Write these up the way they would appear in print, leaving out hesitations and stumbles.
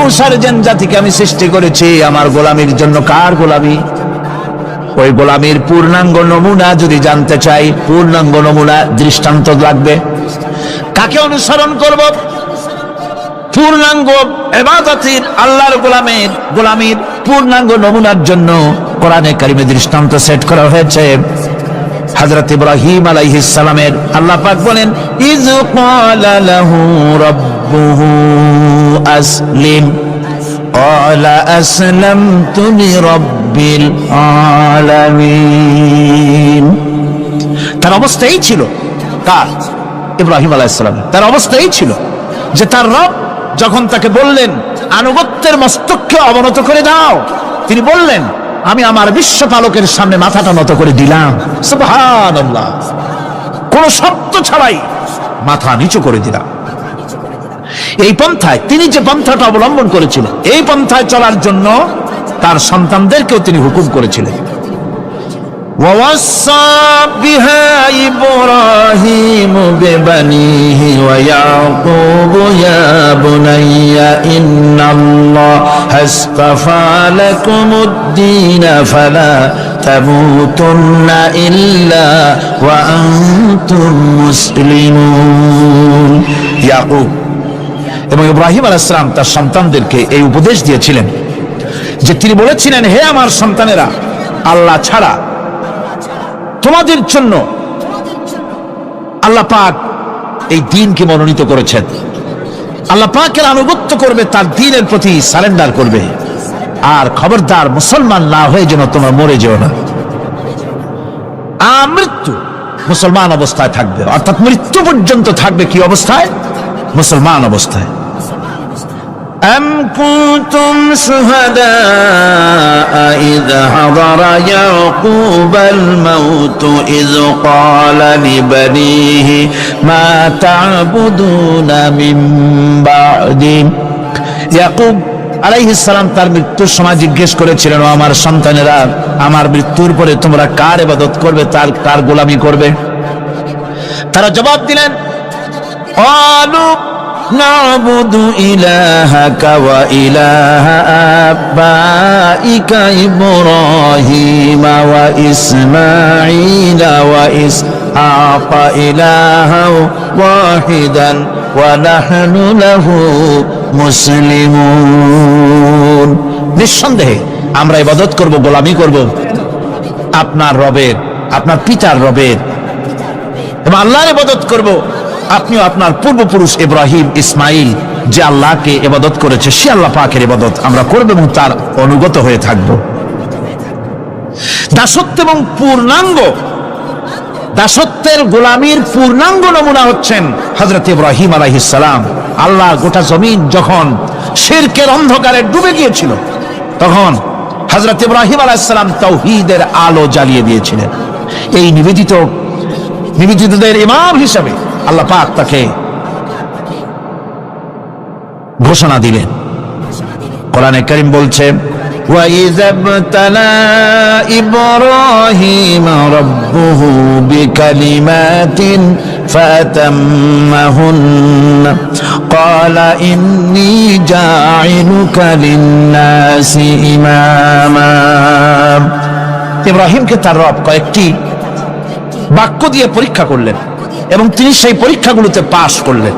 মানুষ আর জিন জাতিকে আমি সৃষ্টি করেছি আমার গোলামির জন্য। কার গোলামি? ওই গোলামির পূর্ণাঙ্গ নমুনা যদি জানতে চাই, পূর্ণাঙ্গ নমুনা দৃষ্টান্ত লাগবে। কাকে অনুসরণ করব? পূর্ণাঙ্গ ইবাদতের আল্লাহর গোলামির পূর্ণাঙ্গ নমুনার জন্য কোরআনে কারিমে দৃষ্টান্ত সেট করা হয়েছে। হযরত ইব্রাহিম আলাইহিস সালামের আল্লাহ পাক বলেন, ইয ক্বালা লাহু রাব্বুহু আসলিম ক্বালা আসলামতু লিরাব্বিল আলামিন। তার অবস্থা এই ছিল, কার? ইব্রাহিম আলাইহিস সালাম। তার অবস্থা এই ছিল যে তার রব যখন তাকে বললেন আনুগত্যের মস্তককে অবনত করে দাও, তিনি বললেন আমি আমার বিশ্বপালকের সামনে মাথাটা নত করে দিলাম। সুবহানাল্লাহ, কোন শর্ত ছাড়াই মাথা নিচু করে দিলাম। এই পন্থায় তিনি যে পন্থাটা অবলম্বন করেছিলেন, এই পন্থায় চলার জন্য তার সন্তানদেরকেও তিনি হুকুম করেছিলেন। ووصى بها إبراهيم ببنيه ويعقوب يا بني إن الله اصطفى لكم الدين فلا تموتن إلا وأنتم مسلمون। ইয়াকুব এবং ইব্রাহিম আলাইহিস সালাম তার সন্তানদেরকে এই উপদেশ দিয়েছিলেন যে তিনি বলেছিলেন, হে আমার সন্তানেরা, আল্লাহ ছাড়া তোমাদের জন্য আল্লাহ পাক এই দ্বীনকে মনোনীত করেছেন। আল্লাহ পাকের আনুগত্য করবে, তার দ্বীনের প্রতি সারেন্ডার করবে। আর খবরদার মুসলমান না হয়ে যেন তোমরা মরে যেও না। মৃত্যু মুসলমান অবস্থায় থাকবে, অর্থাৎ মৃত্যু পর্যন্ত থাকবে কি অবস্থায়? মুসলমান অবস্থায়। أم كنتم شهداء إذ حضر يعقوب الموت إذ قال لبنيه ما تعبدون من بعدي। ইয়াকুব আলাইহিস সালাম তার মৃত্যুর সময় জিজ্ঞেস করেছিলেন, ও আমার সন্তানেরা, আমার মৃত্যুর পরে তোমরা কার ইবাদত করবে, কার গোলামি করবে? তারা জবাব দিলেন, قالوا نعبد إلهك وإله آبائك إبراهيم وإسماعيل وإسحاق إلها واحدا ونحن له মুসলিমুন। নিঃসন্দেহে আমরা ইবাদত করব, গোলামি করব আপনার রবের, আপনার পিতার রবের, এবং আল্লাহর ইবাদত করব। আপনিও আপনার পূর্বপুরুষ ইব্রাহিম ইসমাইল যে আল্লাহকে ইবাদত করেছে, সে আল্লাহ পাকের ইবাদত আমরা করব এবং তার অনুগত হয়ে থাকব। দাসত্ব এবং দাসত্বের গোলামির পূর্ণাঙ্গ নমুনা হচ্ছেন হযরত ইব্রাহিম আলাইহিস সালাম। আল্লাহ গোটা জমিন যখন শিরকের অন্ধকারে ডুবে গিয়েছিল, তখন হযরত ইব্রাহিম আলাইহিস সালাম তাওহীদের আলো জ্বালিয়ে দিয়েছিলেন। এই নিবেদিতদের ইমাম হিসাবে আল্লাহ পাক তাকে ঘোষণা দিলেন। কোরআনে কারীম বলছে, وَإِذَا ابْتَلَى إِبْرَاهِيمَ رَبُّهُ بِكَلِمَاتٍ فَأَتَمَّهُنَّ قَالَ إِنِّي جَاعِلُكَ لِلنَّاسِ إِمَامًا। ইব্রাহিমকে তার রব কয়েকটি বাক্য দিয়ে পরীক্ষা করলেন এবং তিনি সেই পরীক্ষাগুলোতে পাশ করলেন।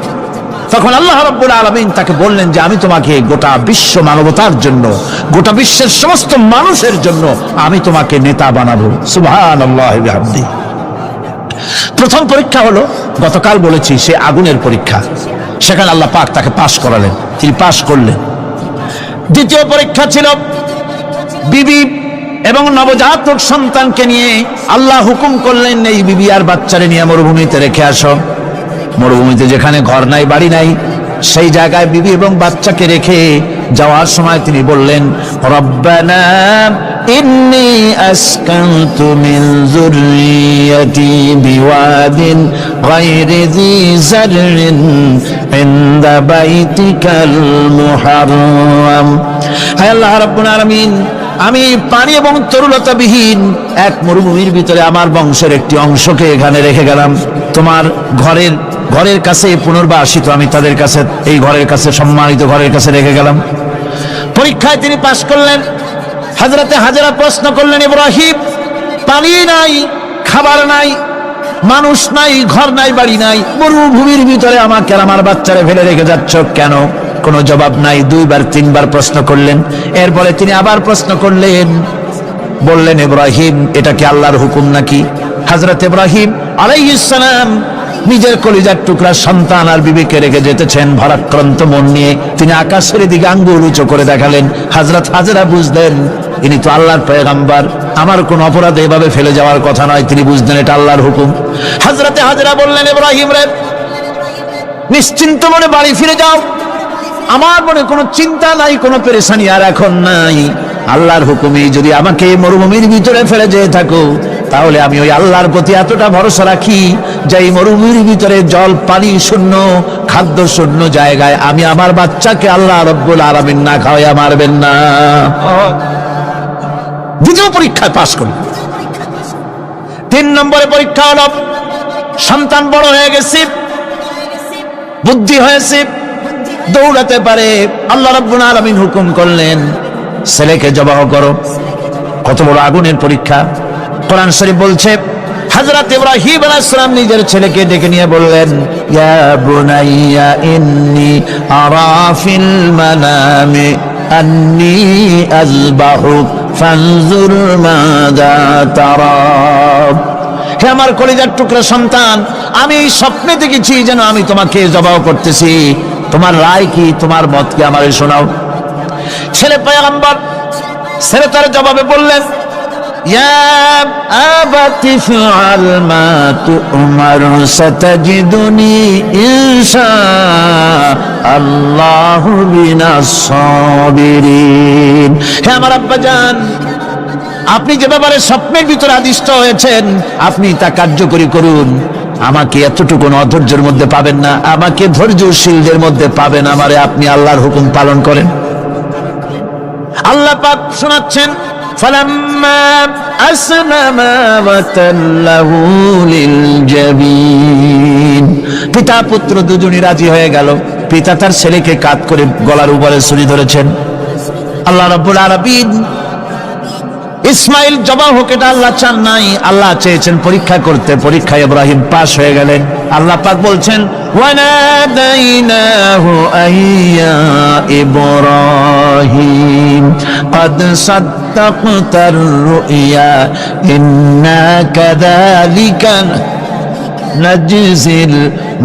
তখন আল্লাহ রাব্বুল আলামিন তাকে বললেন যে আমি তোমাকে গোটা বিশ্ব মানবতার জন্য, গোটা বিশ্বের সমস্ত মানুষের জন্য আমি তোমাকে নেতা বানাবো। সুবহানাল্লাহি ওয়া বিহামদিহি। প্রথম পরীক্ষা হলো, গতকাল বলেছি, সে আগুনের পরীক্ষা। সেখানে আল্লাহ পাক তাকে পাশ করালেন, তিনি পাশ করলেন। দ্বিতীয় পরীক্ষা ছিল বিবি এবং নবজাতক সন্তানকে নিয়ে। আল্লাহ হুকুম করলেন, এই বিবি আর বাচ্চারে নিয়ে মরুভূমিতে রেখে আসো। মরুভূমিতে যেখানে ঘর নাই, বাড়ি নাই, সেই জায়গায় বিবি এবং বাচ্চাকে রেখে যাওয়ার সময় তিনি বললেন, রব্বানা ইন্নী আসকানতু মিন যুররিয়্যাতি বিওয়াদিন গায়রি যী যাররিন ইনদা বাইতিকাল মুহাররাম। হে আল্লাহ রাব্বুল আলামিন, আমি পানি এবং তরুলতাবিহীন এক মরুভূমির ভিতরে আমার বংশের একটি অংশকে এখানে রেখে গেলাম। তোমার ঘরের কাছে পুনর্বাসিত আমি তাদের কাছে, এই ঘরের কাছে, সম্মানিত ঘরের কাছে রেখে গেলাম। পরীক্ষায় তিনি পাশ করলেন। হযরতে হাজেরা প্রশ্ন করলেন, ইব্রাহিম, পানি নাই, খাবার নাই, মানুষ নাই, ঘর নাই, বাড়ি নাই, মরুভূমির ভিতরে আমাকে আর আমার বাচ্চারে ফেলে রেখে যাচ্ছ কেন? কোনো জবাব নাই। 2 বার 3 বার প্রশ্ন করলেন। এরপরে তিনি আবার প্রশ্ন করলেন, বললেন, ইব্রাহিম, এটা কি আল্লাহর হুকুম নাকি? হযরত ইব্রাহিম আলাইহিস সালাম নিজের কলিজার টুকরা সন্তান আর বিবিকে রেখে যেতেছেন ভারাক্রান্ত মন নিয়ে। তিনি আকাশের দিকে আঙ্গুল উঁচু করে দেখালেন। হযরত হাজেরা বুঝলেন ইনি তো আল্লাহর পয়গম্বর, আমার কোন অপরাধে এভাবে ফেলে যাওয়ার কথা নয়। তিনি বুঝলেন এটা আল্লাহর হুকুম। হযরতে হাজেরা বললেন, ইব্রাহিম রে, নিশ্চিন্ত মনে বাড়ি ফিরে যাও, আমার মনে কোনো চিন্তা নাই, কোনো পেরেশানি আর এখন নাই। আল্লাহর হুকুমে যদি আমাকে মরুভূমির ভিতরে ফেলে যেয়ে থাকো, তাহলে আমি ওই আল্লাহর প্রতি এতটা ভরসা রাখি যে এই মরুভূমির ভিতরে জল পানি শূন্য, খাদ্য শূন্য জায়গায় আমি আমার বাচ্চাকে আল্লাহ রব্বুল আলামিন না খাওয়াইয়া মারবেন না। দ্বিতীয় পরীক্ষায় পাশ করল। 3 নম্বরে পরীক্ষা হলো, সন্তান বড় হয়ে গেছে, বুদ্ধি হয়েছে, দৌড়াতে পারে। আল্লাহ রাব্বুল আলামিন হুকুম করলেন, ছেলেকে জবাহ করো। কত বড় আগুনের পরীক্ষা! কোরআন শরীফ বলছে, হযরত ইব্রাহিম আলাইহিস সালাম নিজের ছেলেকে ডেকে নিয়ে বললেন, ইয়া বুনাইয়া ইন্নী আরা ফিল মানামি আন্নী আযবাহুক ফানজুর মাযা তারা। হে আমার কলিজার টুকরা সন্তান, আমি এই স্বপ্নে দেখেছি যেন আমি তোমাকে জবাহ করতেছি, তোমার রায় কি, তোমার মত কি, আমারে শোনাও। ছেলে পয়গম্বর, ছেলে তার জবাবে বললেন, ইয়া আবাতি ফাআল মা তু'মার সাতাজিদুনি ইনশাআল্লাহু মিনাস সাবিরিন। হে আমার আব্বাজান, আপনি যে ব্যাপারে স্বপ্নের ভিতরে আদিষ্ট হয়েছেন, আপনি তা কার্যকরী করুন। আমাকে এতটুকু অধৈর্যের মধ্যে পাবেন না, আমাকে ধৈর্যশীলদের মধ্যে পাবেন। আমারে আপনি আল্লাহর হুকুম পালন করেন। আল্লাহ পাক শোনাচ্ছেন, ফালাম্মা আসলামা ওয়া তাল্লাহু লিল জাবিন। পিতা পুত্র দুজনই রাজি হয়ে গেল। পিতা তার ছেলেকে কাঁধ করে গলার উপরে ছুরি ধরেছেন। আল্লাহ রাব্বুল আলামিন ইসমাইল জবাহ হোক, এটা আল্লাহ চান নাই, আল্লাহ চেয়েছেন পরীক্ষা করতে। পরীক্ষায় ইব্রাহিম পাশ হয়ে গেলেন। আল্লাহ পাক বলছেন, ওয়ানাদাইনাহু আইয়া ইব্রাহিম ক্বাদ সাদ্দাকতার রুইয়া ইন্না কাযালিকা নাজজিল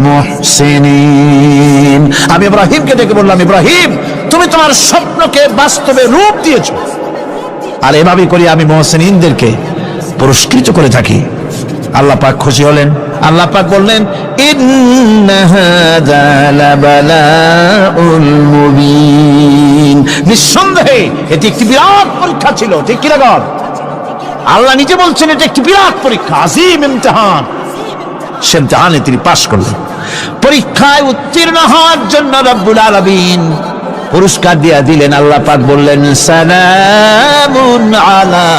মুহসিনিন। আমি ইব্রাহিমকে ডেকে বললাম, ইব্রাহিম, তুমি তোমার স্বপ্নকে বাস্তবে রূপ দিয়েছো, আর এভাবেই করি আমি মুহসিনিনদেরকে পুরস্কৃত করে থাকি। আল্লাহ পাক খুশি হলেন। আল্লাহ পাক বললেন, ইন্না হাযা লাবালাউল মুবিন। নিঃসন্দেহে এটি একটি বিরাট পরীক্ষা ছিল। ঠিক কি না? আল্লাহ নিজে বলছেন এটা একটি বিরাট পরীক্ষা, আযীম ইমতিহান। সে ইমতিহানে তিনি পাশ করলেন। পরীক্ষায় উত্তীর্ণ হওয়ার জন্য রব্বুল আলামিন পুরস্কার দিয়া দিলেন। আল্লাহ পাক বললেন, সালামুন আলা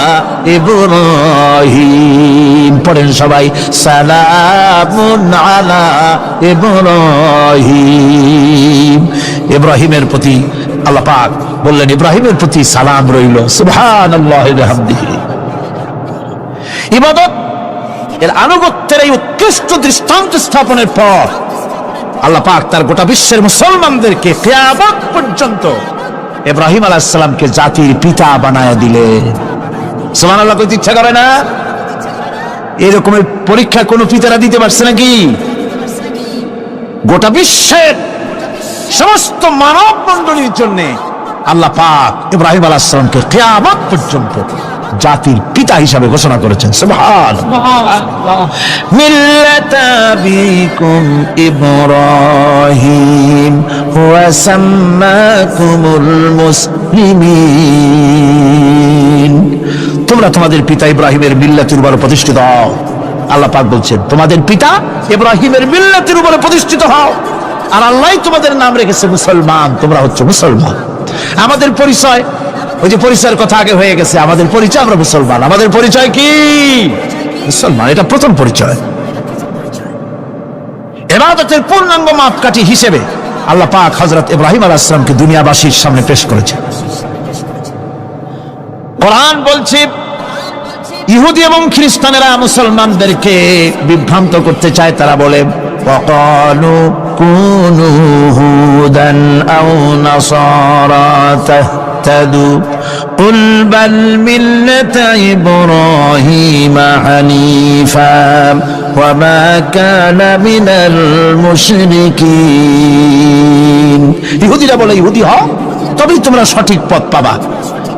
ইব্রাহিম। পড়েন সবাই, সালামুন আলা ইব্রাহিম। ইব্রাহিমের প্রতি আল্লাহ পাক বললেন, ইব্রাহিমের প্রতি সালাম রইল। সুবহানাল্লাহি ওয়া বিহামদিহি। ইবাদত এর আনুগত্যের এই উৎকৃষ্ট দৃষ্টান্ত স্থাপনের পর আল্লাহ পাক তার গোটা বিশ্বের মুসলমানদেরকে কিয়ামত পর্যন্ত ইব্রাহিম আলাইহিস সালামকে জাতির পিতা বানায়া দিলেন। সুবহানাল্লাহ। কইতে ইচ্ছা করে না? এরকমের পরীক্ষা কোন পিতারা দিতে পারছে নাকি? গোটা বিশ্বের সমস্ত মানব মণ্ডলীর জন্য আল্লাহ পাক ইব্রাহিম আলাইহিস সালামকে কিয়ামত পর্যন্ত জাতির পিতা হিসাবে ঘোষণা করেছেন। সুবহানাল্লাহ। মিল্লাতা বিকুম ইব্রাহিম ওয়া সাম্মাকুমুল মুসলিমিন। তোমরা তোমাদের পিতা ইব্রাহিমের মিল্লাতের উপর প্রতিষ্ঠিত হও। আল্লাহ পাক বলছেন, তোমাদের পিতা ইব্রাহিমের মিল্লাতের উপর প্রতিষ্ঠিত হও, আর আল্লাহই তোমাদের নাম রেখেছে মুসলমান। তোমরা হচ্ছে মুসলমান। আমাদের পরিচয়, ওই যে পরিচয়ের কথা আগে হয়ে গেছে, আমাদের পরিচয় আমরা মুসলমান। আমাদের পরিচয় কি? মুসলমান। এটা প্রথম পরিচয়। ইবাদতের পূর্ণাঙ্গ মাপকাঠি হিসেবে আল্লাহ পাক হযরত ইব্রাহিম আলাইহিস সালামকে দুনিয়াবাসীর সামনে পেশ করেছেন। কোরআন বলছে ইহুদি এবং খ্রিস্টানেরা মুসলমানদেরকে বিভ্রান্ত করতে চায়। তারা বলে ওয়াকালু কুনু হুদান আও নাসারা তাহতাদু কুল বাল মিল্লাতা ইব্রাহিমা হানিফা ওয়া মা কানা মিনাল মুশরিকিন। ইহুদিরা বলে ইহুদি হও তবেই তোমরা সঠিক পথ পাবা,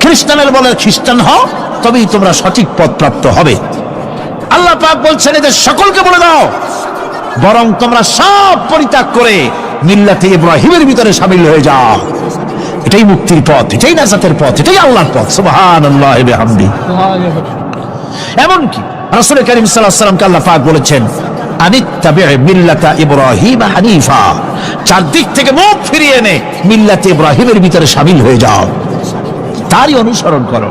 খ্রিস্টানেরা বলে খ্রিস্টান হও তবেই তোমরা সঠিক পথ প্রাপ্ত হবে। আল্লাহ পাক বলছেন এদের সকলকে বলে দাও বরং তোমরা সব পরিত্যাগ করে মিল্লাতে ইব্রাহিমের ভিতরে শামিল হয়ে যাও। এটাই মুক্তির পথ, এটাই নাজাতের পথ, এটাই আল্লাহর পথ। সুবহানাল্লাহি ওয়া বিহামদিহি। এমনকি রাসূল কারীম সাল্লাল্লাহু আলাইহি ওয়াসাল্লামকে আল্লাহ পাক বলেছেন আনিত্তাবি' মিল্লাতা ইব্রাহিম হানিফা, চারদিক থেকে মুখ ফিরিয়ে এনে মিল্লাতে ইব্রাহিমের ভিতরে শামিল হয়ে যাও, তারই অনুসরণ করো।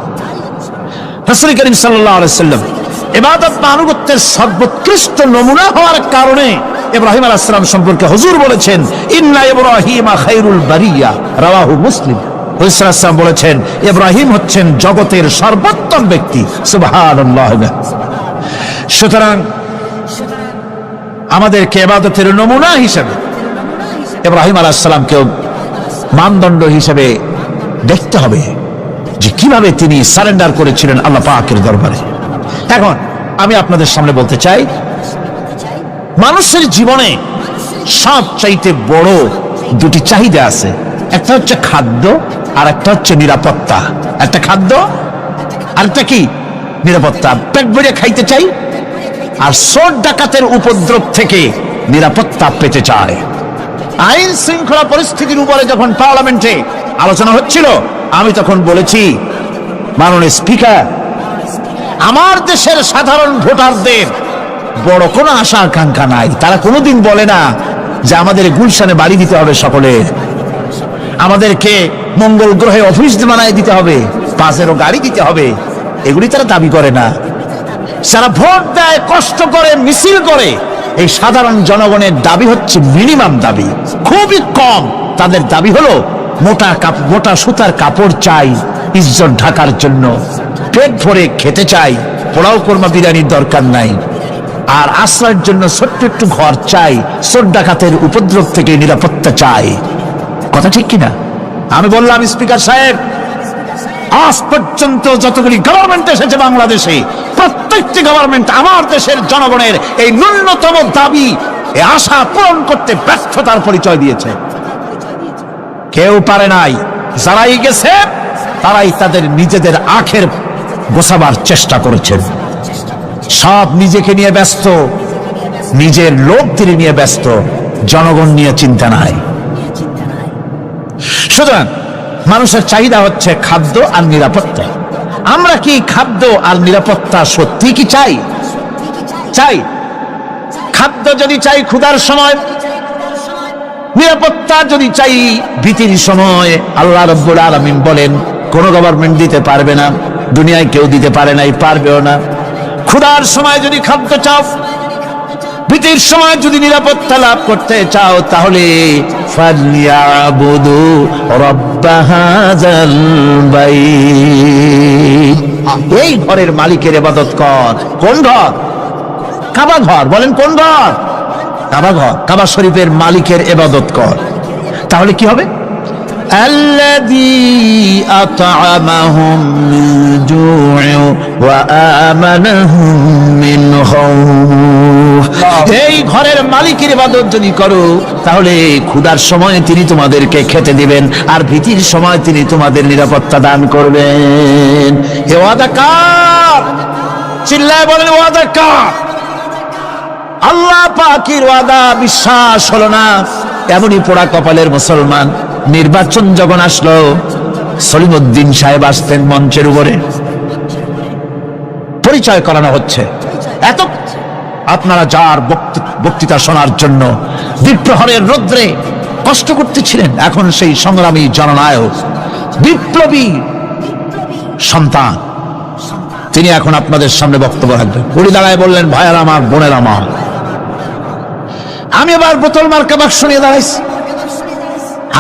রাসূল কারীম সাল্লাল্লাহু আলাইহি ওয়াসাল্লাম ইবাদত বা আনুগত্যের সর্বোৎকৃষ্ট নমুনা হওয়ার কারণে ইব্রাহিম আলাইহিস সালাম সম্পর্কে হুজুর বলেছেন ইন্না ইব্রাহিমা খায়রুল বারিয়া, রাওয়াহু মুসলিম। রাসূল সাল্লাল্লাহু আলাইহি ওয়াসাল্লাম বলেছেন ইব্রাহিম হচ্ছেন জগতের সর্বোত্তম ব্যক্তি। সুবহানাল্লাহ। সুতরাং আমাদেরকে ইবাদতের নমুনা হিসেবে ইব্রাহিম আলাইহিস সালামকেও মানদণ্ড হিসেবে দেখতে হবে যে কিভাবে তিনি সারেন্ডার করেছিলেন আল্লাহ পাকের দরবারে। এখন আমি আপনাদের সামনে বলতে চাই মানুষের জীবনে সবচাইতে বড় দুটি চাহিদা আছে, একটা হচ্ছে খাদ্য আর একটা হচ্ছে নিরাপত্তা। একটা খাদ্য আর একটা কি নিরাপত্তা। পেট ভরে খাইতে চাই আর চোর ডাকাতের উপদ্রব থেকে নিরাপত্তা পেতে চায়। আইন শৃঙ্খলা পরিস্থিতির উপরে যখন পার্লামেন্টে আলোচনা হচ্ছিল আমি তখন বলেছি মাননীয় স্পিকার, আমার দেশের সাধারণ ভোটারদের বড় কোনো আশা আকাঙ্ক্ষা নাই। তারা কোনোদিন বলে না যে আমাদের গুলশানে বাড়ি দিতে হবে, সকলের আমাদেরকে মঙ্গল গ্রহে অফিস বানায় দিতে হবে, বাসেরও গাড়ি দিতে হবে, এগুলি তারা দাবি করে না। যারা ভোট দেয়, কষ্ট করে, মিছিল করে, এই সাধারণ জনগণের দাবি হচ্ছে মিনিমাম দাবি, খুবই কম। তাদের দাবি হলো মোটা সুতার কাপড় চাই ইজ্জত ঢাকার জন্য, পেট ভরে খেতে চাই, পোলাও কোরমা বিরিয়ানির দরকার নাই, আর আশ্রয়ের জন্য ছোট্ট একটু ঘর চাই, চোর ডাকাতের উপদ্রব থেকে নিরাপত্তা চাই। কথা ঠিক কিনা? আমি বললাম স্পিকার সাহেব, আজ পর্যন্ত যতগুলি গভর্নমেন্ট এসেছে বাংলাদেশে, প্রত্যেকটি গভর্নমেন্ট আমার দেশের জনগণের এই ন্যূনতম দাবি, এই আশা পূরণ করতে ব্যর্থতার পরিচয় দিয়েছে। কেউ পারে নাই। যারাই গেছে তারাই তাদের নিজেদের আখের গোছাবার চেষ্টা করেছেন। সব নিজেকে নিয়ে ব্যস্ত, নিজের লোকদের নিয়ে ব্যস্ত, জনগণ নিয়ে চিন্তা নাই। সুতরাং মানুষের চাহিদা হচ্ছে খাদ্য আর নিরাপত্তা। আমরা কি খাদ্য আর নিরাপত্তা সত্যি কি চাই? চাই। খাদ্য যদি চাই ক্ষুধার সময়, নিরাপত্তা যদি চাই ভীতির সময়, আল্লাহ রাব্বুল আলামিন বলেন কোন গভর্নমেন্ট দিতে পারবে না, দুনিয়ায় কেউ দিতে পারে নাই, পারবেও না। ক্ষুধার সময় যদি খাদ্য চাও, ভীতির সময় যদি নিরাপত্তা লাভ করতে চাও, তাহলে ফালিয়াবুদু রাব্ব হাযাল বাইত, এই ঘরের মালিকের ইবাদত কর। কোন ঘর? কাবা ঘর। বলেন কোন ঘর? কাবা ঘর। কাবা শরীফের মালিকের ইবাদত কর। তাহলে কি হবে? আল্লাযী আত'আমাহুম মিন জু'ইন ওয়া আমানাহুম মিন খাউফ। এই ঘরের মালিকের ইবাদত যদি করো তাহলে ক্ষুধার সময় তিনি তোমাদেরকে খেতে দিবেন, আর ভীতির সময় তিনি তোমাদের নিরাপত্তা দান করবেন। এ ওয়াদা কার? চিল্লায় বলেন ওয়াদা কার? আল্লাহ পাকের ওয়াদা বিশ্বাস হলো না, এমনই পোড়া কপালের মুসলমান। নির্বাচন যখন আসলো, সলিমউদ্দিন সাহেব আসতেন মঞ্চের উপরে, পরিচয় করানো হচ্ছে। এত আপনারা যার বক্তৃতা শোনার জন্য দ্বীপ্রহরের রৌদ্রে কষ্ট করতেছিলেন, এখন সেই সংগ্রামী জননায়ক, বিপ্লবী সন্তান, তিনি এখন আপনাদের সামনে বক্তব্য রাখবেন। উনি দাঁড়ায় বললেন, ভাইয়ার আমার, বোনের আমার, আমি এবার বোতল মার্কা বাক্স নিয়ে দাঁড়াইছি,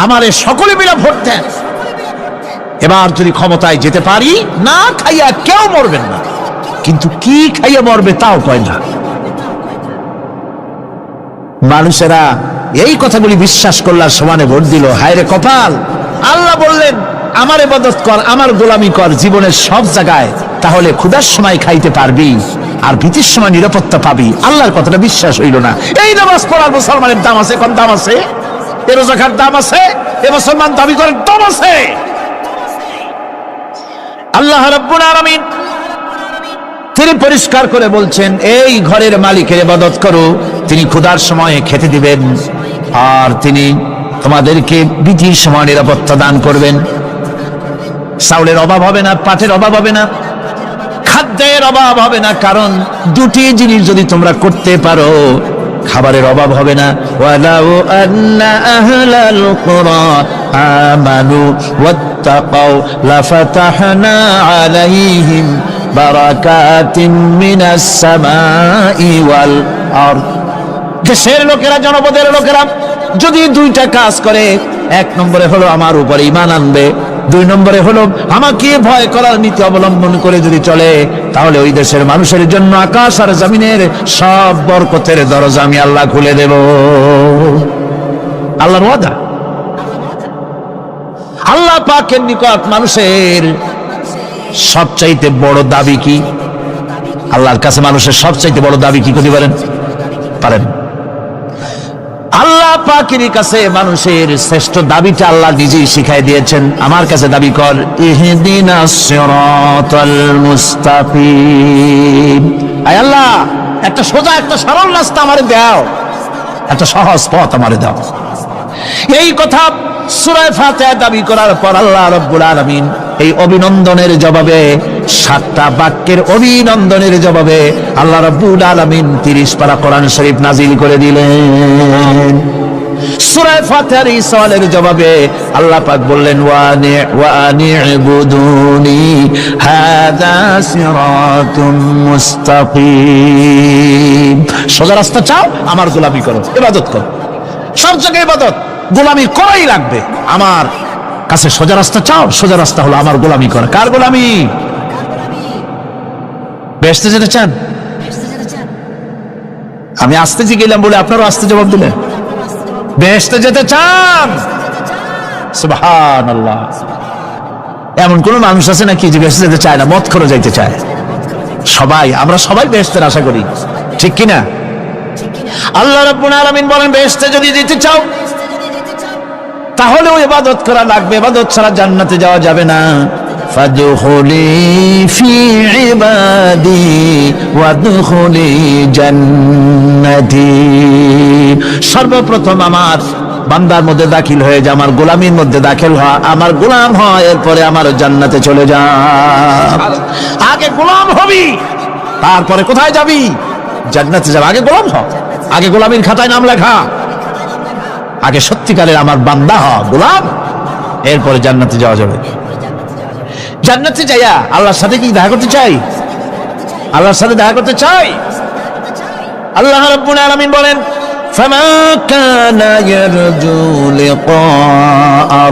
আমারে সকলে মিলে ভোট দেন। এবার যদি ক্ষমতায় যেতে পারি, না খাইয়া কেউ মরবেন না, কিন্তু কি খাইয়া মরবে তাও কয় না। মানুষেরা এই কথাগুলি বিশ্বাস করলার সমানে ভোট দিল। হায়রে কপাল! আল্লাহ বললেন আমার ইবাদত কর, আমার গোলামি কর জীবনের সব জায়গায়, তাহলে ক্ষুধার সময় খাইতে পারবি আর ভীতির সময় নিরাপত্তা পাবি। আল্লাহর কথাটা বিশ্বাস হইল না। এই নামাজ পড়ার মুসলমানের দাম আছে, কোন দাম আছে? এ রোজা খাওয়ার দাম আছে, এ মুসলমান দাবি করার দাম আছে। আল্লাহ রাব্বুল আলামিন তিনি পরিষ্কার করে বলছেন, এই ঘরের মালিকের ইবাদত করো, তিনি ক্ষুধার সময়ে খেতে দিবেন আর তিনি তোমাদেরকে ভীতির সময় নিরাপত্তা দান করবেন। চাউলের অভাব হবে না, পাটের অভাব হবে না, খাদ্যের অভাব হবে না, কারণ দুটি জিনিস যদি তোমরা করতে পারো খাবারের অভাব হবে না। ওয়ালাউ আন্না আহলাল কুরা আমানু ওয়াত্তাকাউ লাফাতাহনা আলাইহিম বারাকাতিন মিনাস সামাই ওয়াল আরদ। দেশের লোকেরা, জনপদের লোকেরা যদি দুইটা কাজ করে, এক নম্বরে হলো আমার উপরে ঈমান আনবে, দুই নম্বরে হলো আমাকে ভয় করার নীতি অবলম্বন করে যদি চলে, তাহলে ওই দেশের মানুষের জন্য আকাশ আর জমিনের সব বরকতের দরজা আমি আল্লাহ খুলে দেব। আল্লাহর ওয়াদা। আল্লাহ পাকের নিকট মানুষের সবচাইতে বড় দাবি কি? আল্লাহর কাছে মানুষের সবচাইতে বড় দাবি কি করতে পারেন? আল্লাহ পাকের কাছে মানুষের শ্রেষ্ঠ দাবিটা আল্লাহ নিজেই শিখাই দিয়েছেন। আমার কাছে দাবি কর, ইহদিনাস সিরাতাল মুস্তাকিম। আয় আল্লাহ, একটা সোজা, একটা সরল রাস্তা আমারে দাও, একটা সহজ পথ আমারে দাও। এই কথা সূরা ফাতিহা দাবি করার পর আল্লাহ রাব্বুল আলামিন এই অভিনন্দনের জবাবে, 7টা বাক্যের অভিনন্দনের জবাবে আল্লাহ রাব্বুল আলামিন 30 পারা কোরআন শরীফ নাজিল করে দিলেন। সূরা ফাতিহার এই সওয়ালের জবাবে আল্লাহ পাক বললেন, ওয়া আনি'বুদুনি হাযা সিরাতুম মুস্তাকিম। সোজা রাস্তা চাও, আমার গোলামি করো, ইবাদত করো। সব জায়গায় ইবাদত, গোলামি করাই লাগবে। আমার কাছে সোজা রাস্তা চাও, সোজা রাস্তা হলো আমার গোলামি করা। কার গোলামি? বেহেশতে যেতে চান? আমি আসতে গেলাম বলে আপনারও আসতে জবাব দিলেন। বেহেশতে যেতে চান? সুবহানাল্লাহ। এমন কোন মানুষ আছে নাকি যে বেহেশতে যেতে চায় না? মত করে যাইতে চায়। সবাই, আমরা সবাই বেহেশতের আশা করি, ঠিক কিনা? আল্লাহ রাব্বুল আলামিন বলেন, বেহেশতে যদি যেতে চাও তাহলেও ইবাদত করা লাগবে, ইবাদত ছাড়া জান্নাতে যাওয়া যাবে না। ফাদখুলি ফি ইবাদি ওয়াদখুলি জান্নাতি। সর্বপ্রথম আমার বান্দার মধ্যে দাখিল হয়ে যা, আমার গোলামির মধ্যে দাখিল হ, আমার গোলাম হয়, এরপরে আমার জান্নাতে চলে যা। আগে গোলাম হবি, তারপরে কোথায় যাবি? জান্নাতে যাবে। আগে গোলাম হ, আগে গোলামির খাতায় নাম লেখা, আগে সত্যিকারের আমার বান্দা হ, গোলাম, এরপরে জান্নাতে যাওয়া যাবে। জান্নাতে যাইয়া আল্লাহর সাথে কি দেখা করতে চাই? আল্লাহর সাথে দেখা করতে চাই। আল্লাহ রাব্বুল আলামিন বলেন, ফামা কানা ইয়ারজু লিকা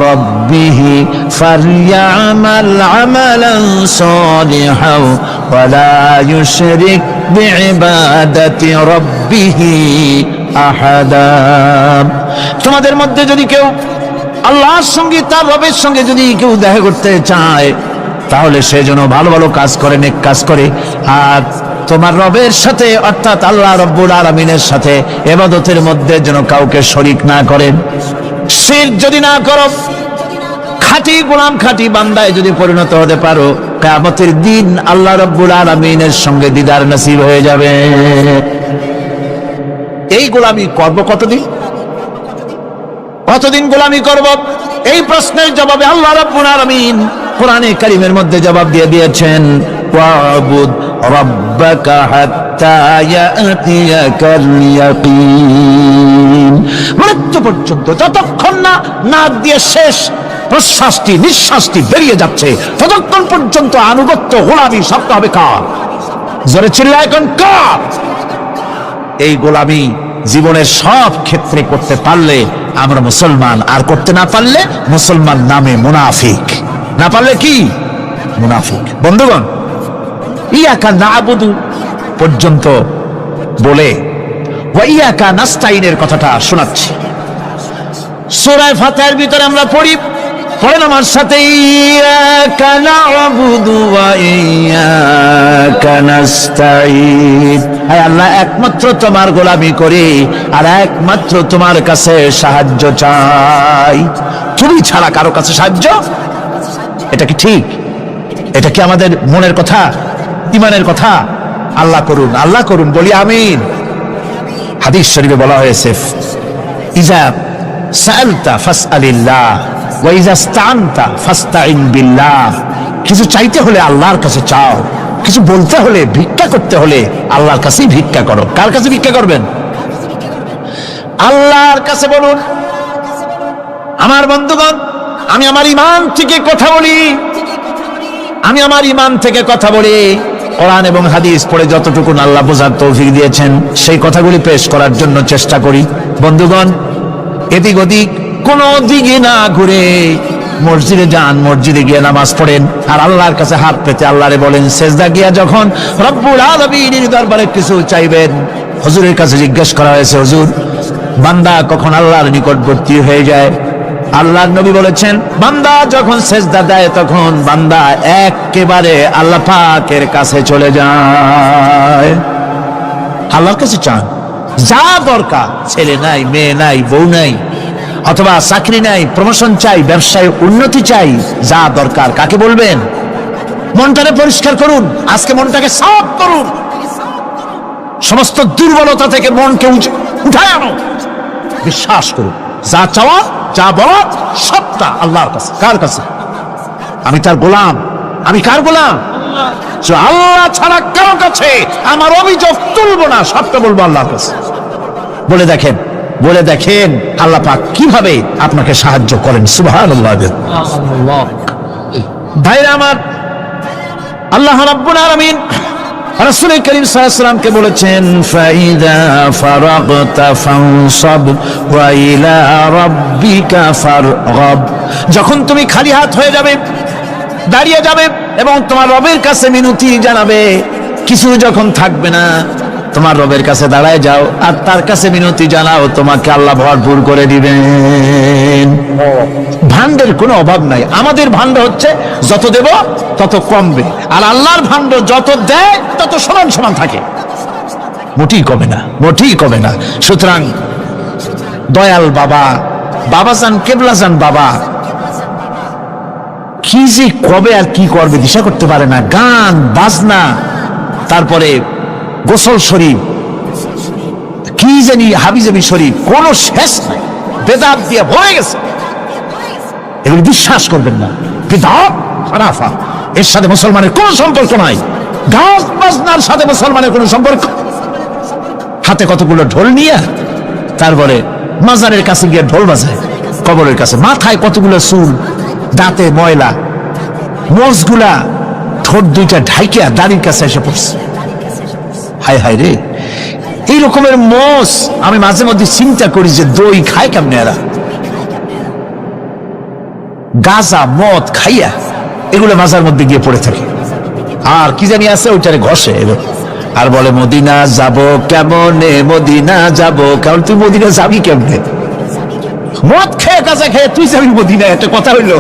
রাব্বিহি ফালইআমাল আমালান সালিহান ওয়া লা ইউশরিক বিইবাদাতি রাব্বিহি আহাদা। তোমাদের মধ্যে যদি কেউ আল্লাহর সঙ্গে, তার রবের সঙ্গে যদি কেউ দেখা করতে চায়, তাহলে সে যেন ভালো ভালো কাজ করে, নেক কাজ করে, আর তোমার রবের সাথে অর্থাৎ আল্লাহ রাব্বুল আলামিনের সাথে ইবাদতের মধ্যে যেন কাউকে শরীক না করেন। শিরক যদি না করো, খাঁটি গোলাম, খাঁটি বান্দায় যদি পরিণত হতে পারো, কিয়ামতের দিন আল্লাহ রাব্বুল আলামিনের সঙ্গে দিদার নসিব হয়ে যাবে। এই গোলামি করব কতদিন? কতদিন গোলামি করব? এই প্রশ্নের জবাবে আল্লাহ রাব্বুল আলামিন কোরআনে কারীমের মধ্যে জবাব দিয়ে দিয়েছেন, ওয়াবুদ রাব্বাকা হাত্তা ইয়াতিয়াকাল ইয়াকিন। মৃত্যু পর্যন্ত, যতক্ষণ না নাক দিয়ে শেষ প্রশ্বাসটি, নিঃশ্বাসটি বেরিয়ে যাচ্ছে, ততক্ষণ পর্যন্ত আনুগত্য, গোলামি শব্দ হবে কার? জোরে চিল্লায় এখন কার? এই গোলামি জীবনের সব ক্ষেত্রে করতে পারলে আমরা মুসলমান, আর করতে না পারলে মুসলমান নামে মুনাফিক। না পারলে কি মুনাফিক। বন্ধুগণ, ইয়াকা না'বুদু পর্যন্ত বলে ওয়া ইয়াকা নাস্তাইনের কথাটা শোনাচ্ছি। সূরা ফাতিহার ভিতরে আমরা পড়ি, পড়েন আমার সাথে, ইয়াকা না'বুদু ওয়া ইয়াকা নাস্তাইন। হে আল্লাহ, একমাত্র তোমার গোলামি করি আর একমাত্র তোমার কাছে সাহায্য চাই, তুমি ছাড়া কারো কাছে সাহায্য। এটা কি ঠিক? এটা কি আমাদের মনের কথা, ইমানের কথা? আল্লাহ করুন, আল্লাহ করুন, বলি আমিন। হাদিস শরীফে বলা হয়েছে, ইজা সাআলতা ফাসআলিল্লাহ ওয়া ইজা ইসতাআনতা ফাসতাইন বিল্লাহ। কিছু চাইতে হলে আল্লাহর কাছে চাও, কিছু বলতে হলে, ভিক্ষা করতে হলে আল্লাহর কাছেই ভিক্ষা করো। কার কাছে ভিক্ষা করবেন? আল্লাহর কাছে বলুন। আমার বন্ধুগণ, আমি আমার ঈমান থেকে কথা বলি, আমি আমার ঈমান থেকে কথা বলি। কোরআন এবং হাদিস পড়ে যতটুকু আল্লাহ বোঝার তৌফিক দিয়েছেন সেই কথাগুলি পেশ করার জন্য চেষ্টা করি। বন্ধুগণ, এদিক ওদিক কোনো দিকে না ঘুরে মসজিদে যান, মসজিদে গিয়ে নামাজ পড়েন আর আল্লাহর কাছে হাত পেতে আল্লাহরে বলেন। সেজদা গিয়া যখন রব্বুল আলামিনের দরবারে কিছু চাইবেন, হুজুরের কাছে জিজ্ঞেস করা হয়েছে, হুজুর, বান্দা কখন আল্লাহর নিকটবর্তী হয়ে যায়? আল্লাহর নবী বলেছেন, বান্দা যখন সেজদা দেয় তখন বান্দা একেবারে আল্লাহ পাকের কাছে চলে যায়। আল্লাহর কাছে চান, যা দরকার, ছেলে নাই, মেয়ে নাই, বউ নাই, অথবা চাকরি নাই, প্রমোশন চাই, ব্যবসায় উন্নতি চাই, যা দরকার কাকে বলবেন? মনটাকে পরিষ্কার করুন, আজকে মনটাকে সাফ করুন, সমস্ত দুর্বলতা থেকে মনকে উঠায় আনো, বিশ্বাস করুন, যা চাওয়া, যা বলা সবটা আল্লাহর কাছে। কার কাছে? আমি তার গোলাম। আমি কার গোলাম? আল্লাহ ছাড়া কারো কাছে আমার অভিযোগ তুলবো না, সবটা বলবো আল্লাহর কাছে। বলে দেখেন, বলে দেখেন আল্লাহ পাক কিভাবে আপনাকে সাহায্য করেন। সুবহানাল্লাহ। ভাইরা আমার, আল্লাহ রাব্বুল আলামিন রাসূল করিম সাল্লাল্লাহু আলাইহি ওয়াসাল্লামকে বলেছেন, ফাইদা ফারাগতা ফানসাব ওয়া ইলা রাব্বিকা ফারগাব। যখন তুমি খালি হাত হয়ে যাবে, দাঁড়িয়ে যাবে এবং তোমার রবের কাছে মিনতি জানাবে, কিছু যখন থাকবে না, তোমার রবের কাছে দাঁড়ায় যাও আর তার কাছে মিনতি জানাও, তোমাকে আল্লাহ ভরপুর করে দিবেন। ভান্ডের কোনো অভাব নাই। আমাদের ভান্ড হচ্ছে যত দেব তত কমবে, আর আল্লাহর ভান্ড যত দেয় তত সমান সমান থাকে, মোটেই কমে না, মোটেই কমে না। সুতরাং দয়াল বাবা, বাবাজান, কেবলাজান বাবা কি যে কবে আর কি করবে দিশা করতে পারে না। গান বাজনা, তারপরে গোসল শরীফ, কি জানি হাবিজাবি শরীফ, কোন শেষ নাই, বেদাত দিয়ে ভরে গেছে। এগুলো বিশ্বাস করবেন না, বিদআত খারাফা, এর সাথে মুসলমানের কোন সম্পর্ক নাই। গান বাজনার সাথে মুসলমানের কোন সম্পর্ক। হাতে কতগুলো ঢোল নিয়ে তারপরে মাজারের কাছে গিয়ে ঢোল বাজায়, কবরের কাছে, মাথায় কতগুলো চুল, দাঁতে ময়লা, মোজগুলা ঠোঁট দুইটা ঢাইকিয়া দাড়ির কাছে এসে পড়ছে। হায় হায় রে, এই রকমের মোষ আমি মাঝে মধ্যে চিন্তা করি যে দই খায় কেমনে এরা। গাঁজা মদ খাইয়া এগুলো মাজার মধ্যে গিয়ে পড়ে থাকে, আর কি জানি আছে ওইটারে ঘষে আর বলে মদিনা যাব কেমনে, মদিনা যাব কেমন। তুই মদিনা যাবি কেমনে? মদ খেয়ে গাঁজা খেয়ে তুই যাবি মদিনা? একটা কথা হইলো?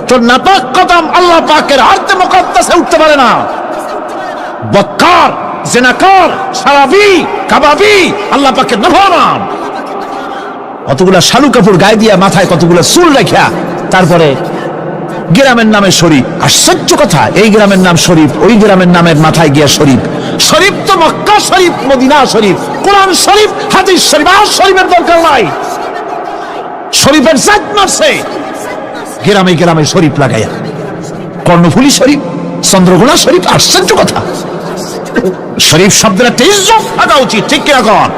তোর নাপাক কদম আল্লাহ পাকের আরতে মুকদ্দাসে উঠতে পারে না। বদকার, জিনাকার, শারাবি, কাবাবি আল্লাহ পাকের নাফরমান। কতগুলা শালু কাপড় গায়ে দিয়া, মাথায় কতগুলা চুল রাখিয়া, তারপরে গ্রামের নামে শরীফ। আশ্চর্য কথা, এই গ্রামের নাম শরীফ, ওই গ্রামের নামের মাথায় গিয়া শরীফ। শরীফ তো মক্কা শরীফ, মদিনা শরীফ, কোরআন শরীফ, হাদিস শরীফ। আর শরীফের দরকার নাই। শরীফের জাত মারছে গ্রামে গ্রামে শরীফ লাগাইয়া, কর্ণফুলী শরীফ, চন্দ্রকোনা শরীফ। আশ্চর্য কথা, শরীফ শব্দের একটা ইজ্জত থাকা উচিত, ঠিক কিনা কন?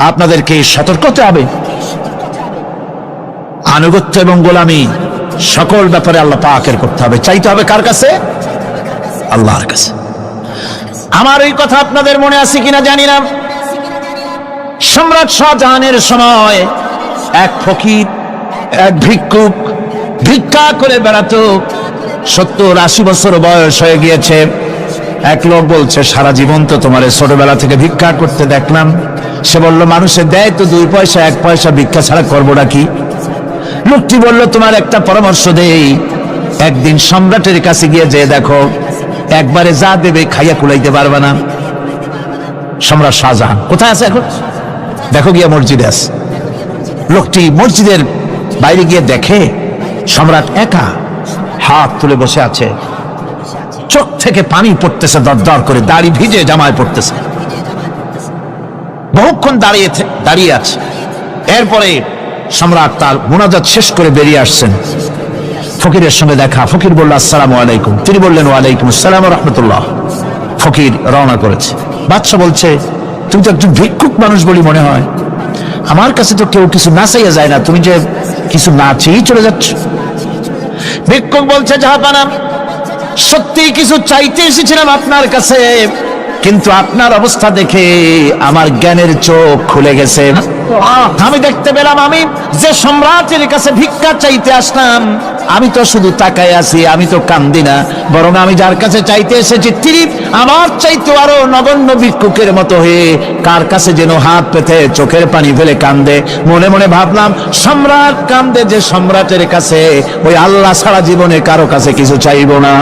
আপনাদেরকে সতর্ক হতে হবে। আনুগত্য এবং গোলামি সকল ব্যাপারে আল্লাহ পাকের করতে হবে। চাইতে হবে কার কাছে? আল্লাহর কাছে। আমার এই কথা আপনাদের মনে আছে কিনা জানি না। সম্রাট শাহজাহানের সময় এক ফকির এক ভিক্ষুক ভিক্ষা করে বেড়াতো, 70-80 বছর বয়স হয়ে গিয়েছে। এক লোক বলছে, সারা জীবন তো তোমার ছোটবেলা থেকে ভিক্ষা করতে দেখলাম। সে বলল, মানুষে দেয় তো 2 পয়সা 1 পয়সা, ভিক্ষা ছাড়া করবোটা কি? লোকটি বলল, তোমার একটা পরামর্শ দেই, একদিন সম্রাটের কাছে গিয়ে যে দেখো, একবারে যা দেবে খাইয়া কুলাইতে পারবে না। সম্রাট শাহজাহান কোথায় আছে এখন? দেখো গিয়া মসজিদে আছে। লোকটি মসজিদের বাইরে গিয়ে দেখে সম্রাট একা হাত তুলে বসে আছে, চোখ থেকে পানি পড়তেছে দরদর করে, দাড়ি ভিজে জামায় পড়তেছে, বহুক্ষণ দাঁড়িয়ে আছে। এরপরে সম্রাট তার মুনাজাত শেষ করে বেরিয়ে আসছেন। ফকিরের সঙ্গে দেখা, ফকির বলল, আসসালামু আলাইকুম। তিনি বললেন, ওয়ালাইকুম আসসালাম ওয়া রাহমাতুল্লাহ। ফকির রওনা করেছে। বাদশা বলছে, তুমি তো একজন ভিক্ষুক মানুষ বলি মনে হয়, আমার কাছে তো কেউ কিছু না চাইয়া যায় না, তুমি যে কিছু না চেয়েই চলে যাচ্ছ। ভিক্ষুক বলছে, জাহাপানা, সত্যি কিছু চাইতে এসেছিলাম আপনার কাছে, কিন্তু আপনার অবস্থা দেখে আমার জ্ঞানের চোখ খুলে গেছে। আমি দেখতে পেলাম, আমি যে সম্রাটের কাছে ভিক্ষা চাইতে আসলাম, আমি তো শুধু তাকায় আছি, আমি তো কান্দি না, বরং আমি যার কাছে চাইতে এসেছি তিনি আমার চাইতে আরো নগণ্য ভিক্ষুকের মতো হয়ে কার কাছে যেন হাত পেতে চোখের পানি ফেলে কান্দে। মনে মনে ভাবলাম, সম্রাট কান্দে যে সম্রাটের কাছে, ওই আল্লাহ সারা জীবনে কারো কাছে কিছু চাইব না।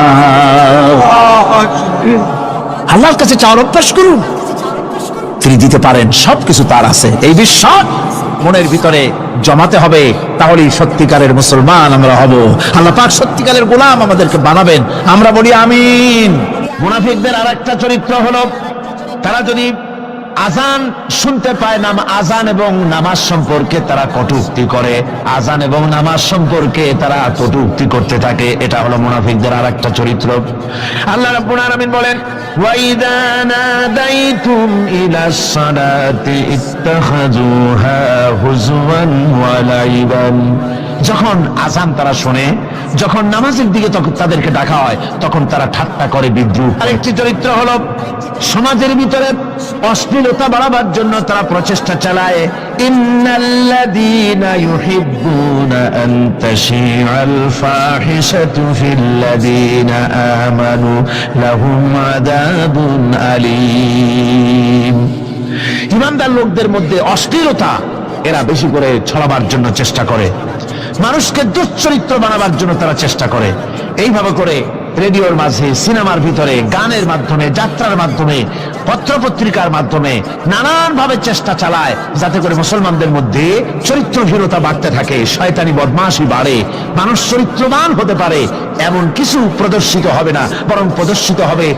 আল্লাহর কাছে চাওয়ার অভ্যাস করুন, তিনি দিতে পারেন, সবকিছু তার আছে। এই বিশ্বাস মনের ভিতরে জমাতে হবে, তাহলেই সত্যিকারের মুসলমান আমরা হব। আল্লাহ পাক সত্যিকারের গোলাম আমাদেরকে বানাবেন, আমরা বলি আমিন। মুনাফিকদের আর একটা চরিত্র হলো, তারা যদি আজান শুনতে পায়, আজান এবং নামাজ সম্পর্কে তারা কটূক্তি করে, আজান এবং নামাজ সম্পর্কে তারা কটূক্তি করতে থাকে। এটা হলো মুনাফিকদের আর একটা চরিত্র। আল্লাহ রাব্বুল আলামিন বলেন, ওয়াইদা নাদাইতুম ইলাস সালাতি ইত্তাখাযুহা হুজওয়ান ওয়া লাইবান। যখন আজান তারা শোনে, যখন নামাজের দিকে তাদেরকে ডাকা হয়, তখন তারা ঠাট্টা করে, বিদ্রুপ। আরেকটি চরিত্র হলো, সমাজের ভিতরে অশ্লীলতা বাড়াবার জন্য তারা প্রচেষ্টা চালায়। ইন্নাল্লাযীনা ইউহিব্বুনা আন তাশিআল ফাহিশাতু ফিল্লাযীনা আমানু লাহুম আযাবুন আলীম। ঈমানদার লোকদের মধ্যে অশ্লীলতা এরা বেশি করে ছড়াবার জন্য চেষ্টা করে, মানুষকে দুশ্চরিত্র বানাবার জন্য তারা চেষ্টা করে। এইভাবে করে রেডিওর মাঝে, সিনেমার ভিতরে, গানের মাধ্যমে, যাত্রার মাধ্যমে, পত্রপত্রিকার মাধ্যমে নানান ভাবে চেষ্টা চালায় যাতে করে মুসলমানদের মধ্যে চরিত্রহীনতা বাড়তে থাকে, শয়তানি বদমাশি বাড়ে, মানুষ চরিত্রবান হতে পারে এমন কিছু প্রদর্শিত হবে না, বরং প্রদর্শিত হবে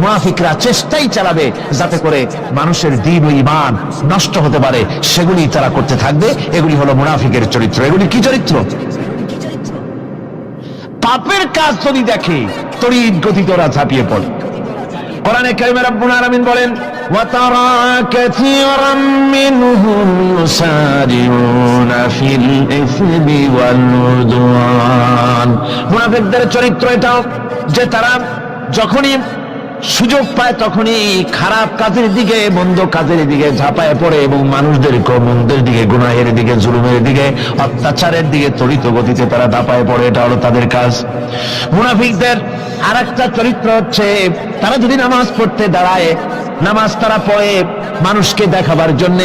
মুনাফিকরা চেষ্টাই চালাবে যাতে করে মানুষের দ্বীন ও ঈমান নষ্ট হতে পারে, সেগুলি তারা করতে থাকবে। এগুলি হলো মুনাফিকের চরিত্র। এগুলি কি চরিত্র? পাপের কাজ যদি দেখে তড়িৎ গতিতে ওরা ঝাঁপিয়ে পড়ে। কোরআনে কারিমে রব্বুল আলামিন বলেন, ওয়া তারা কাসীরাম মিনহুম ইউসারিউনা ফিল ইসমি ওয়াল উদওয়ান। মুনাফিকদের চরিত্র এটাও যে তারা যখনই সুযোগ পায় তখনই খারাপ কাজের দিকে, মন্দ কাজের দিকে ঝাঁপায় পড়ে এবং মানুষদেরকে মন্দের দিকে, গুনাহের দিকে, জুলুমের দিকে, অত্যাচারের দিকে তড়িৎ গতিতে তারা ঝাঁপায় পড়ে। এটা হলো তাদের কাজ। মুনাফিকদের আর একটা চরিত্র হচ্ছে, তারা যদি নামাজ পড়তে দাঁড়ায়, নামাজ তারা পড়ে মানুষকে দেখাবার জন্য,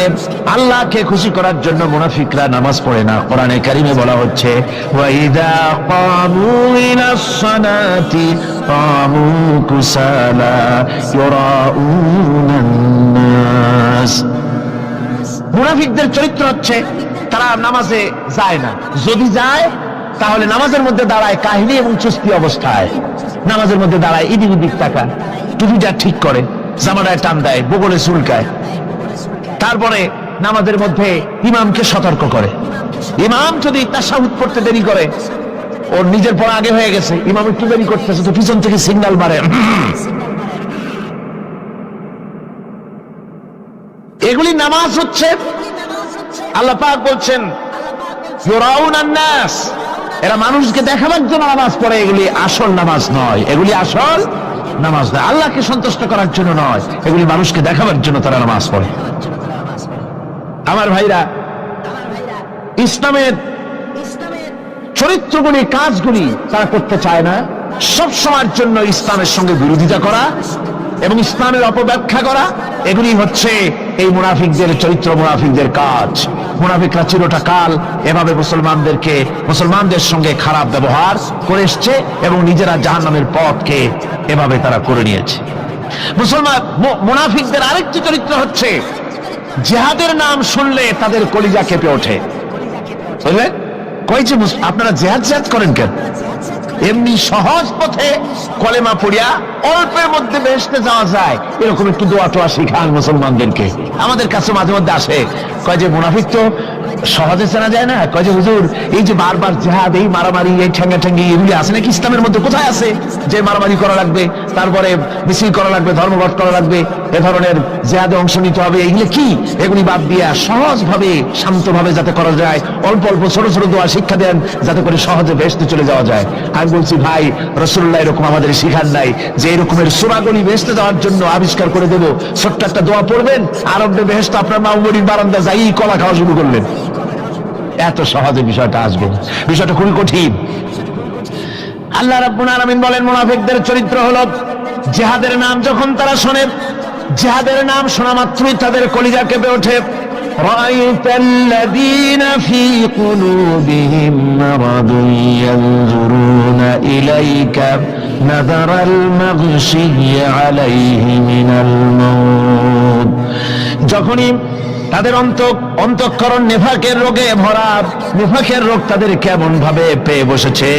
আল্লাহকে খুশি করার জন্য মুনাফিকরা নামাজ পড়ে না। কোরআনে কারিমে বলা হচ্ছে, ওয়াইদা কামু ইলাস সালাতি কামু কুসালা ইউরাউনান নাস। মুনাফিকদের চরিত্র হচ্ছে তারা নামাজে যায় না, যদি যায় তাহলে নামাজের মধ্যে দাঁড়ায় কাহিনী এবং চুস্তি অবস্থায়, নামাজের মধ্যে দাঁড়ায় ইদিক উদিক তাকায়, টুপিটা ঠিক করে, জামাটায় টান দেয়, বগলে চুলকায়, তারপরে নামাজের মধ্যে ইমামকে সতর্ক করে। ইমাম যদি তাশাহুদ পড়তে দেরি করে, ওর নিজের পড়া আগে হয়ে গেছে, ইমাম একটু দেরি করতেছে, তো পিছন থেকে সিগন্যাল মারে। এগুলি নামাজ হচ্ছে। আল্লাহ পাক বলছেন, ইউরাউনান নাস, এরা মানুষকে দেখাবার জন্য নামাজ পড়ে, এগুলি আসল নামাজ নয়, এগুলি আসল নামাজ নয়, আল্লাহকে সন্তুষ্ট করার জন্য নয়, এগুলি মানুষকে দেখাবার জন্য তারা নামাজ পড়ে। আমার ভাইরা, ইসলামের চরিত্রগুলি, কাজগুলি তারা করতে চায় না। সব সময়ের জন্য ইসলামের সঙ্গে বিরোধিতা করা এবং ইসলামের অপব্যাখ্যা করা, এগুলি হচ্ছে এই মুনাফিকদের চরিত্র, মুনাফিকদের কাজ। মুনাফিকরা চিরটা কাল এভাবে মুসলমানদের সঙ্গে খারাপ ব্যবহার করে এসছে এবং নিজেরা জাহান্নামের পথকে এভাবে তারা করে নিয়েছে। মুনাফিকদের আরেকটি চরিত্র হচ্ছে জিহাদের নাম শুনলে তাদের কলিজা কেঁপে ওঠে। বুঝলেন? কই যে আপনারা জিহাদ করেন কেন? এমনি সহজ পথে কলেমা পড়িয়া অল্পের মধ্যে বেহেশতে যাওয়া যায়, এরকম একটু দোয়া টোয়া শিখান মুসলমানদেরকে। আমাদের কাছে মাঝে মধ্যে আসে, কয় যে মুনাফিক তো সহজে চেনা যায় না। কয় যে হুজুর, এই যে বারবার জিহাদ, এই মারামারি, এই ঠেঙ্গাঠেঙ্গি, এগুলি আছে নাকি ইসলামের মধ্যে? কোথায় আছে যে মারামারি করা লাগবে, তারপরে মিছিল করা লাগবে, ধর্মঘট করা লাগবে, এ ধরনের জিহাদে অংশ নিতে হবে? এগুলো কি? এগুলি বাদ দিয়া সহজভাবে, শান্তভাবে যাতে করা যায়, অল্প অল্প ছোট ছোট দোয়া শিক্ষা দেন যাতে করে সহজে বেহেশতে চলে যাওয়া যায়। আমি বলছি, ভাই, রাসূলুল্লাহ এরকম আমাদের শিখান নাই যে এরকমের সূরাগুলি বেহেশতে যাওয়ার জন্য আবিষ্কার করে দেব। ছোট্ট একটা দোয়া পড়বেন, আরবে বেহেশত আপনার মামুরির বারান্দা যাই কলা খাওয়া শুরু করলেন। এত সহজে বিষয়টা আসবে? বিষয়টা খুবই কঠিন। আল্লাহ রাব্বুল আলামিন বলেন, মুনাফিকদের চরিত্র হলো জিহাদের নাম যখন তারা শোনে, জিহাদের নাম শোনা মাত্রই তাদের কলিজা কেঁপে ওঠে। রাআইতাল্লাযীনা ফী কুলুবিহিম মারাদুন ইয়ানজুরুনা ইলাইকা নাযারাল মাগশিয়্যি আলাইহি মিনাল মাউত। যখনই তাদের অন্তঃকরণ নেফাকের রোগে ভরা, নেফাকের রোগ তাদের কেমন ভাবে পেয়ে বসেছে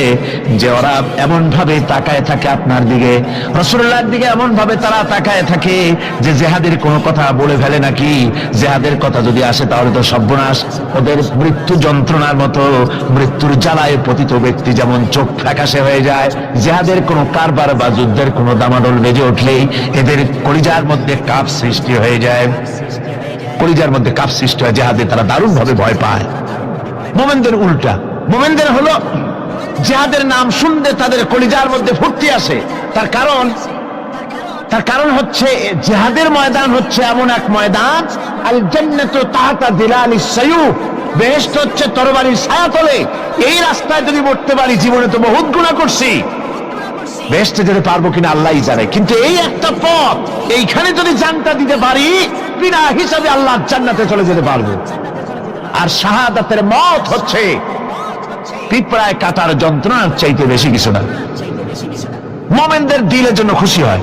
যে ওরা এমন ভাবে তাকায় থাকে আপনার দিকে, রাসূলুল্লাহর দিকে এমন ভাবে তারা তাকায় থাকে যে জিহাদের কোনো কথা বলে ফেলে নাকি। জিহাদের কথা যদি আসে তাহলে তো সর্বনাশ। ওদের মৃত্যু যন্ত্রণার মতো, মৃত্যুর জ্বালায় পতিত ব্যক্তি যেমন চোখ ফ্যাকাশে হয়ে যায়, জিহাদের কোনো কারবার বা যুদ্ধের কোনো দামাডোল বেজে উঠলেই এদের কলিজার মধ্যে কাঁপ সৃষ্টি হয়ে যায়, কলিজার মধ্যে কাপ সৃষ্টি হয়। জিহাদে তারা দারুণ ভাবে ভয় পায়। মুমিনদের উল্টা। মুমিনদের হলো জিহাদের নাম শুনলে তাদের কলিজার মধ্যে ফুর্তি আসে। তার কারণ হচ্ছে জিহাদের ময়দান হচ্ছে এমন এক ময়দান, আল জান্নাতু তাহতা যিলালিস সায়ুফ, বেহেশত হচ্ছে তরবারির ছায়াতলে। এই রাস্তায় যদি মরতে পারি, জীবনে তো বহুত গুনাহ করছি, বেহেশতে যেতে পারবো কিনা আল্লাহই জানে, কিন্তু এই একটা পথ, এইখানে যদি জানটা দিতে পারি, বিনা হিসাবে আল্লাহ জান্নাতে চলে যেতে পারবো। আর শাহাদাতের মত হচ্ছে পিঁপড়ায় কাটার যন্ত্রণার চাইতে বেশি কিছু না। মুমিনদের দিলের জন্য খুশি হয়,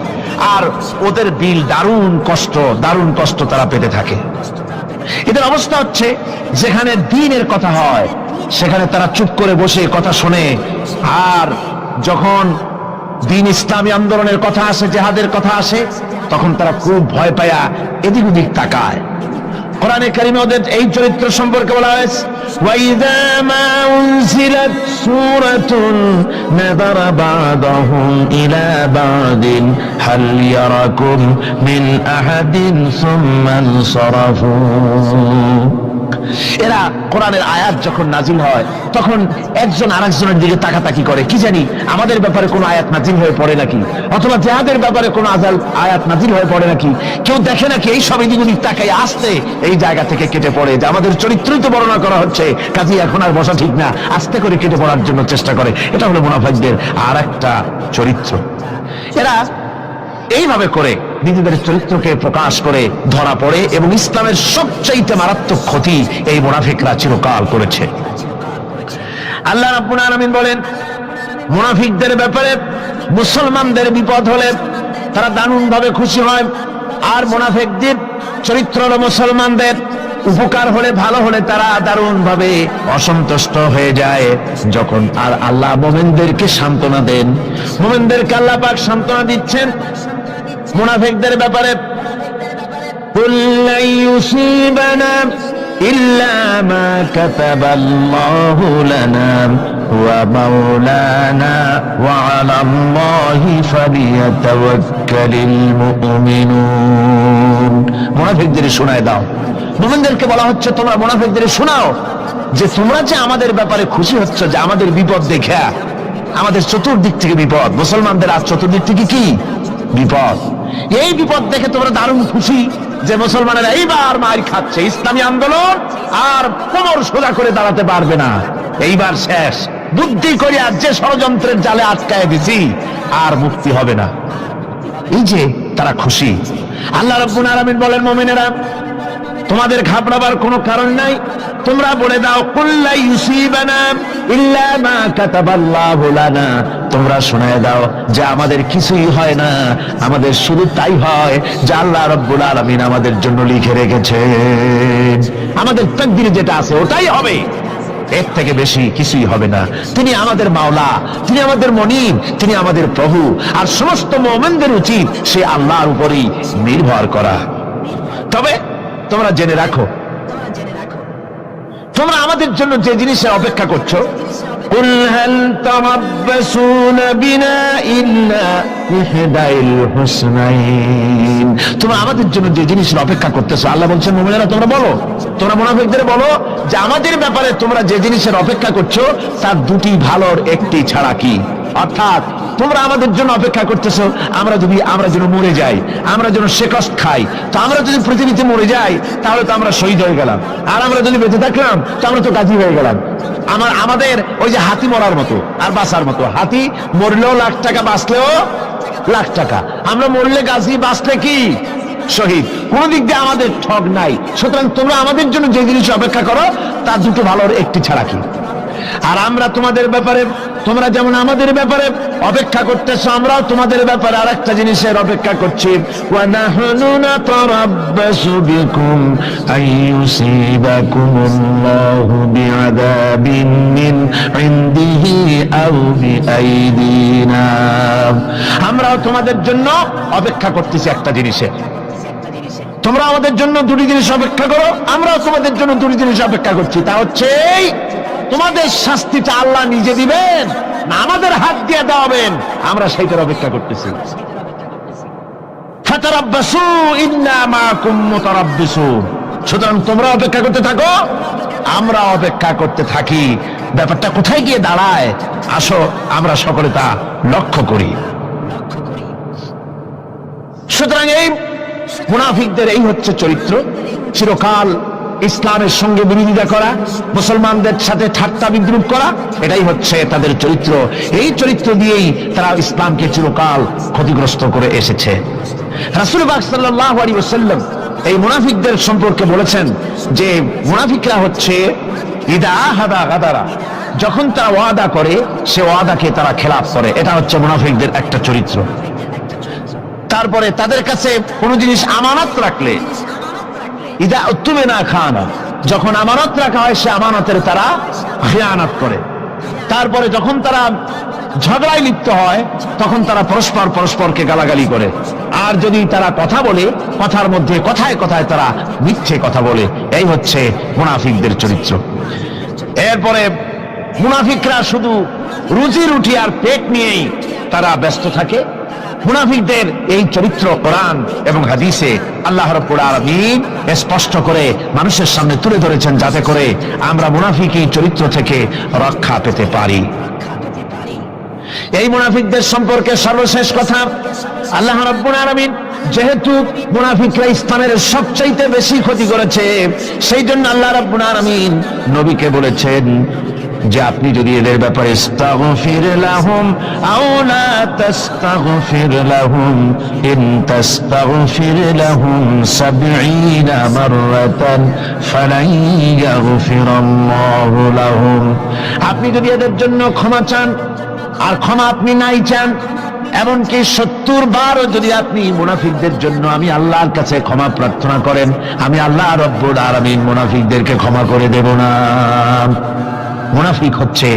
আর ওদের দিল দারুণ কষ্ট তারা পেতে থাকে। এদের অবস্থা হচ্ছে, যেখানে দ্বীনের কথা হয় সেখানে তারা চুপ করে বসে কথা শোনে, আর যখন দ্বীন ইসলামী আন্দোলনের কথা আসে, জিহাদের কথা আসে, তখন তারা খুব ভয় পায়া এদিক ওদিক তাকায়। কোরআনে কারিমে ওদের এই চরিত্র সম্পর্কে বলা হয়েছে, ওয়াইযা মা উনজিলাত সূরাতুন নাযারা বা'দাহুম ইলা বা'দিন হাল ইয়ারাকুম মিন আহাদিন সুম্মা ইনসারাফু। এরা কোরআনের আয়াত যখন নাজিল হয় তখন একজন আরেকজনের দিকে তাকাতাকি করে, কি জানি আমাদের ব্যাপারে কোনো আয়াত নাজিল হয়ে পড়ে নাকি, অথবা জিহাদের ব্যাপারে কোনো আয়াত নাজিল হয়ে পড়ে নাকি। কেউ দেখে নাকি এই সব এদিক তাকাই আসতে এই জায়গা থেকে কেটে পড়ে, যে আমাদের চরিত্রই তো বর্ণনা করা হচ্ছে, কাজে এখন আর বসা ঠিক না, আস্তে করে কেটে পড়ার জন্য চেষ্টা করে। এটা হলো মুনাফিকদের আর একটা চরিত্র। এরা এইভাবে করে নিজেদের চরিত্রকে প্রকাশ করে ধরা পড়ে, এবং ইসলামের সবচাইতে মারাত্মক ক্ষতি এই মুনাফিকরা চিরকাল করেছে। আল্লাহ রাব্বুল আলামিন বলেন, মুনাফিকদের ব্যাপারে মুসলমানদের বিপদ হলে তারা দারুণ ভাবে খুশি হয়, আর মুনাফিকদের চরিত্র হলো মুসলমানদের উপকার হলে, ভালো হলে তারা দারুণ ভাবে অসন্তুষ্ট হয়ে যায়। যখন আর আল্লাহ মুমিনদেরকে সান্ত্বনা দেন, মুমিনদেরকে আল্লাহ পাক সান্ত্বনা দিচ্ছেন মুনাফিকদের ব্যাপারে, কুল লা ইউসিবানা ইল্লা মা কাতাবাল্লাহু লানা ওয়া মাওলানা ওয়া আলাল্লাহি ফালিয়াতাওয়াক্কালিল মুমিনুন। মুনাফিকদের শোনায় দাও। মুমিনদেরকে বলা হচ্ছে, তোমরা মুনাফিকদের শোনাও যে তোমরা যে আমাদের ব্যাপারে খুশি হচ্ছ, যে আমাদের বিপদ দেখে, আমাদের চতুর্দিক থেকে বিপদ, মুসলমানদের আজ চতুর্দিক থেকে কি বিপদ, এই বিপদ দেখে তোমরা দারুণ খুশি যে মুসলমানেরা এইবার মার খাচ্ছে, ইসলামী আন্দোলন আর কোমর সোজা করে দাঁড়াতে পারবে না, এইবার শেষ, বুদ্ধি করে আর যে ষড়যন্ত্রের জালে আটকায় দিছি আর মুক্তি হবে না। এই যে তারা খুশি। আল্লাহ রাব্বুল আলামিন বলেন, মুমিনেরা তোমাদের ঘাবড়াবার কোনো কারণ নাই, তোমরা বলে দাও কুল্লা ইউসিবানা ইল্লা মা কাতাবাল্লাহু লানা, তোমরা শোনায় দাও যে আমাদের কিছুই হয় না, আমাদের শুধু তাই হয় যা আল্লাহ রাব্বুল আলামিন আমাদের জন্য লিখে রেখেছেন। আমাদের তাকদীরে যেটা আছে ওটাই হবে, এর থেকে বেশি কিছুই হবে না। তিনি আমাদের মাওলা, তিনি আমাদের মনিব, তিনি আমাদের প্রভু। আর সমস্ত মুমিনদের উচিত সে আল্লাহর উপরই নির্ভর করা। তবে তোমরা জেনে রাখো, তোমরা আমাদের জন্য যে জিনিসের অপেক্ষা করছো, কুল হাল তারাব্বাসুনা বিনা ইল্লা ইহদাইল হুসনাইন, তোমরা আমাদের জন্য যে জিনিসের অপেক্ষা করতেছো, আল্লাহ বলছেন মুমিনেরা তোমরা বলো, তোমরা মুনাফিকদের বলো যে আমাদের ব্যাপারে তোমরা যে জিনিসের অপেক্ষা করছো তার দুটি ভালোর একটি ছাড়া কি? অর্থাৎ তোমরা আমাদের জন্য অপেক্ষা করতেছো আমরা যেন মরে যাই, আমরা যেন শেকস্ত খাই। তো আমরা যদি পৃথিবীতে মরে যাই তাহলে তো আমরা শহীদ হয়ে গেলাম, আর আমরা যদি বেঁচে থাকলাম তো আমরা তো গাজী হয়ে গেলাম। আমাদের ওই যে হাতি মরার মতো আর বাঁচার মতো, হাতি মরলেও লাখ টাকা, বাঁচলেও লাখ টাকা। আমরা মরলে গাজী, বাঁচলে কি শহীদ। কোন দিক দিয়ে আমাদের ঠগ নাই। সুতরাং তোমরা আমাদের জন্য যে জিনিস অপেক্ষা করো তার দুটো ভালোর একটি ছাড়া কি? আর আমরা তোমাদের ব্যাপারে, তোমরা যেমন আমাদের ব্যাপারে অপেক্ষা করতেছো, আমরাও তোমাদের ব্যাপারে আরেকটা জিনিসের অপেক্ষা করছি। ওয়া নাহনু নাতারাব্বাসু বিকুম আইয়ুসিবাকুমুল্লাহু বিআযাবিন মিন ইনদিহি আও বিআইদিনা, আমরাও তোমাদের জন্য অপেক্ষা করতেছি একটা জিনিসের। তোমরা আমাদের জন্য দুটি জিনিস অপেক্ষা করো, আমরাও তোমাদের জন্য দুটি জিনিস অপেক্ষা করছি। তা হচ্ছে তোমাদের শাস্তিটা আল্লাহ নিজে দিবেন না আমাদের হাত দিয়ে দেওয়াবেন, আমরা সেইটার অপেক্ষা করতেছি। ফাতারাব্বাসু ইন্না মাআকুম মুতারাব্বিসুন, সুতরাং তোমরা অপেক্ষা করতে থাকো, আমরা অপেক্ষা করতে থাকি। ব্যাপারটা কোথায় গিয়ে দাঁড়ায় আসো আমরা সকলে তা লক্ষ্য করি। সুতরাং এই মুনাফিকদের এই হচ্ছে চরিত্র, চিরকাল ইসলামের সঙ্গে বিরোধিতা করা, মুসলমানদের সাথে ঠাট্টা বিদ্রুপ করা, এটাই হচ্ছে তাদের চরিত্র। এই চরিত্র দিয়েই তারা ইসলামকে চিরকাল ক্ষতিগ্রস্ত করে এসেছে। রাসূল পাক সাল্লাল্লাহু আলাইহি ওয়াসাল্লাম এই মুনাফিকদের সম্পর্কে বলেছেন যে মুনাফিকরা হচ্ছে ইদা হাদা গাদারা, যখন তারা ওয়াদা করে সে ওয়াদাকে তারা খেলাফ করে, এটা হচ্ছে মুনাফিকদের একটা চরিত্র। তারপরে তাদের কাছে কোনো জিনিস আমানত রাখলে, ইদা উত্তুমিনা খানা, যখন আমানত রাখা হয় সে আমানতের তারা খিয়ানত করে। তারপরে যখন তারা ঝগড়ায় লিপ্ত হয় তখন তারা পরস্পরকে গালাগালি করে। আর যদি তারা কথা বলে, কথার মধ্যে কথায় কথায় তারা মিথ্যে কথা বলে। এই হচ্ছে মুনাফিকদের চরিত্র। এরপরে মুনাফিকরা শুধু রুজি রুটি আর পেট নিয়েই তারা ব্যস্ত থাকে। মুনাফিকদের এই চরিত্র কোরআন এবং হাদিসে আল্লাহ রাব্বুল আলামিন স্পষ্ট করে মানুষের সামনে তুলে ধরেছেন, যাতে করে আমরা মুনাফিকি চরিত্র থেকে রক্ষা পেতে পারি। এই মুনাফিকদের সম্পর্কে সর্বশেষ কথা, আল্লাহ রাব্বুল আলামিন যেহেতু মুনাফিকরা ইসলামের সবচাইতে বেশি ক্ষতি করেছে, সেই জন্য আল্লাহ রাব্বুল আলামিন নবীকে বলেছেন যে আপনি যদি এদের ব্যাপারে ইস্তাগফির লাহুম আও লা তাস্তাগফির লাহুম ইন তাস্তাগফির লাহুম ৭০ মাররাতান ফালান ইয়াগফিরাল্লাহু লাহুম, আপনি যদি এদের জন্য ক্ষমা চান আর ক্ষমা আপনি নাই চান, এমনকি ৭০ বারও যদি আপনি মুনাফিকদের জন্য আমি আল্লাহর কাছে ক্ষমা প্রার্থনা করেন, আমি আল্লাহ রাব্বুল আলামিন মুনাফিকদেরকে ক্ষমা করে দেব না। মুনাফিক হচ্ছে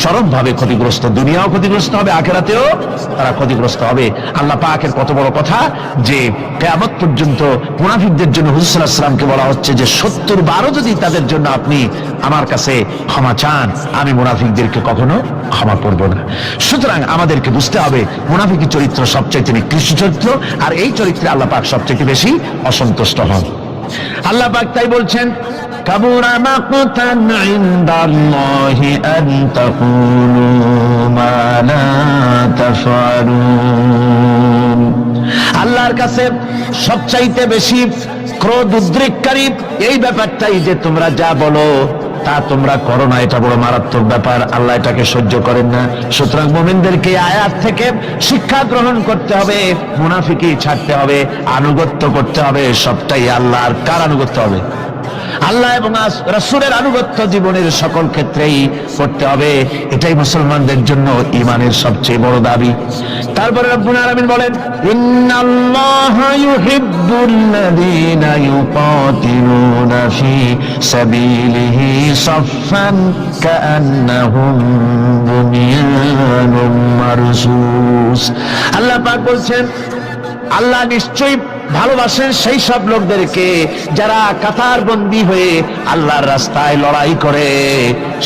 চরমভাবে ক্ষতিগ্রস্ত, দুনিয়াও ক্ষতিগ্রস্ত হবে, আখিরাতেও তারা ক্ষতিগ্রস্ত হবে। আল্লাহ পাকের কত বড় কথা যে কিয়ামত পর্যন্ত মুনাফিকদের জন্য হুজুর সাল্লাল্লাহু আলাইহি ওয়াসাল্লামকে বলা হচ্ছে যে ৭০ বারও যদি তাদের জন্য আপনি আমার কাছে ক্ষমা চান, আমি মুনাফিকদেরকে কখনো ক্ষমা করব না। সুতরাং আমাদেরকে বুঝতে হবে মুনাফিকি চরিত্র সবচেয়ে নিকৃষ্ট চরিত্র, আর এই চরিত্রে আল্লাহ পাক সবচেয়ে বেশি অসন্তুষ্ট হন। আল্লাহ পাক তাই বলছেন, কাবুরা মাকতান ইনদাল্লাহি আন তাকুলু মা লা তাফআলুন, আল্লাহর কাছে সবচাইতে বেশি ক্রোধ উদ্রেককারী এই ব্যাপারটাই যে তোমরা যা বলো তা তোমরা করো না, এটা বড় মারাত্মক ব্যাপার, আল্লাহ এটাকে সহ্য করেন না। সুতরাং মুমিনদেরকে আয়াত থেকে শিক্ষা গ্রহণ করতে হবে, মুনাফিকি ছাড়তে হবে, আনুগত্য করতে হবে, সবটাই আল্লাহর। কার আনুগত্য হবে? আল্লাহ এবং রাসূলের আনুগত্য জীবনের সকল ক্ষেত্রেই করতে হবে। এটাই মুসলমানদের জন্য ঈমানের সবচেয়ে বড় দাবি। তারপরে রব্বুল আলামিন বলেন, ইন্নাল্লাহা ইউহিব্বুল্লাযীনা ইউকাতিলুনা ফি সাবিলিহি সাফফান কাআন্নাহুম বুনিয়ানুম মারসুস। আল্লাহ পাক বলছেন, আল্লাহ নিশ্চয়ই ভালোবাসেন সেই সব লোকদেরকে যারা কাতারবন্দী হয়ে আল্লাহর রাস্তায় লড়াই করে,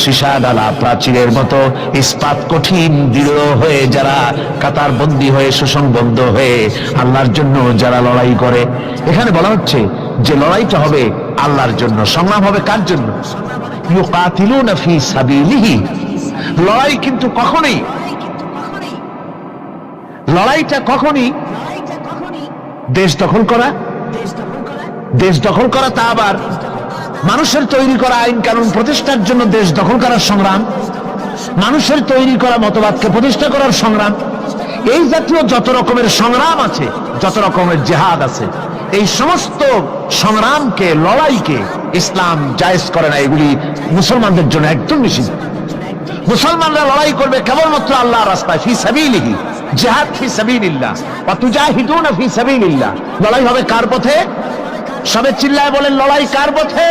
সীসা ডালা প্রাচীরের মতো ইস্পাত কঠিন দৃঢ় হয়ে যারা কাতারবন্দী হয়ে সুসংবদ্ধ হয়ে আল্লাহর জন্য যারা লড়াই করে। এখানে বলা হচ্ছে যে লড়াইটা হবে আল্লাহর জন্য, সংগ্রাম হবে কার জন্য? ইউকাতিলুনা ফি সাবিলিহি। লড়াই কিন্তু কখনোই, লড়াইটা কখনই দেশ দখল করা, দেশ দখল করা তা আবার মানুষের তৈরি করা আইন কানুন প্রতিষ্ঠার জন্য দেশ দখল করার সংগ্রাম, মানুষের তৈরি করা মতবাদকে প্রতিষ্ঠা করার সংগ্রাম, এই জাতীয় যত রকমের সংগ্রাম আছে, যত রকমের জিহাদ আছে, এই সমস্ত সংগ্রামকে, লড়াইকে ইসলাম জায়েজ করে না। এগুলি মুসলমানদের জন্য একদম নিষিদ্ধ। মুসলমানরা লড়াই করবে কেবলমাত্র আল্লাহর রাস্তায়, ফি সাবিলিহি, জিহাদ ফি সাবিলিল্লাহ ওয়া তুজাহিদুনা ফি সাবিলিল্লাহ। লড়াই হবে কার পথে? সবে চিল্লায় বলেন, লড়াই কার পথে?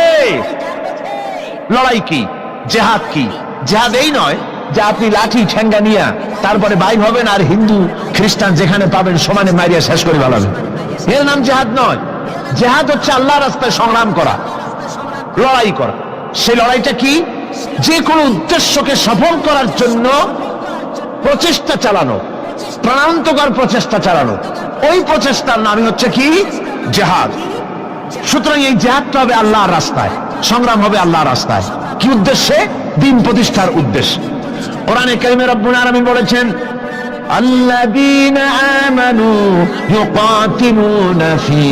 লড়াই কি? জিহাদ কি? জিহাদ এই নয় যে আপনি লাঠি ঠেঙ্গা নিয়ে তারপরে বাইর হবেন আর হিন্দু খ্রিস্টান যেখানে পাবেন সমানে মারিয়া শেষ করে ফেলাবেন। এর নাম জিহাদ নয়। জিহাদ হচ্ছে আল্লাহর রাস্তায় সংগ্রাম করা, লড়াই করা। সেই লড়াইটা কি? যে কোনো উদ্দেশ্যকে সফল করার জন্য প্রচেষ্টা চালানো, প্রাণান্তকর প্রচেষ্টা চালানো, ওই প্রচেষ্টার নামই হচ্ছে কি? জিহাদ। সুতরাং এই জিহাদটা হবে আল্লাহর রাস্তায়, সংগ্রাম হবে আল্লাহর রাস্তায়। কি উদ্দেশ্যে? দ্বীন প্রতিষ্ঠার উদ্দেশ্যে। কোরআনে কারিমে রব্বুল আলামিন বলেছেন, আল্লাযীনা আমানু ইউকাতিলুনা ফি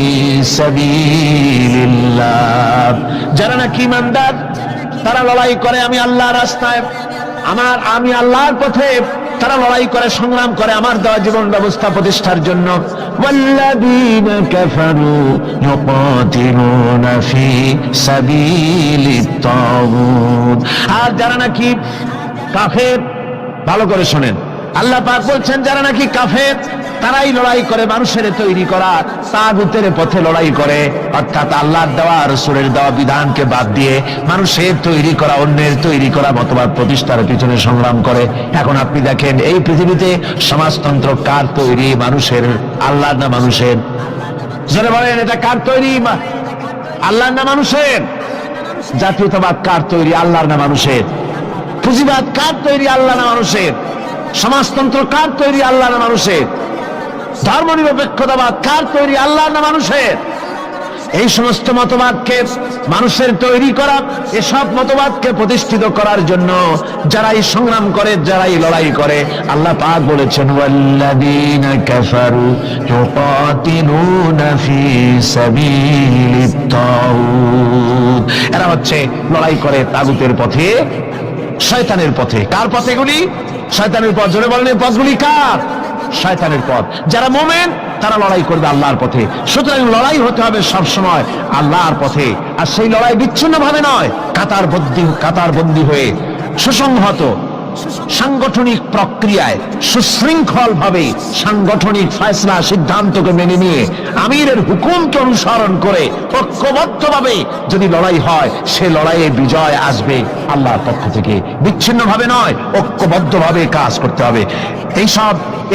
সাবিলিল্লাহ। যারা নাকি ঈমানদার তারা লড়াই করে আমি আল্লাহর রাস্তায়, আমি আল্লাহর পথে, তারা লড়াই করে, সংগ্রাম করে আমার দেওয়া জীবন ব্যবস্থা প্রতিষ্ঠার জন্য। ওয়াল্লাযীনা কাফারু ইউকাতিলুনা ফি সাবিলিত তাগুত। আর যারা নাকি কাফের, ভালো করে শুনেন, আল্লাহ পাক বলছেন যারা নাকি কাফের তারাই লড়াই করে মানুষের তৈরি করা তাগুতের পথে লড়াই করে, অর্থাৎ আল্লাহর দেওয়া রাসূলের দেওয়া বিধানকে বাদ দিয়ে মানুষের তৈরি করা, অন্যের তৈরি করা মতবাদ প্রতিষ্ঠার পিছনে সংগ্রাম করে। এখন আপনি দেখেন এই পৃথিবীতে সমাজতন্ত্র কার তৈরি? মানুষের। আল্লাহর না মানুষের? যারা বলেন এটা কার তৈরি? আল্লাহর না মানুষের? জাতীয়তাবাদ কার তৈরি? আল্লাহর না মানুষের? পুঁজিবাদ কার তৈরি? আল্লাহ না মানুষের? সমাজতন্ত্র কার তৈরি? আল্লাহ না মানুষের? ধর্মনিরপেক্ষতাবাদ কার তৈরি? আল্লাহ না মানুষের? এই সমস্ত মতবাদকে মানুষের তৈরি করা, এসব মতবাদকে প্রতিষ্ঠিত করার জন্য যারাই সংগ্রাম করে, যারাই লড়াই করে, আল্লাহ পাক বলেছেন ওয়াল্লাযীনা কাফারু ইউকাতিলুনা ফি সাবিলিত তাগুত। এরা হচ্ছে লড়াই করে তাগুতের পথে, শয়তানের পথে। কার পথে এগুলি? শয়তানের পথ। জোরে বলেন, এই পথগুলি কার? শয়তানের পথ। যারা মুমিন তারা লড়াই করবে আল্লাহর পথে। সুতরাং লড়াই হতে হবে সব সময় আল্লাহর পথে। আর সেই লড়াই বিচ্ছিন্ন ভাবে নয়, কাতারবন্দী হয়ে সুসংহত সাংগঠনিক প্রক্রিয়ায় সুশৃঙ্খল ভাবে সাংগঠনিক ফয়সলা সিদ্ধান্তকে মেনে নিয়ে আমিরের হুকুমকে অনুসরণ করে ঐক্যবদ্ধভাবে যদি লড়াই হয়, সে লড়াইয়ে বিজয় আসবে আল্লাহর পক্ষ থেকে। বিচ্ছিন্ন ভাবে নয়, ঐক্যবদ্ধভাবে কাজ করতে হবে।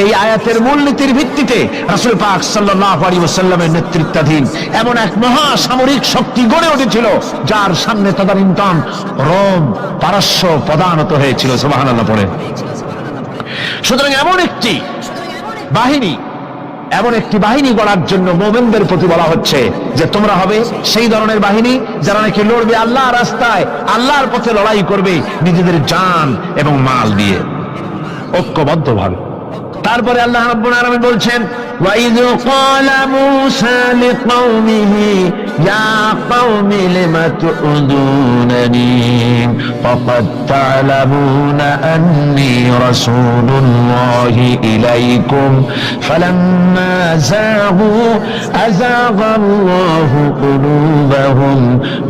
এই আয়াতের মূলনীতির ভিত্তিতে রাসূল পাক সাল্লাল্লাহু আলাইহি ওয়াসাল্লামের নেতৃত্বাধীন এমন এক মহা সামরিক শক্তি গড়ে উঠেছিল যার সামনে তদানীন্তন রোম, পারস্য পদানত হয়েছিল। সুবহানাল্লাহ পড়ে। সুতরাং এমন একটি বাহিনী গড়ার জন্য মুমিনদের প্রতি বলা হচ্ছে যে তোমরা হবে সেই ধরনের বাহিনী যারা নাকি লড়বে আল্লাহর রাস্তায়, আল্লাহর পথে লড়াই করবে নিজেদের জান এবং মাল দিয়ে, ঐক্যবদ্ধভাবে। তারপরে আল্লাহ রাব্বুল আলামিন বলছেন ওয়াইয ক্বালা মূসা লিকাওমিহি ইয়া কওমি লিমা তু'যুনানি ফাকাদ তা'লামুনা আন্নী রাসূলুল্লাহি ইলাইকুম ফালাম্মা যাগু আযাগাল্লাহু কুলুবাহুম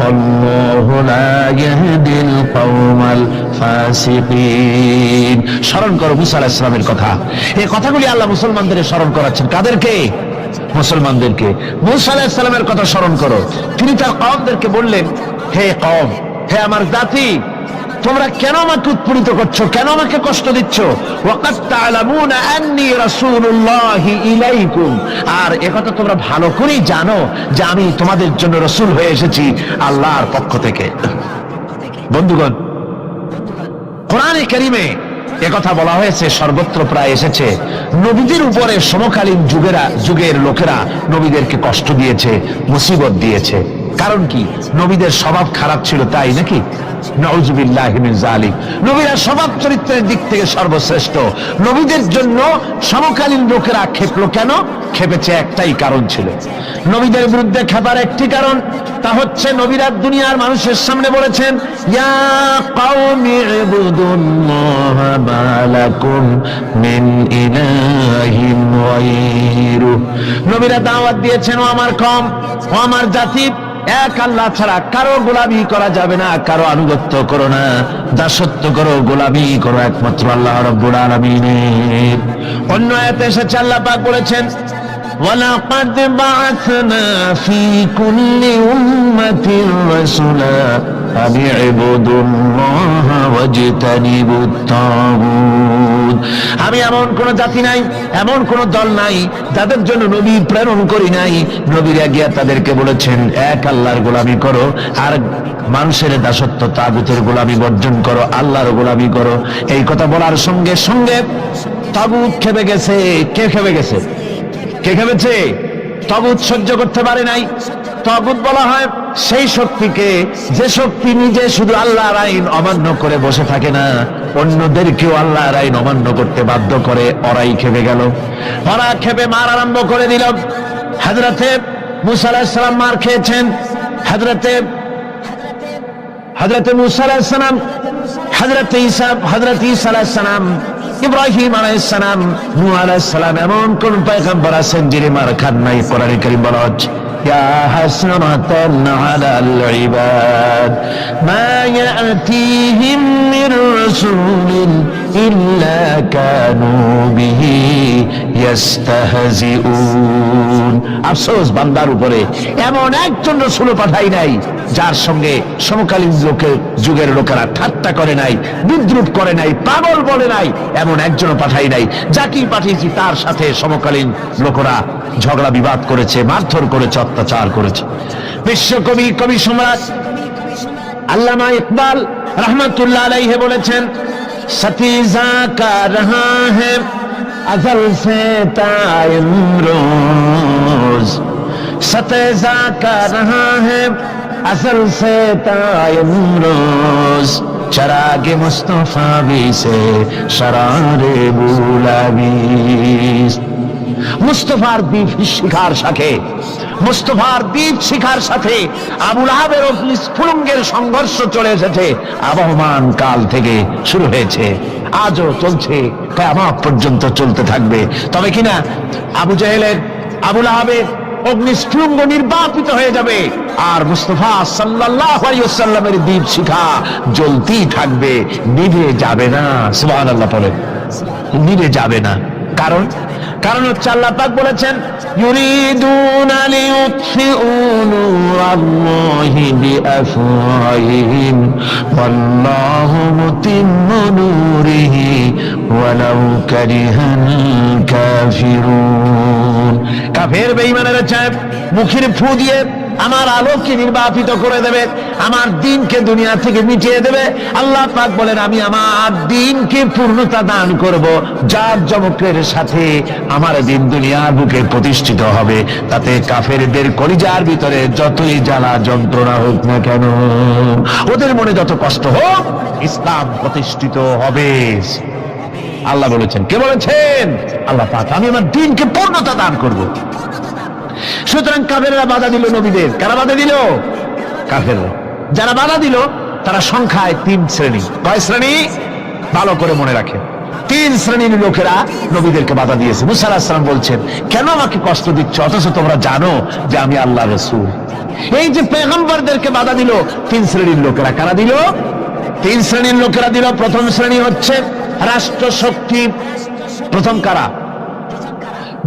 আল্লাহু লা ইয়াহদিল কওমাল ফাসিকিন। স্মরণ করো মুসা আলাইহিস সালামের কথা। এই কথাগুলি আল্লাহ মুসলমানদের স্মরণ করাচ্ছেন। কাদেরকে? মুসলমানদেরকে। মুসা আলাইহিস সালামের কথা স্মরণ করো। তিনি তার কওমদেরকে বললেন, হে কওম, হে আমার জাতি, তোমরা কেন আমাকে উৎপীড়িত করছো, কেন আমাকে কষ্ট দিচ্ছ? ওয়াকাদ তা'লামুনা আন্নী রাসূলুল্লাহি ইলাইকুম, আর একথা তোমরা ভালো করেই জানো যে আমি তোমাদের জন্য রাসূল হয়ে এসেছি আল্লাহর পক্ষ থেকে। বন্ধুগণ, কোরআনে কারীমে একথা বলা হয়েছে, সর্বত্র প্রায় এসেছে, নবীদের উপরে সমকালীন যুগের লোকেরা নবীদেরকে কষ্ট দিয়েছে, মুসিবত দিয়েছে। কারণ কি? নবীদের স্বভাব খারাপ ছিল, তাই নাকি? নাউযুবিল্লাহি মিন যালিক। নবীরা স্বভাব চরিত্রের দিক থেকে সর্বশ্রেষ্ঠ। নবীদের জন্য সমকালীন লোকেরা খেপলো কেন? খেপেছে একটাই কারণ ছিল। নবীদের বিরুদ্ধে খেপার একটি কারণ, তা হচ্ছে নবীরা দুনিয়ার মানুষের সামনে বলেছেন, ইয়া কওমি ইবুদুল্লাহা মা লাকুম মিন ইলাহিন গায়রুহু। নবীরা দাওয়াত দিয়েছেন, ও আমার কওম, ও আমার জাতি, এক আল্লাহ ছাড়া কারো গোলামি করা যাবে না, কারো আনুগত্য করো না, দাসত্ব করো, গোলামি করো একমাত্র আল্লাহ রাব্বুল আলামিনের। অন্য আয়াতে এসেছে, আল্লাহ পাক বলেছেন, ওয়ালাকাদ বা'আথনা ফী কুল্লি উম্মাতির রাসূলা আন ইবুদুল্লাহা ওয়াজতানিবুত তাগুত। আমি এমন কোন জাতি নাই, এমন কোন দল নাই যাদের জন্য নবী প্রেরণ করি নাই। নবীরা গিয়া তাদেরকে বলেছেন, এক আল্লাহর গোলামি করো, আর মানুষের দাসত্ব তাগুতের গোলামি বর্জন করো, আল্লাহর গোলামি করো। এই কথা বলার সঙ্গে সঙ্গে তাগুত খেপে গেছে। কে খেপে গেছে? কে খেপেছে? তাগুত সহ্য করতে পারে নাই। তাগুত বলা হয় সেই শক্তিকে, যে শক্তি নিজে শুধু আল্লাহর আইন অমান্য করে বসে থাকে না, অন্যদেরকেও আল্লাহর আইন অমান্য করতে বাধ্য করে। ওরাই খেপে গেল। ওরা খেপে মার আরম্ভ করে দিল। হযরতে মুসা আলাইহিস সালাম মার খেয়েছেন। হযরতে মুসা আলাইহিস সালাম, হযরতে ঈসা আলাইহিস সালাম, ইব্রাহিম আলাইহিস সালাম, নূহ আলাইহিস সালাম, এমন কোন পয়গম্বর আছেন যিনি মার খান নাই? কোরআনে কারীম বলা হচ্ছে, ইয়া হাসরাতান আলাল ইবাদ মা ইয়াতিহিম মির রাসূলিন ইল্লা কানু বিহি ইস্তাহজিউন। আফসোস বান্দার উপরে, এমন একজন রাসূল পাঠাই নাই যার সঙ্গে সমকালীন যুগের লোকেরা ঠাট্টা করে নাই, বিদ্রুপ করে নাই, পাগল বলে নাই। এমন একজনও পাঠাই নাই। যাকেই পাঠিয়েছি তার সাথে সমকালীন লোকেরা ঝগড়া বিবাদ করেছে, মারধর করেছে, অত্যাচার করেছে। বিশ্বকবি, কবি সম্রাট আল্লামা ইকবাল রহমতুল্লাহ আলাইহি বলেছেন, সতীজা কা রহা হ্যায় अज़ल से ता इमरोज सतेजा का रहा है अज़ल से ता इमरोज चरागे मुस्तफा भी से शरारे बुलावी। মুস্তাফার দ্বীপ শিখার সাথে, মুস্তাফার দ্বীপ শিখার সাথে আবুল আহাবের অগ্নিস্ফুলিঙ্গের সংঘর্ষ চলে এসেছে। আবহমান কাল থেকে শুরু হয়েছে, আজও চলছে, কিয়ামত পর্যন্ত চলতে থাকবে। তবে কিনা আবু জাহেলের, আবুল আহাবের অগ্নিস্ফুলিঙ্গ নির্বাপিত হয়ে যাবে, আর মুস্তাফা সাল্লাল্লাহু আলাইহি ওয়াসাল্লামের দ্বীপ শিখা জ্বলতেই থাকবে, নিভে যাবে না। সুবহানাল্লাহ বলে, নিভে যাবে না। কারণ হচ্ছে আল্লাহ পাক বলেছেন, ইউরিদুনা লিইউতফিউ নূরাল্লাহি বিআফওয়াহিহিম ওয়াল্লাহু মুতিম্মু নূরিহি ওয়ালাউ কারিহাল কাফিরুন। কাফের বেঈমানেরা চায় মুখের ফু দিয়ে আমার আলোকে নির্বাপিত করে দেবে, আমার দ্বীনকে দুনিয়া থেকে মিটিয়ে দেবে। আল্লাহ পাক বলেন, আমি আমার দ্বীনকে পূর্ণতা দান করব, যার জমকের সাথে আমার দ্বীন দুনিয়ার বুকে প্রতিষ্ঠিত হবে। তাতে কাফেরদের কলিজার ভিতরে যতই জ্বালা যন্ত্রণা হোক না কেন, ওদের মনে যত কষ্ট হোক, ইসলাম প্রতিষ্ঠিত হবে। আল্লাহ বলেছেন। কে বলেছেন? আল্লাহ পাক। আমি আমার দ্বীনকে পূর্ণতা দান করব। সুতরাং কাফেররা বাধা দিল নবীদের। কারা বাধা দিল? কাফেররা। যারা বাধা দিল তারা সংখ্যায় 3 শ্রেণী। কয় শ্রেণী? ভালো করে মনে রাখেন। 3 শ্রেণীর লোকেরা নবীদেরকে বাধা দিয়েছে। মুসা আলাইহিস সালাম বলছেন, কেন আমাকে কষ্ট দিচ্ছ অথচ তোমরা জানো যে আমি আল্লাহর রাসূল? এই যে পয়গম্বরদেরকে বাধা দিল 3 শ্রেণীর লোকেরা। কারা দিল? 3 শ্রেণীর লোকেরা দিল। প্রথম শ্রেণী হচ্ছে রাষ্ট্রশক্তি। প্রথম কারা?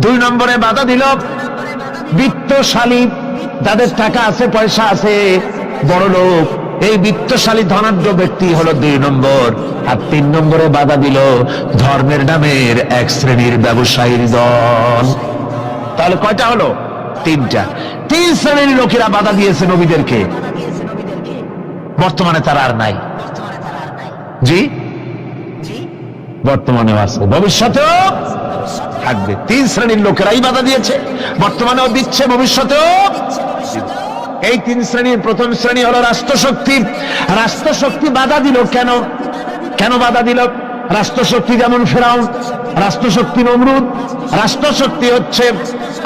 2 নম্বরে বাধা দিল বিত্তশালী, যাদের টাকা আছে, পয়সা আছে, বড় লোক। এই বিত্তশালী ধনাঢ্য ব্যক্তি হলো 2 নম্বর। আর 3 নম্বরে বাধা দিল ধর্মের নামের 1 শ্রেণীর ব্যবসায়ীর দল। তাহলে কয়টা হলো? 3টা। 3 শ্রেণীর লোকেরা বাধা দিয়েছে নবীদেরকে। বর্তমানে তারা আর নাই। জি, বর্তমানেও আছে, ভবিষ্যতেও থাকবে। 3 শ্রেণীর লোকেরাই বাধা দিয়েছে, বর্তমানেও দিচ্ছে, ভবিষ্যতেও। এই 3 শ্রেণীর প্রথম শ্রেণী হলো রাষ্ট্রশক্তি। রাষ্ট্রশক্তি বাধা দিল কেন? কেন বাধা দিল? রাষ্ট্রশক্তি যেমন ফেরাউন, রাষ্ট্রশক্তি নমরুদ, রাষ্ট্রশক্তি হচ্ছে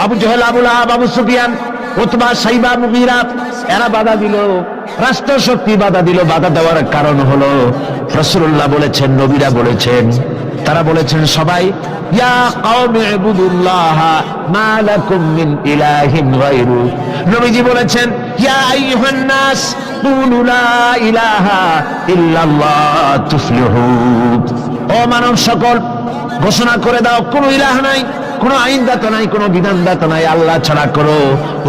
আবু জেহেল, আবু লাহাব, আবু সুফিয়ান, উতবা, সাইবা, মুগীরা। এরা বাধা দিল, রাষ্ট্রশক্তি বাধা দিল। বাধা দেওয়ার কারণ হলো রাসূলুল্লাহ বলেছেন, নবীরা বলেছেন, তারা বলেছেন সবাই, ইয়া কওমি ইবুদুল্লাহ মা লাকুম মিন ইলাহিন গায়রু। নবীজি বলেছেন, ইয়া আইয়ুহান নাস কুলু লা ইলাহা ইল্লাল্লাহ তুফলিহু। ও মানব সকল, ঘোষণা করে দাও কোনো ইলাহ নাই, কোনো আইনদাতা নাই, কোনো বিধানদাতা নাই, আল্লাহ ছাড়া কোনো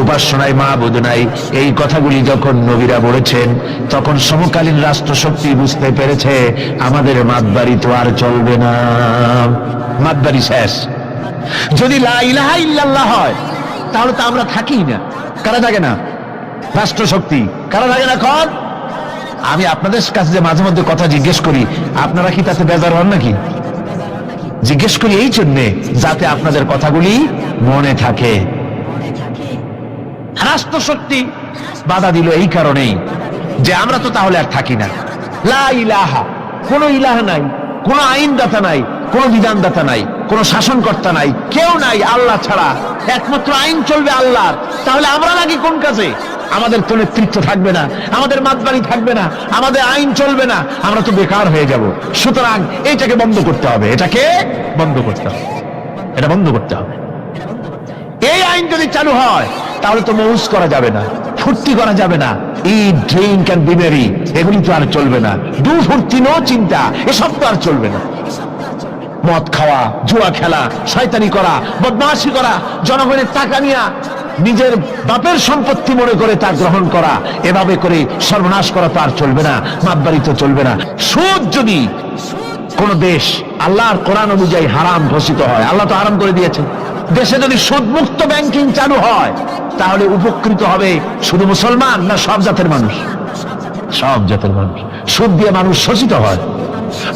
উপাস্য নাই, মাবুদ নাই। এই কথাগুলি যখন নবীরা বলেছেন, তখন সমকালীন রাষ্ট্রশক্তি বুঝতে পেরেছে আমাদের মাতবাড়ি তো আর চলবে না, মাতবাড়ি শেষ। যদি লা ইলাহা ইল্লাল্লাহ হয় তাহলে তো আমরা থাকি না। কারা থাকে না? রাষ্ট্রশক্তি। কারা থাকে না? এখন আমি আপনাদের কাছে যে মাঝে মধ্যে কথা জিজ্ঞেস করি, আপনারা কি তাতে বেজার হন নাকি? জিজ্ঞেস করি এই জন্যে যাতে আপনাদের কথাগুলি মনে থাকে। রাষ্ট্রশক্তি বাধা দিল এই কারণেই যে আমরা তো তাহলে আর থাকি না। লা ইলাহা, কোনো ইলাহ নাই, কোনো আইনদাতা নাই, কোনো বিধানদাতা নাই, কোনো শাসনকর্তা নাই, কেউ নাই আল্লাহ ছাড়া। একমাত্র আইন চলবে আল্লাহর। তাহলে আমরা নাকি কোন কাজে? আমাদের তো নেতৃত্ব থাকবে না, আমাদের মাতবাড়ি থাকবে না, আমাদের আইন চলবে না, আমরা তো বেকার হয়ে যাব। সুতরাং এটাকে বন্ধ করতে হবে, এটাকে বন্ধ করতে হবে, এটা বন্ধ করতে হবে। এই আইন যদি চালু হয় তাহলে তো মৌজ করা যাবে না, ফুর্তি করা যাবে না, ইট, ড্রিঙ্ক এন্ড বি মেরি, এগুলি তো আর চলবে না। ডু ফুর্তি নো চিন্তা, এসব তো আর চলবে না। মদ খাওয়া, জুয়া খেলা, শয়তানি করা, বদমাশি করা, জনগণের টাকা নিয়ে নিজের বাপের সম্পত্তি মনে করে তা গ্রহণ করা, এভাবে করে সর্বনাশ করা তো আর চলবে না, মাতবাড়ি তো চলবে না। সুদ যদি কোন দেশ আল্লাহর কোরআন অনুযায়ী হারাম ঘোষিত হয়, আল্লাহ তো হারাম করে দিয়েছেন, দেশে যদি সুদ মুক্ত ব্যাংকিং চালু হয় তাহলে উপকৃত হবে শুধু মুসলমান না সব জাতের মানুষ? সব জাতের মানুষ। সুদ দিয়ে মানুষ শোষিত হয়।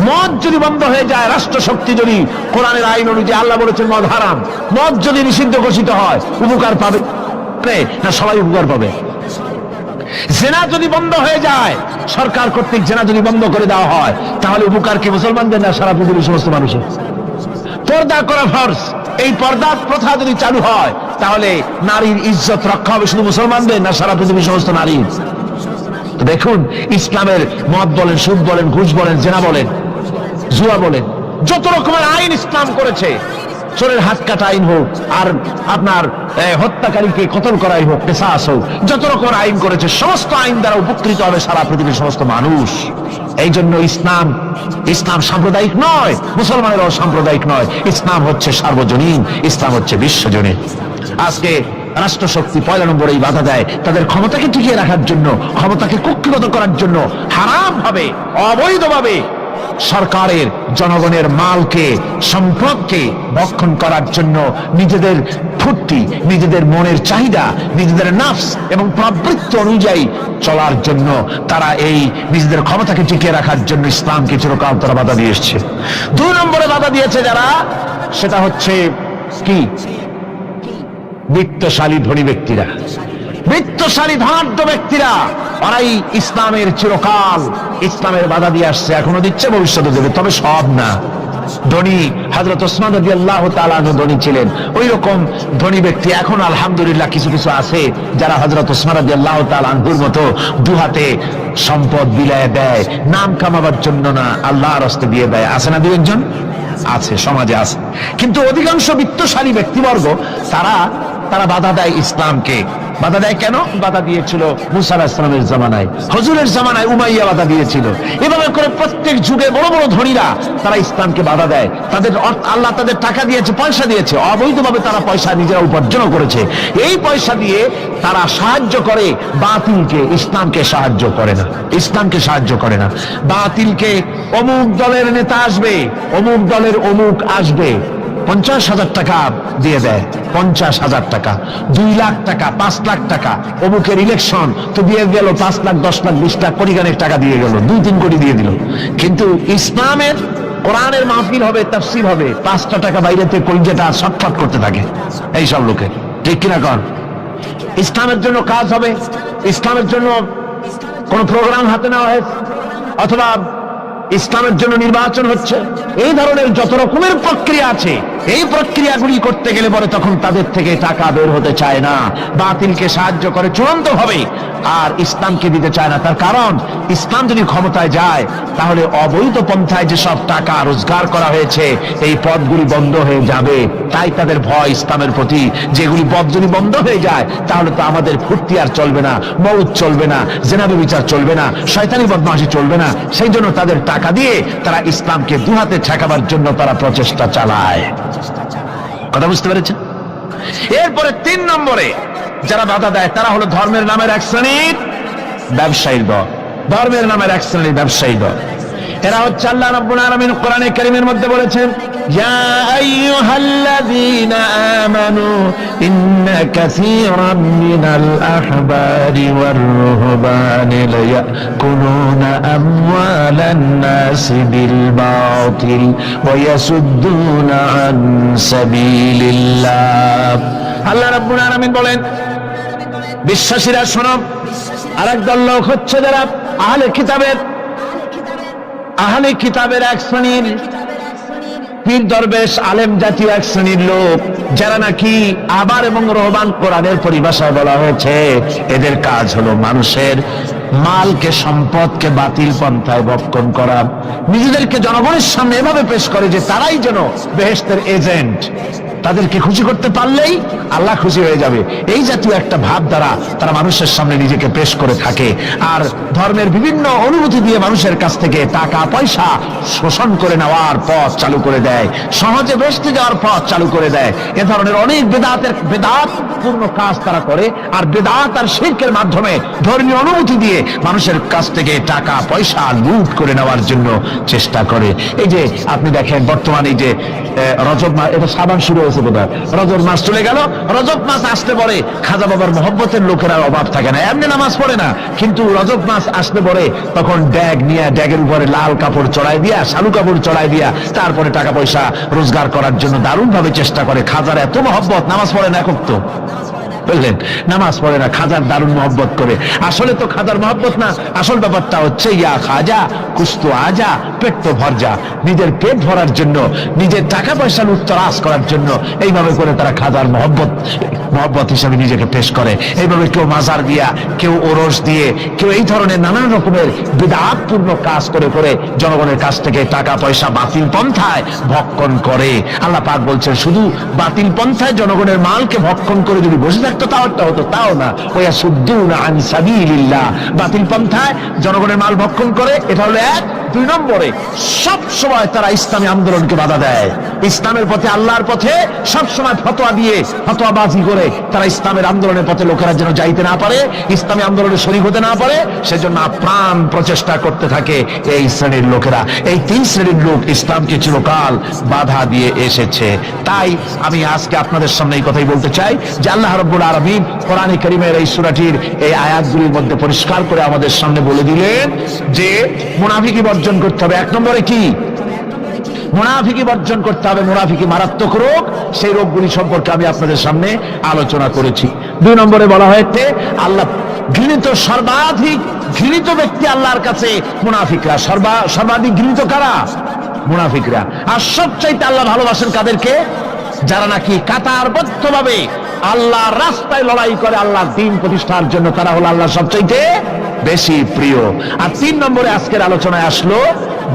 মদ যদি বন্ধ হয়ে যায়, রাষ্ট্রশক্তি যদি কোরআনের আইন অনুযায়ী, আল্লাহ বলেছেন মদ হারাম, মদ যদি নিষিদ্ধ ঘোষিত হয়, উপকার পাবে না সবাই উপকার পাবে? জেনা যদি বন্ধ হয়ে যায়, সরকার কর্তৃক জেনা যদি বন্ধ করে দেওয়া হয়, তাহলে উপকার কি মুসলমানদের না সারা পৃথিবীর সমস্ত মানুষের? পর্দা করা ফরজ, এই পর্দা প্রথা যদি চালু হয় তাহলে নারীর ইজ্জত রক্ষা হবে শুধু মুসলমানদের না সারা পৃথিবীর সমস্ত নারীর? তো দেখুন, ইসলামের মদ বলেন, সুদ বলেন, ঘুষ বলেন, জেনা বলেন, জুয়া বলেন, যত রকমের আইন ইসলাম করেছে, চোরের হাত কাটা আইন হোক, আর আপনার হত্যাকারীকে কতল করাই হোক, কিসাস হোক, যত রকমের আইন করেছে, সমস্ত আইন দ্বারা উপকৃত হবে সারা পৃথিবীর সমস্ত মানুষ। এই জন্য ইসলাম সাম্প্রদায়িক নয়, মুসলমানেরও সাম্প্রদায়িক নয়, ইসলাম হচ্ছে সার্বজনীন, ইসলাম হচ্ছে বিশ্বজনীন। আজকে রাষ্ট্রশক্তি 1 নম্বরেই বাধা দেয় তাদের ক্ষমতাকে টিকিয়ে রাখার জন্য, ক্ষমতাকে কুক্ষিগত করার জন্য, হারাম ভাবে, অবৈধভাবে সরকারের জনগণের মালকে, সম্পদকে ভক্ষণ করার জন্য, নিজেদের ফুর্তি, নিজেদের মনের চাহিদা, নিজেদের নফস এবং প্রবৃত্তি অনুযায়ী চলার জন্য তারা এই নিজেদের ক্ষমতাকে টিকিয়ে রাখার জন্য ইসলামকে চিরকাল তারা বাধা দিয়ে এসছে। 2 নম্বরে বাধা দিয়েছে যারা, সেটা হচ্ছে কি? বিত্তশালী ধনী ব্যক্তিরা, বিত্তশালী ধনাঢ্য ব্যক্তিরা, ওরাই ইসলামের চিরকাল ইসলামের বাধা দিয়ে আসছে, এখনো দিচ্ছে, ভবিষ্যতে দেবে, তবে সব না। ধনী হযরত ওসমান রাদিয়াল্লাহু তাআলা আনহু ধনী ছিলেন, ওই রকম ধনী ব্যক্তি এখন আলহামদুলিল্লাহ কিছু কিছু আছে যারা হযরত ওসমান রাদিয়াল্লাহু তাআলা আনহুর মতো দুহাতে সম্পদ বিলায় দেয়, নাম কামাবার জন্য না, আল্লাহর রাস্তায় দিয়ে দেয়। আছে না দুই একজন? আছে, সমাজে আছে। কিন্তু অধিকাংশ বিত্তশালী ব্যক্তিবর্গ তারা বাধা দেয় ইসলামকে। বাধা দেয় কেন? বাধা দিয়েছিল মুসা আলাইহিস সালামের জামানায়, হুজুরের জামানায় উমাইয়া বাধা দিয়েছিল। এভাবে করে প্রত্যেক যুগে বড় বড় ধনীরা তারা ইসলামকে বাধা দেয়। আল্লাহ তাদের টাকা দিয়েছে, পয়সা দিয়েছে, অবৈধভাবে তারা পয়সা নিজেরা উপার্জন করেছে। এই পয়সা দিয়ে তারা সাহায্য করে বাতিলকে, ইসলামকে সাহায্য করে না। ইসলামকে সাহায্য করে না। বাতিলকে অমুক দলের নেতা আসবে, অমুক দলের অমুক আসবে, 50,000 টাকা দিয়ে দেয়, 50,000 টাকা, 2 লাখ টাকা, 5 লাখ টাকা, অমুকের ইলেকশন তো দিয়ে গেল 5 লাখ, 10 লাখ, 20 লাখ, কোটি গানের টাকা দিয়ে গেল, 2-3 কোটি দিয়ে দিল। কিন্তু ইসলামের কোরআনের মাহফিল হবে, তাফসীর হবে, 5টা টাকা বাইরেতে কলিজাটা ছটফট করতে থাকে এইসব লোকের। ঠিক কিনা কন? ইসলামের জন্য কাজ হবে, ইসলামের জন্য কোন প্রোগ্রাম হাতে নেওয়া হয়েছে, অথবা ইসলামের জন্য নির্বাচন হচ্ছে, এই ধরনের যত রকমের প্রক্রিয়া আছে, এই প্রক্রিয়াগুলি করতে গেলে পরে তখন তাদের থেকে টাকা বের হতে চায় না, বাতিলকে সাহায্য করে চূড়ান্ত হবে, আর ইসলামকে দিতে চায় না। তার কারণ ইসলাম যদি ক্ষমতায় যায় তাহলে অবৈধ পন্থায় যেসব টাকা রোজগার করা হয়েছে এই পথগুলি বন্ধ হয়ে যাবে। তাই তাদের ভয় ইসলামের প্রতি, যেগুলি পথ যদি বন্ধ হয়ে যায় তাহলে তো আমাদের ফুর্তি আর চলবে না, মউত চলবে না, জেনা ব্যভিচার চলবে না, শয়তানি বদমাশি চলবে না। সেই জন্য তাদের টাকা দিয়ে তারা ইসলামকে দুহাতে ঠেকাবার জন্য তারা প্রচেষ্টা চালায়। কথা বুঝতে পেরেছেন? এরপরে 3 নম্বরে যারা বাধা দেয় তারা হলো ধর্মের নামের এক শ্রেণীর ব্যবসায়ী দল। ধর্মের নামের এক শ্রেণীর ব্যবসায়ী দল। এরা হচ্ছে, আল্লাহ রাব্বুল আলামিন কোরআনে কারীমের মধ্যে বলেছেন, ইয়া আইয়ুহাল্লাযীনা আমানু ইন্না কাসীরাম মিনাল আহবারি ওয়ার রুহবানি লায়াকুলুনা আমওয়ালান নাসি বিল বাতিল ওয়া ইয়াসুদ্দুনা আন সাবিলিল্লাহ। আল্লাহ রাব্বুল আলামিন বলেন, বিশ্বাসীরা শোনো, আরেক দল লোক হচ্ছে যারা আহলে কিতাবের এক শ্রেণীর পীর দরবেশ আলেম জাতীয় এক শ্রেণীর লোক, যারা নাকি আবার এবং রহবান, কোরআনের পরিভাষায় বলা হয়েছে এদের কাজ হলো মানুষের মালকে, সম্পদকে বাতিল পন্থায় ভক্ষণ করা। নিজেদেরকে জনগণের সামনে এভাবে পেশ করে যে তারাই যেন বেহেশতের এজেন্ট, তাদেরকে খুশি করতে পারলেই আল্লাহ খুশি হয়ে যাবে। এই জাতীয় একটা ভাব দ্বারা তারা মানুষের সামনে নিজেকে পেশ করে থাকে, আর ধর্মের বিভিন্ন অনুভূতি দিয়ে মানুষের কাছ থেকে টাকা পয়সা শোষণ করে নেওয়ার পথ চালু করে দেয়, সহজে বেহেশতে যাওয়ার পথ চালু করে দেয়। এ ধরনের অনেক বেদাতপূর্ণ কাজ তারা করে, আর বেদাত আর শিরকের মাধ্যমে ধর্মীয় অনুভূতি দিয়ে মানুষের কাছ থেকে টাকা পয়সা লুট করে নেওয়ার জন্য চেষ্টা করে। এই যে আপনি দেখেন বর্তমানে এই যে রজব মাস, এটা সাবান শুরু হয়েছে বোধহয়, রজব মাস চলে গেল, রজব মাস আসতে পরে খাজা বাবার মহব্বতের লোকেরা অভাব থাকে না, এমনি নামাজ পড়ে না, কিন্তু রজব মাস আসতে পরে তখন ড্যাগ নিয়ে ড্যাগের উপরে লাল কাপড় চড়াই দিয়া, শালু কাপড় চড়াই দিয়া তারপরে টাকা পয়সা রোজগার করার জন্য দারুণ ভাবে চেষ্টা করে। খাজার এত মহব্বত, নামাজ পড়ে না একক তো, বুঝলেন, নামাজ পড়ে না, খাজার দারুণ মহব্বত করে। আসলে তো খাজার মহব্বত না, আসল ব্যাপারটা হচ্ছে ইয়া খাজা কুস্তু আজা, পেট তো ভর যা, নিজের পেট ভরার জন্য, নিজের টাকা পয়সা লুটতরাজ করার জন্য এইভাবে করে তারা খাজার মহব্বত হিসাবে নিজেকে পেশ করে। এইভাবে কেউ মাজার দিয়া, কেউ ওরস দিয়ে, কেউ এই ধরনের নানান রকমের বিদআতপূর্ণ কাজ করে করে জনগণের কাছ থেকে টাকা পয়সা বাতিল পন্থায় ভক্ষণ করে। আল্লাহ পাক বলছেন, শুধু বাতিল পন্থায় জনগণের মালকে ভক্ষণ করে যদি বসে থাকতো তাও হতো, তাও না, ওয়া সুদ্দুনা আন সাবিলিল্লাহ, বাতিল পন্থায় জনগণের মাল ভক্ষণ করে, এটা হলো এক। 2 নম্বরে সব সময় তারা ইসলামী আন্দোলনকে বাধা দেয়। ইসলামের পথে, আল্লাহর পথে সব সময় ফতোয়া দিয়ে, ফতোয়াবাজি করে তারা ইসলামের আন্দোলনের পথে লোকেরা যেন যাইতে না পারে, ইসলামী আন্দোলনে শরীক হতে না পারে, সেজন্য আপ্রাণ প্রচেষ্টা করতে থাকে এই শ্রেণীর লোকেরা। এই 3 শ্রেণীর লোক ইসলামকে চিরকাল বাধা দিয়ে এসেছে। তাই আমি আজকে আপনাদের সামনে এই কথাই বলতে চাই যে আল্লাহ রাব্বুল আলামিন কোরআনে কারীমের এই সূরাটির এই আয়াতগুলির মধ্যে পরিষ্কার করে আমাদের সামনে বলে দিলেন যে মুনাফিকি বর্জন করতে হবে। 1 নম্বরে কি? মুনাফিকি বর্জন করতে হবে। মুনাফিকি মারাত্মক রোগ, সেই রোগগুলি সম্পর্কে আমি আপনাদের সামনে আলোচনা করেছি। 2 নম্বরে বলা হয়েছে আল্লাহ ঘৃণিত, সর্বাধিক ঘৃণিত ব্যক্তি আল্লাহর কাছে মুনাফিকরা। সর্বাধিক ঘৃণিত কারা? মুনাফিকরা। আর সবচাইতে আল্লাহ ভালোবাসেন কাদেরকে? যারা নাকি কাতারবদ্ধভাবে আল্লাহর রাস্তায় লড়াই করে আল্লাহর দ্বীন প্রতিষ্ঠার জন্য, তারা হলো আল্লাহ সবচাইতে বেশি প্রিয়। আর 3 নম্বরে আজকের আলোচনায় আসলো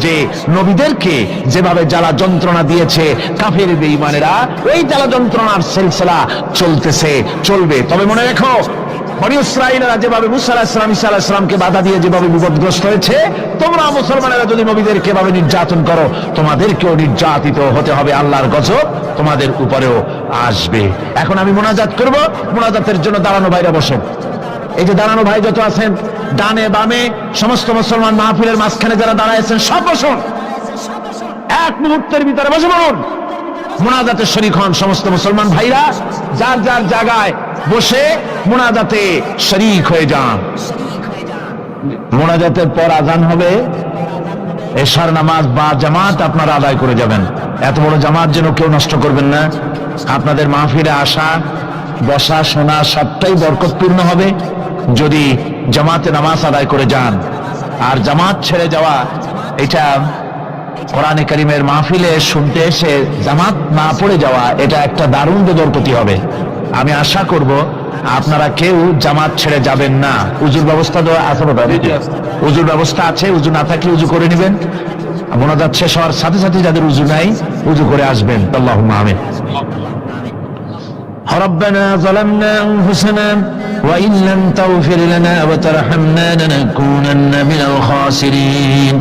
যে নবীদেরকে যেভাবে জ্বালা যন্ত্রণা দিয়েছে কাফের বেঈমানেরা, এই জ্বালা যন্ত্রণার সিলসিলা চলতেছে, চলবে। তবে মনে রেখো, বনী ইসরাঈলরা যেভাবে মুসা আলাইহিস সালাম, ঈসা আলাইহিস সালামকে বাধা দিয়ে যেভাবে বিপদগ্রস্ত হয়েছে, তোমরা মুসলমানেরা যদি নবীদেরকে এভাবে নির্যাতন করো, তোমাদেরকেও নির্যাতিত হতে হবে। আল্লাহর গজব তোমাদের উপরেও আসবে। এখন আমি মোনাজাত করব, মোনাজাতের জন্য দাঁড়ানো ভাইরা বসেন। এই যে দাঁড়ানো ভাই যত আছেন, ডানে বামে সমস্ত মুসলমান মাহফিলের মাঝখানে যারা দাঁড়াইছেন, সব বসুন। এক মুহূর্তের ভিতরে বসে পড়ুন, মোনাজাতে শরীক হন। সমস্ত মুসলমান ভাইরা যার যার জায়গায় বসে মোনাজাতে শরীক হয়ে যান। মোনাজাতের পর আজান হবে, এশার নামাজ বা জামাত আপনারা আদায় করে যাবেন। এত বড় জামাত যেন কেউ নষ্ট করবেন না। আপনাদের মাহফিলে আসা, বসা, শোনা সবটাই বরকতপূর্ণ হবে যদি জামাতে নামাজ আদায় করে যান। আর জামাত ছেড়ে যাওয়া, এটা কোরআনে কারীমের মাহফিলে শুনতে এসে জামাত না পড়ে যাওয়া, এটা একটা দারুণ বেদরকতি হবে। আমি আশা করব আপনারা কেউ জামাত ছেড়ে যাবেন না। উজুর ব্যবস্থা দেওয়া আছে? উজুর ব্যবস্থা আছে, উজু না থাকলে উজু করে নেবেন। মোনাজাত শেষ হওয়ার সাথে সাথে যাদের উজু নাই, উজু করে আসবেন। আল্লাহুম্মা আমিন। ربنا ظلمنا أنفسنا وإن لم تغفر لنا وترحمنا لنكونن من الخاسرين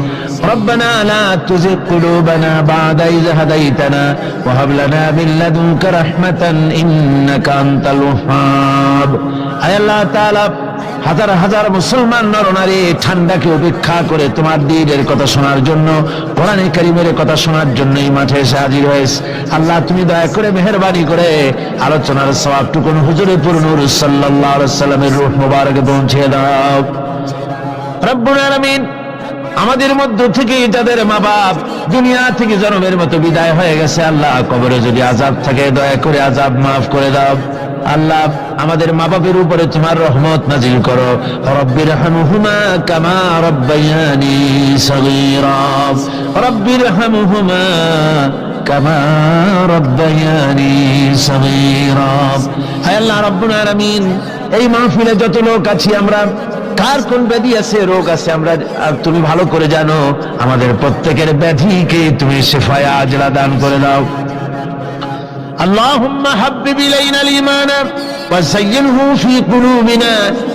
ربنا لا تزغ قلوبنا بعد إذ هديتنا وهب لنا من لدنك رحمة إنك أنت الوهاب أي الله تعالى হাজার হাজার মুসলমান নরনারী ঠান্ডাকে উপেক্ষা করে তোমার দ্বীনের কথা শোনার জন্য, কোরআনে কারীমের কথা শোনার জন্য এই মাঠে এসে হাজির হয়েছে। আল্লাহ তুমি দয়া করে মেহেরবানি করে আলোচনার সওয়াবটুকুন হুজুরে পুর নূর সাল্লাল্লাহু আলাইহি ওয়াসাল্লামের রূহ মুবারকে পৌঁছে দাও। রব্বুল আলামিন, আমাদের মধ্য থেকে যাদের মা বাপ দুনিয়া থেকে জন্মের মতো বিদায় হয়ে গেছে, আল্লাহ কবরে যদি আযাব থাকে দয়া করে আযাব মাফ করে দাও। আল্লাহ আমাদের মা বাপের উপরে তোমার রহমত নাজিল করো। রব্বিরহামহুমা কামা রাব্বায়ানি সগীরা, রব্বিরহামহুমা কামা রাব্বায়ানি সগীরা। হে আল্লাহ রাব্বুল আলামিন, এই মাহফিলে যত লোক আছি আমরা, কার কোন ব্যাধি আছে, রোগ আছে, আমরা তুমি ভালো করে জানো। আমাদের প্রত্যেকের ব্যাধিকে তুমি শিফায়ে আজলা দান করে দাও। اللهم حبب إلينا الإيمان وزينه في قلوبنا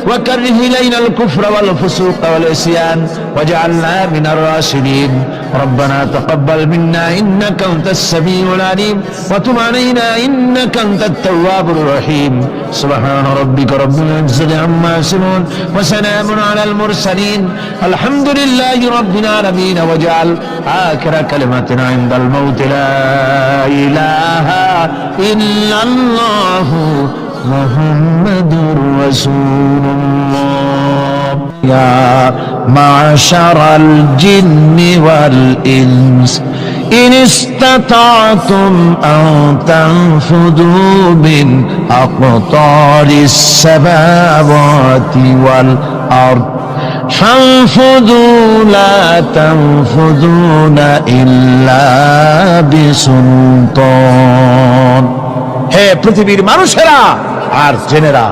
وكره إلينا الكفر والفسوق والعصيان واجعلنا من الراشدين ربنا تقبل منا إنك أنت السميع العليم وتب علينا إنك أنت التواب الرحيم سبحان ربك رب العزة عما يصفون وسلام على المرسلين الحمد لله رب العالمين واجعل آخر كلمتنا عند الموت لا إله إلا الله محمد رسول الله يا معشر الجن والإنس إن استطعتم أن تنفذوا من أقطار السماوات والأرض فانفذوا لا تنفذون إلا بسلطان হে পৃথিবীর মানুষেরা আর জেনেরা,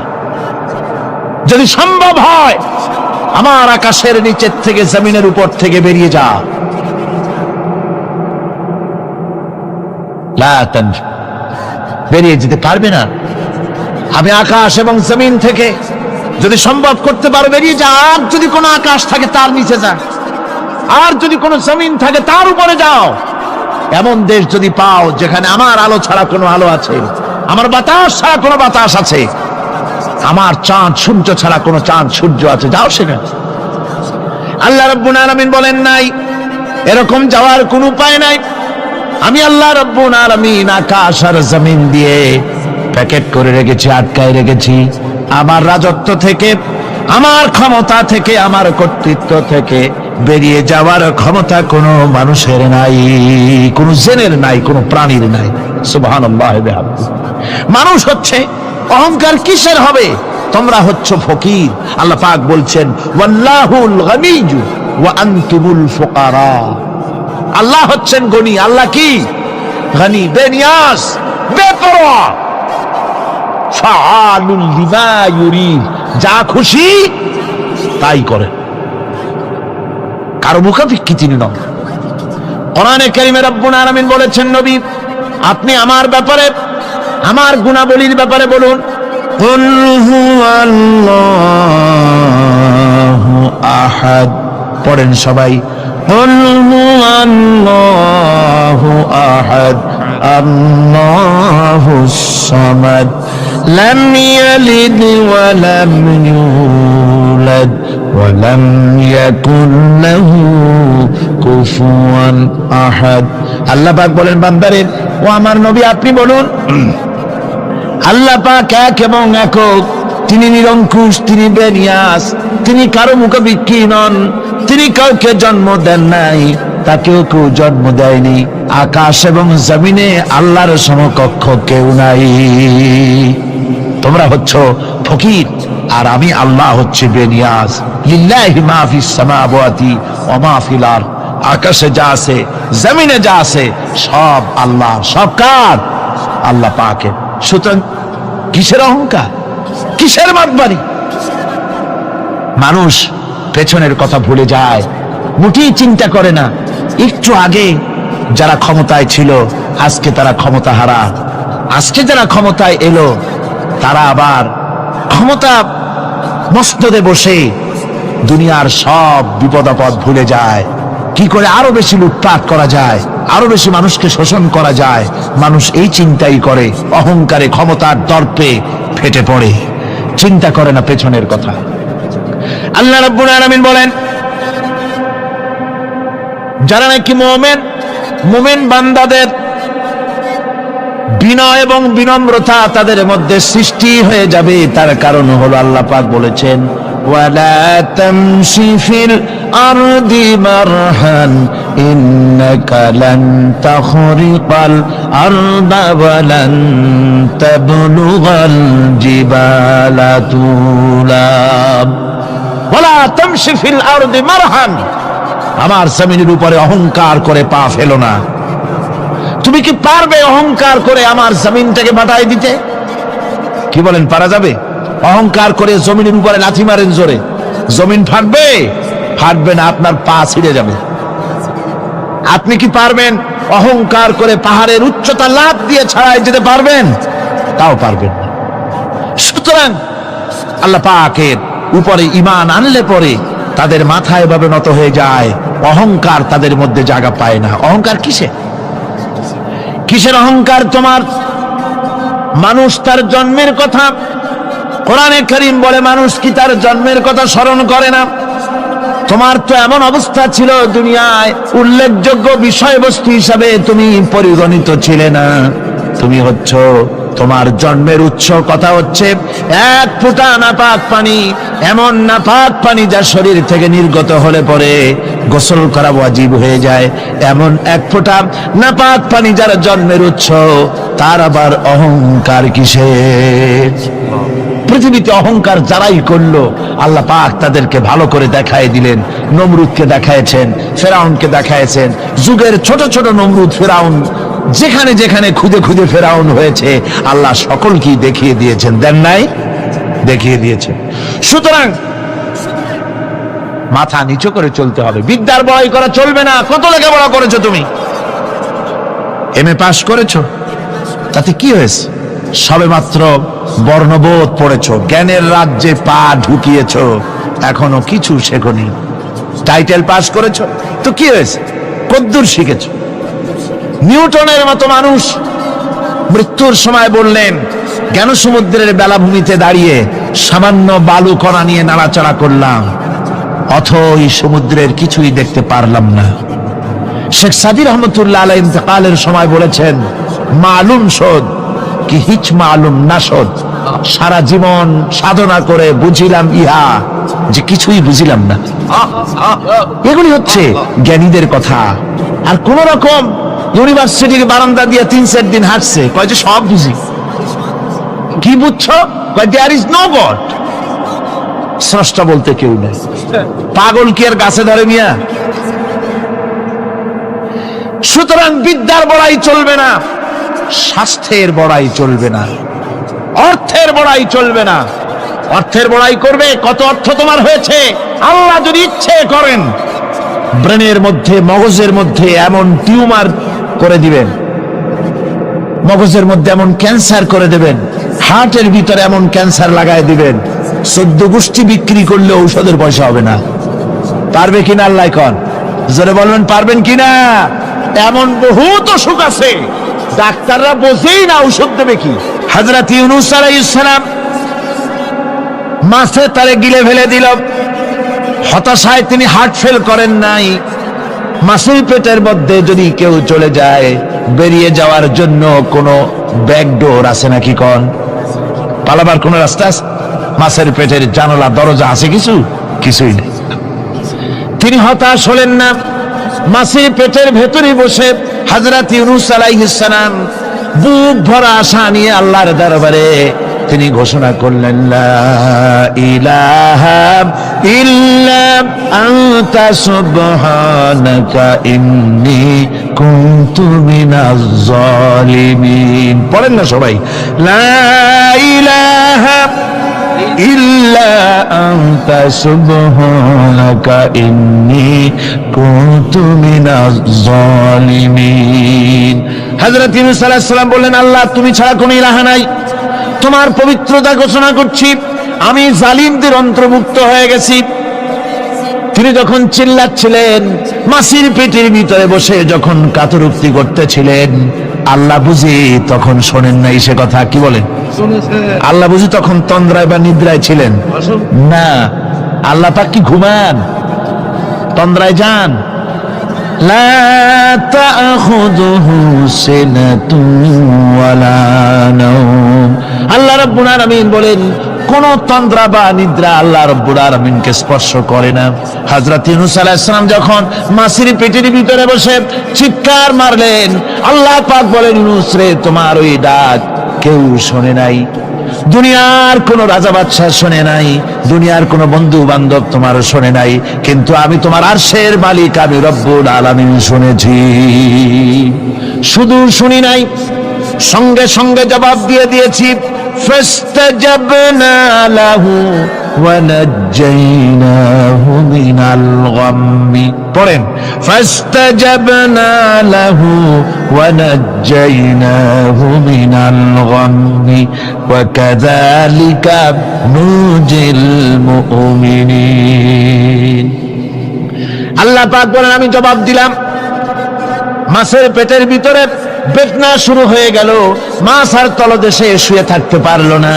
যদি সম্ভব হয় আমার আকাশের নিচের থেকে জমিনের উপর থেকে বেরিয়ে যা। বেরিয়ে যেতে পারবে না। আমি আকাশ এবং জমিন থেকে যদি সম্ভব করতে পারো বেরিয়ে যা। আর যদি কোনো আকাশ থাকে তার নিচে যা, আর যদি কোনো জমিন থাকে তার উপরে যাও। এমন দেশ যদি পাও যেখানে আমার আলো ছাড়া কোনো আলো আছে, আমার বাতাস ছাড়া কোনো বাতাস আছে, আমার চাঁদ সূর্য ছাড়া কোনো চাঁদ সূর্য আছে, যাও সেখানে। আল্লাহ রাব্বুল আলামিন বলেন নাই এরকম যাওয়ার কোনো উপায় নাই। আমি আল্লাহ রাব্বুল আলামিন আকাশ আর জমিন দিয়ে প্যাকেট করে রেখেছি, আটকায় রেখেছি। আমার রাজত্ব থেকে, আমার ক্ষমতা থেকে, আমার কর্তৃত্ব থেকে বেরিয়ে যাওয়ার ক্ষমতা কোনো মানুষের নাই, কোনো জেনের নাই, কোনো প্রাণীর নাই। সুবহানাল্লাহ বিহামদিহি। মানুষ হচ্ছে অহংকার কিসের হবে? তোমরা হচ্ছ ফকির। আল্লাহ পাক বলছেন ওয়াল্লাহুল গানিয়্যু ওয়া আনতুমুল ফুকারা। আল্লাহ হচ্ছেন গনি। আল্লাহ কি? গনি, বেনিয়াজ, বেপরোয়া। ফাআলুল লিমা ইউরিদ, যা খুশি তাই করে, কারো মুখাপেক্ষী তিনি নন। কোরআনে কারীমে রব্বুল আলামিন বলেছেন, নবী আপনি আমার ব্যাপারে, আমার গুণাবলীর ব্যাপারে বলুন। কুল হুয়াল্লাহু আহাদ, পড়েন সবাই। কুল হুয়াল্লাহু আহাদ আল্লাহুস সামাদ লাম ইয়ালিদ ওয়া লাম ইউলাদ ওয়া লাম ইয়াকুল লাহু কুফুয়ান আহাদ। আল্লাহ পাক বলেন, বান্দারে ও আমার নবী আপনি বলুন, আল্লাহ পাক এক এবং একক, তিনি নিরঙ্কুশ, তিনি বেনিয়াস, তিনি কারো মুখাপেক্ষী নন, তিনি কাউকে জন্ম দেন নাই, তাকেও কেউ জন্ম দেয়নি। আকাশ এবং জমিনে আল্লাহর সমকক্ষ কেউ নাই। তোমরা হচ্ছ ফকির আর আমি আল্লাহ হচ্ছে বেনিয়াস। লিল্লাহি মা ফিস সামাওয়াতি ওয়া মা ফিল আরদ, আকাশে যা আছে জমিনে যা আছে সব আল্লাহ। সব কার? আল্লাহ পাকের। সুতরাং কিসের অহংকার, কিসের মাতবাড়ি? মানুষ পেছনের কথা ভুলে যায়, মোটেই চিন্তা করে না। একটু আগে যারা ক্ষমতায় ছিল আজকে তারা ক্ষমতা হারা, আজকে যারা ক্ষমতায় এলো তারা আবার ক্ষমতা মস্তদে বসে দুনিয়ার সব বিপদ আপদ ভুলে যায়। কি করে আরো বেশি লুটপাট করা যায়, আরো বেশি মানুষকে শোষণ করা যায়, মানুষ এই চিন্তাই করে। অহংকারে, ক্ষমতার দর্পে ফেটে পড়ে, চিন্তা করে না পেছনের কথা। আল্লাহ রাব্বুল আলামিন বলেন, যারা নাকি মুমিন বান্দাদের বিনয় এবং বিনম্রতা তাদের মধ্যে সৃষ্টি হয়ে যাবে, তার কারণ হলো আল্লাহ পাক বলেছেন, ওয়ালা তামশি ফিল আরদি মারহান ইন্নাকা লান তাখরিকাল আরদা ওয়া লান তাবলুগাল জিবালা তুলা। ওয়ালা তামশি ফিল আরদি মারহান, আমার জমিনের উপরে অহংকার করে পা ফেলো না। তুমি কি পারবে অহংকার করে আমার জমিনটাকে বাটাই দিতে? কি বলেন, পারা যাবে? অহংকার করে জমিনের উপরে লাথি মারেন জোরে, জমিন ফাটবে? ফাটবে না, আপনার পা ছিঁড়ে যাবে। আপনি কি পারবেন অহংকার করে পাহাড়ের উচ্চতা লাফ দিয়ে ছাড়াই যেতে পারবেন? তাও পারবেন না। সুতরাং আল্লাহ পাকের উপরে ঈমান আনলে পরে তাদের মাথা এভাবে নত হয়ে যায়, অহংকার তাদের মধ্যে জায়গা পায় না। অহংকার কিসের অহংকার তোমার? মানুষ তার জন্মের কথা, কোরআনে কারীম বলে মানুষ কি তার জন্মের কথা স্মরণ করে না? তোমার তো এমন অবস্থা ছিল, দুনিয়ায় উল্লেখযোগ্য বিষয়বস্তু হিসাবে তুমি পরিগণিত ছিলে না। তুমি হচ্ছ, তোমার জন্মের উৎস কথা হচ্ছে এক ফোঁটা নাপাক পানি, এমন নাপাক পানি যা শরীর থেকে নির্গত হলে পরে গোসল করা ওয়াজিব হয়ে যায়। এমন এক ফোঁটা নাপাক পানি যার জন্মের উৎস, তার আবার অহংকার কিসের? পৃথিবীতে অহংকার যারাই করলো আল্লাহ পাক তাদেরকে ভালো করে দেখায় দিলেন। নমরুদকে দেখায়ছেন, ফেরাউনকে দেখায়ছেন, যুগের ছোট ছোট নমরুদ ফেরাউন যেখানে যেখানে খুদে খুদে ফেরাউন হয়েছে আল্লাহ সকলকেই দেখিয়ে দিয়েছেন, দেন নাই? দেখিয়ে দিয়েছেন। সুতরাং মাথা নিচু করে চলতে হবে, বিদ্যার বড়াই করা চলবে না। কত লেখাপড়া করেছো তুমি? এমএ পাস করেছো, তাতে কি হয়েছে? সবেমাত্র বর্ণবোধ পড়েছো, জ্ঞানের রাজ্যে পা ঢুকিয়েছো, এখনো কিছু শেখনি। টাইটেল পাস করেছো, তো কি হয়েছে? কদ্দুর শিখেছো? নিউটনের মতো মানুষ মৃত্যুর সময় বললেন, জ্ঞান সমুদ্রের বেলাভূমিতে দাঁড়িয়ে সামান্য বালু কণা নিয়ে নাড়াচাড়া করলাম, অথই সমুদ্রের কিছুই দেখতে পারলাম না। শেখ সাদী রহমতুল্লাহ আলাইহি ইন্তেকালের সময় বলেছেন, মালুম শোধ কি হিচ মালুম না শোধ, সারা জীবন সাধনা করে বুঝিলাম ইহা যে কিছুই বুঝিলাম না। এগুলি হচ্ছে জ্ঞানীদের কথা। আর কোন রকম ইউনিভার্সিটির বারান্দা দিয়ে 3-4 দিন হাঁটছে, কয় যে সব বুঝি। কি বুঝছো? কয় দেয়ার ইজ নো গড, স্রষ্টা বলতে কেউ নেই। পাগল কি আর গাছে ধরে মিয়া? সুতরাং বিদ্যার বড়াই চলবে না, স্বাস্থ্যের বড়াই চলবে না, অর্থের বড়াই চলবে না। অর্থের বড়াই করবে, কত অর্থ তোমার হয়েছে, আল্লাহ যদি ইচ্ছে করেন ব্রেনের মধ্যে, মগজের মধ্যে এমন টিউমার করে দিবেন, মগজের মধ্যে এমন ক্যান্সার করে দেবেন, হার্টের ভিতরে এমন ক্যান্সার লাগায় দিবেন, 14 গোষ্ঠী বিক্রি করলে ঔষধের পয়সা হবে না। পারবে কিনা আল্লাহ কন, জোরে বলবেন পারবেন কিনা? এমন বহুত অসুখ আছে ডাক্তাররা বোঝেই না ঔষধ দেবে কি। হযরত ইউনূস আলাইহিস সালাম মাছে তারে গিলে ফেলে দিল, হতাশায় তিনি হার্ট ফেল করেন নাই। মাছের পেটের মধ্যে যদি কেউ চলে যায়, বেরিয়ে যাওয়ার জন্য কোনো ব্যাকডোর আছে নাকি কন? পালাবার কোন রাস্তা আছে? মাছের পেটের জানালা দরজা আছে কিছু? কিছুই নেই। তিনি হতাশ হলেন না, মাছের পেটের ভেতরে বসে হযরত ইউনূস আলাইহিস সালাম বুক ভরা আশা নিয়ে আল্লাহর দরবারে তিনি ঘোষণা করলেন, লা ইলাহা ইল্লা আনতা সুবহানাকা ইন্নী কুনতু মিনাজ জালিমিন। পড়েন না সবাই, লা ইলাহা ইল্লা আনতা সুবহানাকা ইন্নী কুনতু মিনাজ জালিমিন। হযরত ইউনূস আলাইহিস সালাম বললেন, আল্লাহ তুমি ছাড়া কোনো ইলাহ নাই, তোমার পবিত্রতা ঘোষণা করছি, আমি জালিমদের অন্তর্ভুক্ত হয়ে গেছি। তিনি যখন চিল্লাচ্ছিলেন, মাছির পেটের ভিতরে বসে যখন কাতরুক্তি করতেছিলেন, আল্লাহ বুঝি তখন শোনেন নাই সে কথা? কি বলেন? আল্লাহ বুঝি তখন তন্দ্রায় বা নিদ্রায় ছিলেন না? আল্লাহ পাক কি ঘুমান? তন্দ্রায় যান? লা তাখুযুহু সিনাতুন ওয়ালা নাওম। আল্লাহ রাব্বুল আলামিন বলেন, কোন তন্দ্রা বা নিদ্রা আল্লাহ রাব্বুল আলামিনকে স্পর্শ করে না। হযরত ইউনূস আলাইহিস সালাম যখন মাছের পেটের ভিতরে বসে চিৎকার মারলেন, আল্লাহ পাক বলেন, ইউনূস রে, তোমার ওই ডাক কেউ শোনে নাই, দুনিয়ার কোন রাজা বাদশাহ শোনে নাই, দুনিয়ার কোন বন্ধু বান্ধব তোমার শোনে নাই, কিন্তু আমি তোমার আরশের মালিক, আমি রব্বুল আলামিন শুনেছি। শুধু শুনি নাই, সঙ্গে সঙ্গে জবাব দিয়ে দিয়েছি। ফাস্তাজাবনা লাহু ওয়া নাজ্জাইনাহু মিনাল গাম্মি। পড়েন, ফাস্তাজাবনা লাহু ওয়া নাজ্জাইনাহু মিনাল গাম্মি ওয়া কাযালিকা নুজিল মুমিনিন। আল্লাহ পাক বলেন, আমি জবাব দিলাম। মাছের পেটের ভিতরে বেদনা শুরু হয়ে গেল, মাছ আর তলদেশে শুয়ে থাকতে পারলো না,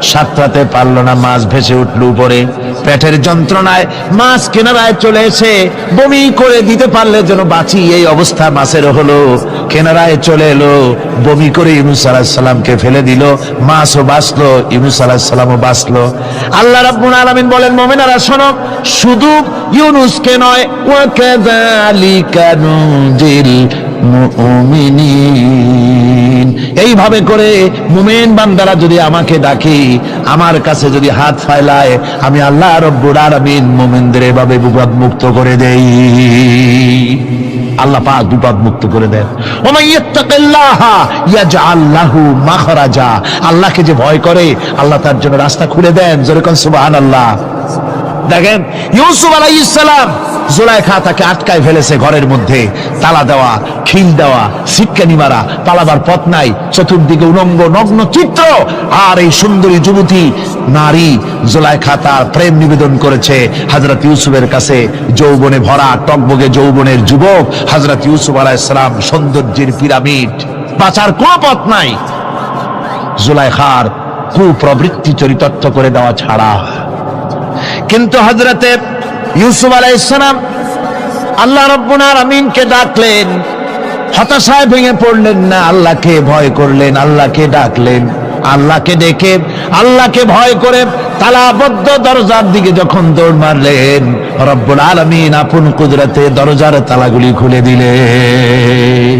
সাঁতরাতে পারলো না, মাছ ভেসে উঠল উপরে। পেটের যন্ত্রণায় মাছ কিনারায় চলে এসে বমি করে দিতে পারলে যেন বাঁচি, এই অবস্থা মাছের হলো। কিনারায় চলে এলো, বমি করে ইউনূস আলাইহিস সালামকে ফেলে দিল, মাছও বাঁচলো, ইউনূস আলাইহিস সালামও বাঁচলো। আল্লাহ রাব্বুল আলামিন বলেন, মুমিনেরা শোনো, শুধু ইউনূসকে নয়, ওয়া কাযালিকা নুজিল মুমিনিন। এইভাবে করে মুমিন বান্দারা যদি আমাকে ডাকে, আমার কাছে যদি হাত ফালায়, আমি আল্লাহ রব্বুল আলামিন মুমিনদের এভাবে বিপদ মুক্ত করে দেই। আল্লাহ পাক বিপদ মুক্ত করে দেন। ওয়া মান ইয়াত্তাকিল্লাহা ইয়াজআল লাহু মাখরাজা। আল্লাহকে যে ভয় করে, আল্লাহ তার জন্য রাস্তা খুলে দেন। জোরে কোন সুবহানাল্লাহ। দেখেন, ইউসুফ আলাইহিস সালাম, জুলাইখা তাকে আটকায় ফেলেছে ঘরের মধ্যে, তালা দেওয়া, খিল দেওয়া, সিটকানি মারা, পালাবার পথ নাই, চতুর্দিকে উলঙ্গ নগ্ন চিত্র। আর এই সুন্দরী যুবতী নারী জুলাইখা তার প্রেম নিবেদন করেছে হযরত ইউসুফের কাছে। যৌবনে ভরা টকবগে যৌবনের যুবক হযরত ইউসুফ আলাইহিস সালাম, সৌন্দর্যের পিরামিড, বাঁচার কোনো পথ নাই জুলাইখার কুপ্রবৃত্তি চরিতার্থ করে দেওয়া ছাড়া। কিন্তু হযরতে ইউসুফ আলাইহিস সালাম আল্লাহ রাব্বুল আলামিনকে ডাকলেন, হতাশায় ভেঙে পড়লেন না, আল্লাহকে ভয় করলেন, আল্লাহকে ডাকলেন। আল্লাহকে ডেকে, আল্লাহকে ভয় করে তালাবদ্ধ দরজার দিকে যখন দৌড় মারলেন, রব্বুল আলামিন আপন কুদরতে দরজার তালাগুলি খুলে দিলেন।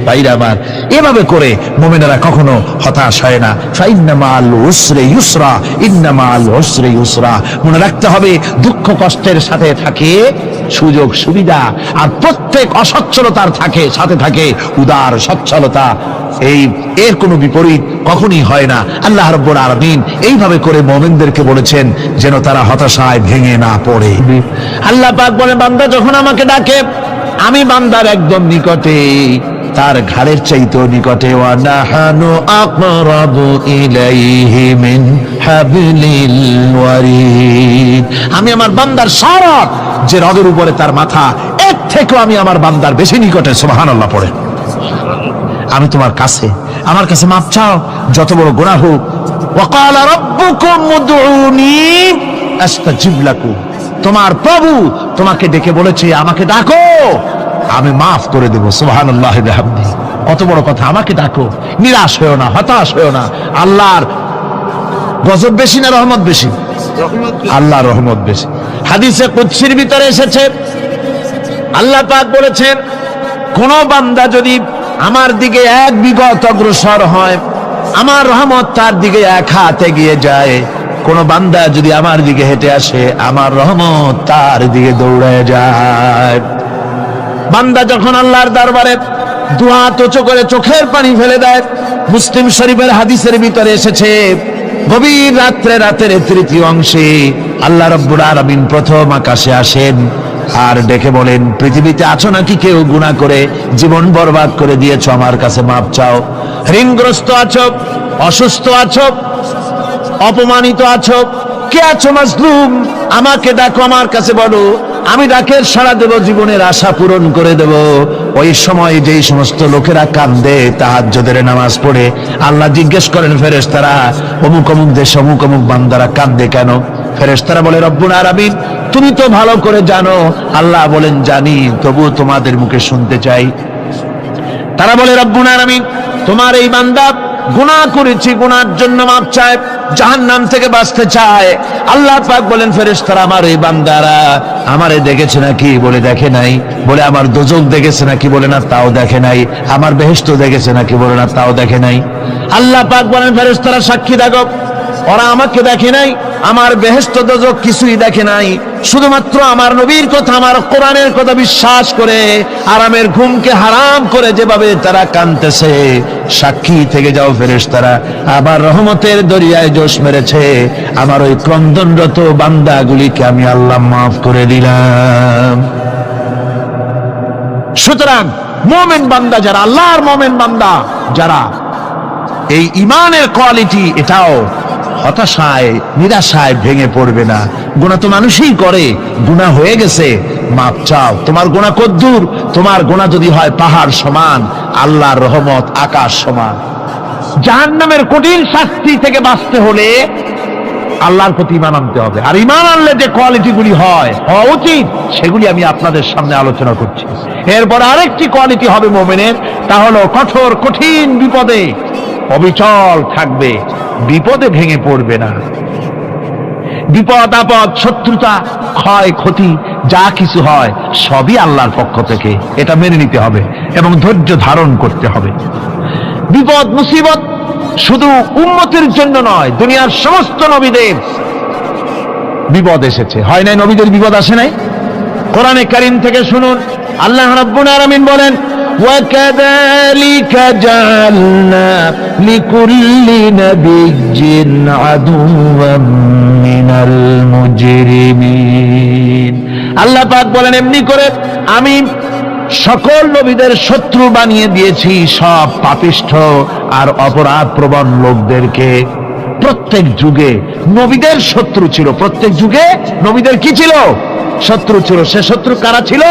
ভাইরা আমার, এভাবে করে মুমিনেরা কখনো হতাশ হয় না। ফাইন্না মাআল উসরি ইউসরা, ইন্না মাআল উসরি ইউসরা। মনে রাখতে হবে, দুঃখ কষ্টের সাথে থাকে সুযোগ সুবিধা, আর প্রত্যেক অসচ্ছলতার সাথে থাকে উদার সচ্ছলতা। এর কোনো বিপরীত কখনই হয় না। আল্লাহ রাব্বুল আলামিন এইভাবে করে মুমিনদেরকে বলেছেন যেন তারা হতাশায় ভেঙে না পড়ে। আল্লাহ পাক বলেন, বান্দা যখন আমাকে ডাকে, আমি বান্দার একদম নিকটে, তার ঘাড়ের চাইতেও নিকটে। ওয়া নাহানু আকরাবু ইলাইহি মিন হাবলিল ওয়ারিদ। আমি আমার বান্দার সারাত যে রগের উপরে তার মাথা, এর থেকেও আমি আমার বান্দার বেশি নিকটে। সুবহানাল্লাহ পড়ে। আমি তোমার কাছে, আমার কাছে মাপ চাও, যত বড় গুনাহ হোক। ওয়া ক্বালা রাব্বুকুম উদউনি আস্তাজিব লাকুম। তোমার প্রভু তোমাকে ডেকে বলেছে, আমাকে ডাকো, আমি মাফ করে দেব। সুবহানাল্লাহ বিহামদিহি। কত বড় কথা, আমাকে ডাকো, নিরাশ হয়েও না, হতাশ হয়েও না। আল্লাহর গজব বেশি না রহমত বেশি? আল্লাহর রহমত বেশি। হাদিসে কুদসির ভিতরে এসেছে, আল্লাহ পাক বলেছেন, কোন বান্দা যদি আমার দিকে এক বিগত অগ্রসর হয়, আমার রহমত তার দিকে এক হাত এগিয়ে যায়। কোন বান্দা যদি আমার দিকে হেঁটে আসে, আমার রহমত তার দিকে দৌড়ে যায়। বান্দা যখন আল্লাহর দরবারে দুহাত উঁচু করে চোখের পানি ফেলে দেয়, মুসলিম শরীফের হাদিসের ভিতরে এসেছে, গভীর রাতের তৃতীয় অংশে আল্লাহ রাব্বুল আলামিন প্রথম আকাশে আসেন আর ডেকে বলেন, পৃথিবীতে আছো নাকি কেউ গুনাহ করে জীবন বরবাদ করে দিয়েছো, আমার কাছে মাপ চাও। ঋণগ্রস্ত আছো, অসুস্থ আছো, অপমানিত আছো, কে আছো মাজলুম, আমাকে ডাকো, আমার কাছে বলো, আমি ডাকের সাড়া দেব, জীবনের আশা পূরণ করে দেব। ওই সময় যেই সমস্ত লোকেরা কান্দে তাহাজ্জুদের নামাজ পড়ে, আল্লাহ জিজ্ঞেস করেন ফেরেশতারা, অমুক অমুক দেশ অমুক অমুক বান্দারা কান্দে কেন? ফেরেশতারা বলে, রব্বুল আলামিন তুমি তো ভালো করে জানো। আল্লাহ বলেন, জানি, তবু তোমাদের মুখে শুনতে চাই। তারা বলে, রব্বুল আলামিন তোমার এই বান্দা গুনাহ করেছি, গুনার জন্য মাপ চায়, জাহান্নাম থেকে বাঁচতে চায়। আল্লাহ পাক বলেন, ফেরেশতারা আমার এই বান্দারা আমারে দেখেছে নাকি? বলে দেখে নাই। বলে আমার দোজখ দেখেছে নাকি? বলে না, তাও দেখে নাই। আমার বেহেশত দেখেছে নাকি? বলে না, তাও দেখে নাই। আল্লাহ পাক বলেন, ফেরেশতারা সাক্ষী থাকো, ওরা আমাকে দেখে নাই, আমার বেহেশত দোজখ কিছুই দেখে নাই, শুধুমাত্র আমার নবীর কথা, আমার কোরআনের কথা বিশ্বাস করে আরামের ঘুমকে হারাম করে যেভাবে তারা কাঁদতেছে, সাক্ষী থেকে যাও ফেরেশতারা, আবার রহমতের দরিয়ায় জোশ মেরেছে, আমার ওই ক্রন্দনরত বান্দাগুলিকে আমি আল্লাহ মাফ করে দিলাম। সুতরাং মুমিন বান্দা যারা, আল্লাহর মুমিন বান্দা যারা, এই ঈমানের কোয়ালিটি, এটাও হতাশায় নিরাশায় ভেঙে পড়বে না। গুনাহ তো মানুষই করে, গুনাহ হয়ে গেছে, মাপ চাও। তোমার গুনাহ কদ্দুর? তোমার গুনাহ যদি হয় পাহাড় সমান, আল্লাহর রহমত আকাশ সমান। জাহান্নামের কঠিন শাস্তি থেকে বাঁচতে হলে আল্লাহর প্রতি ঈমান আনতে হবে। আর ঈমান আনলে যে কোয়ালিটিগুলি হওয়া উচিত, সেগুলি আমি আপনাদের সামনে আলোচনা করছি। এরপর আরেকটি কোয়ালিটি হবে মুমিনের, তা হলো কঠোর কঠিন বিপদে অবিচল থাকবে, বিপদে ভেঙে পড়বে না। বিপদ আপদ, শত্রুতা, ক্ষয় ক্ষতি যা কিছু হয় সবই আল্লাহর পক্ষ থেকে, এটা মেনে নিতে হবে এবং ধৈর্য ধারণ করতে হবে। বিপদ মুসিবত শুধু উম্মতের জন্য নয়, দুনিয়ার সমস্ত নবীদের বিপদ এসেছে, হয় নাই? নবীদের বিপদ আসে নাই? কোরআনে কারীম থেকে শুনুন, আল্লাহ রাব্বুল আলামিন বলেন, وَكَذَلِكَ جَعَلْنَا لِكُلِّ نَبِيٍّ عَدُوًّا مِنَ الْمُجْرِمِينَ। আল্লাহ পাক বলেন, এমনি করে আমি সকল নবীদের শত্রু বানিয়ে দিয়েছি সব পাপিষ্ঠ আর অপরাধ প্রবণ লোকদেরকে। প্রত্যেক যুগে নবীদের শত্রু ছিল, প্রত্যেক যুগে নবীদের কি ছিল? শত্রু ছিল। সে শত্রু কারা ছিল?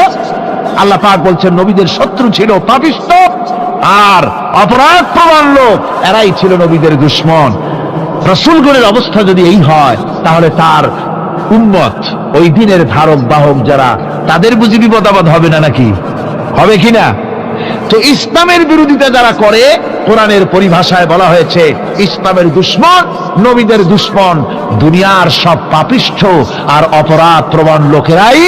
আল্লাহ পাক বলছেন, নবীদের শত্রু ছিল পাপিষ্ঠ আর অপরাধ প্রবণ লোক, এরাই ছিল নবীদের দুশমন। রাসূলগণের অবস্থা যদি এই হয়, তাহলে তার উম্মত, ওই দিনের ধারক বাহক যারা, তাদের বুঝি বিপদ আপদ হবে না? নাকি হবে কিনা? তো ইসলামের বিরোধিতা যারা করে, কোরআনের পরিভাষায় বলা হয়েছে ইসলামের দুশমন, নবীদের দুশমন। দুনিয়ার সব পাপিষ্ঠ আর অপরাধ প্রবণ লোকেরাই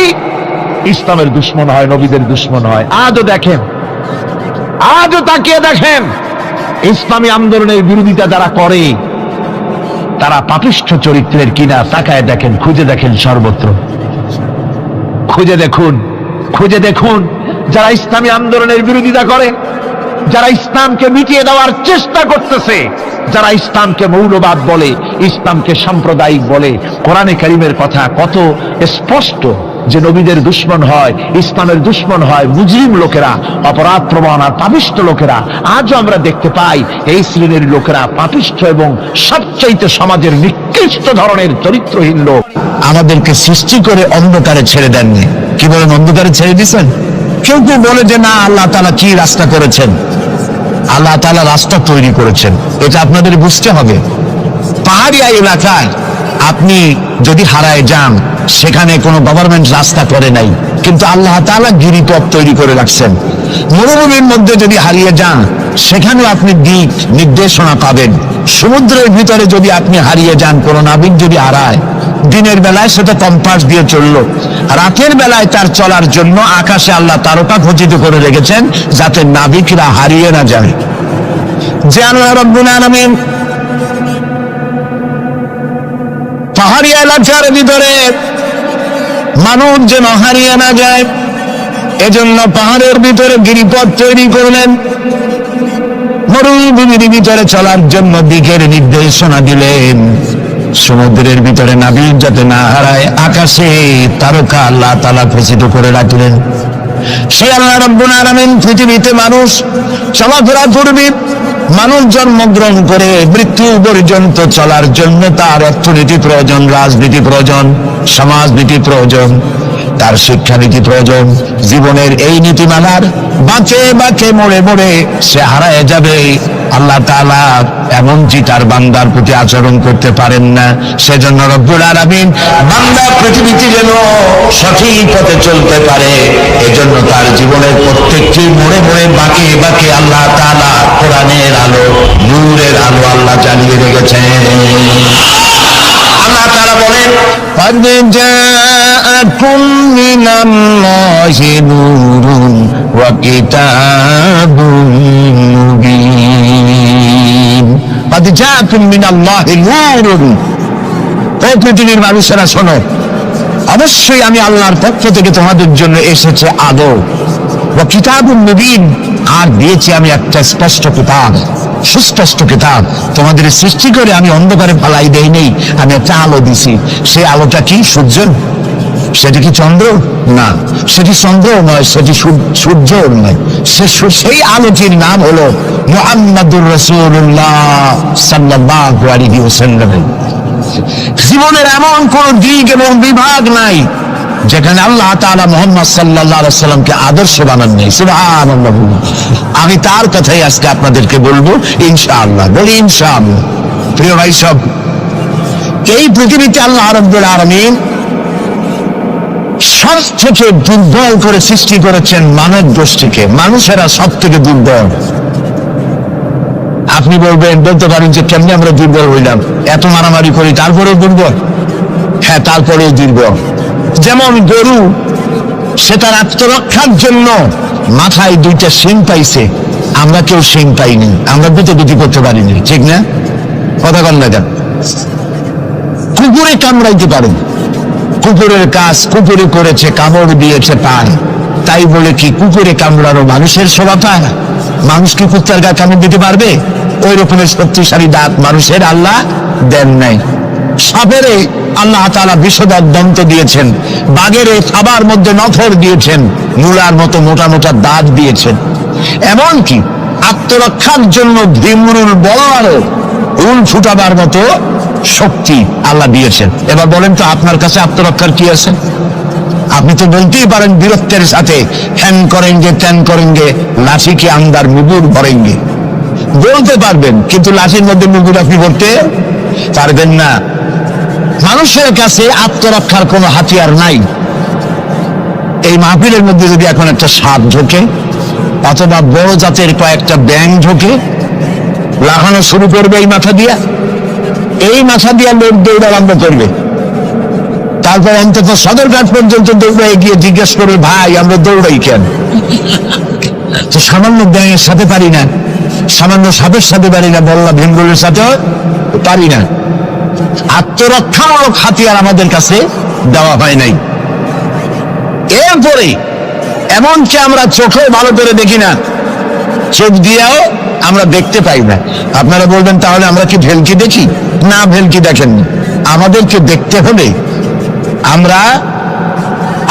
ইসলামের দুশমন হয়, নবীদের দুশমন হয়। আজও দেখেন আজও তাকিয়ে দেখেন ইসলামী আন্দোলনের বিরোধিতা যারা করে তারা পাপিষ্ঠ চরিত্রের কিনা, তাকায় দেখেন, খুঁজে দেখেন সর্বত্র, খুঁজে দেখুন যারা ইসলামী আন্দোলনের বিরোধিতা করে, যারা ইসলামকে মিটিয়ে দেওয়ার চেষ্টা করতেছে, যারা ইসলামকে মৌলবাদ বলে, ইসলামকে সাম্প্রদায়িক বলে, কোরআনে কারীমের কথা কত স্পষ্ট যে নবীদের দুশমন হয়, ইসলামের দুশমন হয় মুজরিম লোকেরা, অপরাধ প্রবণ আর পাপিষ্ঠ লোকেরা। আজও আমরা দেখতে পাই এই শ্রেণীর লোকেরা পাপিষ্ঠ এবং সবচাইতে সমাজের নিকৃষ্ট ধরনের চরিত্রহীন লোক। আমাদেরকে সৃষ্টি করে অন্ধকারে ছেড়ে দেননি। কি বলেন, অন্ধকারে ছেড়ে দিয়েছেন? কেউ কেউ বলে যে না, আল্লাহ তাআলা কি রাস্তা করেছেন? আল্লাহ তাআলা রাস্তা তৈরি করেছেন, এটা আপনাদের বুঝতে হবে। পাহাড়ি এলাকায় আপনি যদি হারায় যান, সেখানে কোনো গভর্নমেন্ট রাস্তা করে নাই, কিন্তু আল্লাহ তাআলা গিরিপথ তৈরি করে রাখছেন। মরুভূমির মধ্যে যদি হারিয়ে যান, সেখানে আপনি দিক নির্দেশনা পাবেন। সমুদ্রের ভিতরে যদি আপনি হারিয়ে যান, কোনো নাবিক যদি হারায়, দিনের বেলায় সেটা কম্পাস দিয়ে চললো, রাতের বেলায় তার চলার জন্য আকাশে আল্লাহ তারকা খচিত করে রেখেছেন, যাতে নাবিকরা হারিয়ে না যায়। যে আল্লাহ রাব্বুল আলামিন পাহাড়ি এলাকার ভিতরে মানুষ যেন হারিয়ে না যায়, এজন্য পাহাড়ের ভিতরে গিরিপথ তৈরি করলেন। মরুভূমির ভিতরে চলার জন্য দিকের নির্দেশনা দিলেন। সমুদ্রের ভিতরে নাবিক যাতে না হারায়, আকাশে তারকা আল্লাহ তাআলা খচিত করে রাখলেন। সে আল্লাহ রাব্বুল আলামিন পৃথিবীতে মানুষ চলাফেরা করবে, মানুষ জন্মগ্রহণ করে মৃত্যু পর্যন্ত চলার জন্য তার অর্থনীতি প্রয়োজন, রাজনীতি প্রয়োজন, সমাজনীতি প্রয়োজন, তার শিক্ষানীতি প্রয়োজন। জীবনের এই নীতিমালার বাঁকে বাঁকে মোড়ে মোড়ে সে হারায় যাবে। আল্লাহ তাআলা এমনকি তার বান্দার প্রতি আচরণ করতে পারেন না। সেজন্য রব্বুল আলামিন বান্দা পৃথিবীতে যেন সঠিক পথে চলতে পারে, এজন্য তার জীবনের প্রত্যেকটি মোড়ে মোড়ে বাঁকে বাঁকে আল্লাহ তাআলা কোরআনের আলো, নূরের আলো আল্লাহ জ্বালিয়ে রেখেছেন। আল্লাহ তাআলা বলেন, قد جاءكم من الله نور وكتاب مبين قد جاءكم من الله نور। ও পৃথিবীর মানুষেরা শোনো, অবশ্যই আমি আল্লাহর পক্ষ থেকে তোমাদের জন্য এসেছে আলো, ওয়া কিতাবুম মুবিন, আর দিয়েছি আমি একটা স্পষ্ট কিতাব, সুস্পষ্ট কিতাব। তোমাদের সৃষ্টি করে আমি অন্ধকারে ফালাই দেই নেই, আমি একটা আলো দিছি। সেই আলোটা কি? সূর্য? সেটি কি চন্দ্র? না, সেটি চন্দ্র নয়, সেটি সূর্য নয়। সেই আলোটির নাম হলো মুহাম্মাদুর রাসূলুল্লাহ সাল্লাল্লাহু আলাইহি ওয়াসাল্লাম। জীবনের এমন কোন দিক এবং বিভাগ নাই যেখানে আল্লাহ তাআলা মুহাম্মদ সাল্লাল্লাহু আলাইহি ওয়াসাল্লামকে আদর্শ বানান নাই। সুবহানাল্লাহ। আমি তার কথাই আজকে আপনাদেরকে বলবো ইনশাআল্লাহ। বলি ইনশাআল্লাহ। প্রিয় ভাই সব, এই পৃথিবীতে আল্লাহ রাব্বুল আলামিন সব থেকে দুর্বল করে সৃষ্টি করেছেন মানব গোষ্ঠীকে। মানুষেরা সব থেকে দুর্বল। আপনি বলতে পারেন যে কেমনি আমরা দুর্বল হইলাম, এত মারামারি করি তারপরেও দুর্বল? হ্যাঁ, তারপরেও দুর্বল। যেমন গরু, সে তার আত্মরক্ষার জন্য মাথায় দুইটা শিং পাইছে, আমরা কেউ শিং পাইনি, আমরা দুটি করতে পারিনি, ঠিক না? কথা বল না। কুকুরে কামড়াইতে পারে, কুকুরের কাজ কুকুরে করেছে, কামড় দিয়েছে পায়, তাই বলে কি কুকুরে কামড়ানো মানুষের শোভা পায়? মানুষ কি কুত্তার গায়ে কামড় দিতে পারবে? ওই রকমের শক্তিশালী দাঁত মানুষের আল্লাহ দেন নাই। সাপেরে আল্লাহ তাআলা বিষধর দন্ত দিয়েছেন, বাঘের খাবার মধ্যে নখর দিয়েছেন, মূলার মতো মোটা মোটা দাঁত দিয়েছেন। এমনকি আত্মরক্ষার জন্য ভীমরুল বড় উল ফুটাবার মতো শক্তি আল্লাহ দিয়েছেন। এবার বলেন তো, আপনার কাছে আত্মরক্ষার কি আছে? আপনি তো বলতেই পারেন বীরত্বের সাথে, হ্যান করেঙ্গে ত্যান করেঙ্গে, লাঠি কে আন্দার মুগুর ভরেঙ্গে, বলতে পারবেন, কিন্তু লাঠির মধ্যে মুগুর আপনি ভরতে পারবেন না। মানুষের কাছে আত্মরক্ষার কোনো হাতিয়ার নাই। এই মাহফিলের মধ্যে যদি এখন একটা সাপ ঢোকে, অথবা বড় জাতের কয়েকটা ব্যাঙ ঢোকে, লাগানো শুরু করবে এই মাথা দিয়া, লোক দৌড় আরম্ভ করবে। তারপর অন্তত সদরঘাট পর্যন্ত দৌড়ে গিয়ে জিজ্ঞেস করবে, ভাই আমরা দৌড়াই কেন? তো সামান্য ব্যাঙের সাথে পারি না, সামান্য সাপের সাথে পারি না, বল্লা ভীমরুলের সাথেও পারি না। আত্মরক্ষামূলক হাতিয়ার আমাদের কাছে দেওয়া হয় নাই। এরপরে এমনকি আমরা চোখেও ভালো করে দেখি না, চোখ দিয়েও আমরা দেখতে পাই না। আপনারা বলবেন তাহলে আমরা কি ভেলকি দেখি? না, ভেলকি দেখেননি। আমাদেরকে দেখতে হলে আমরা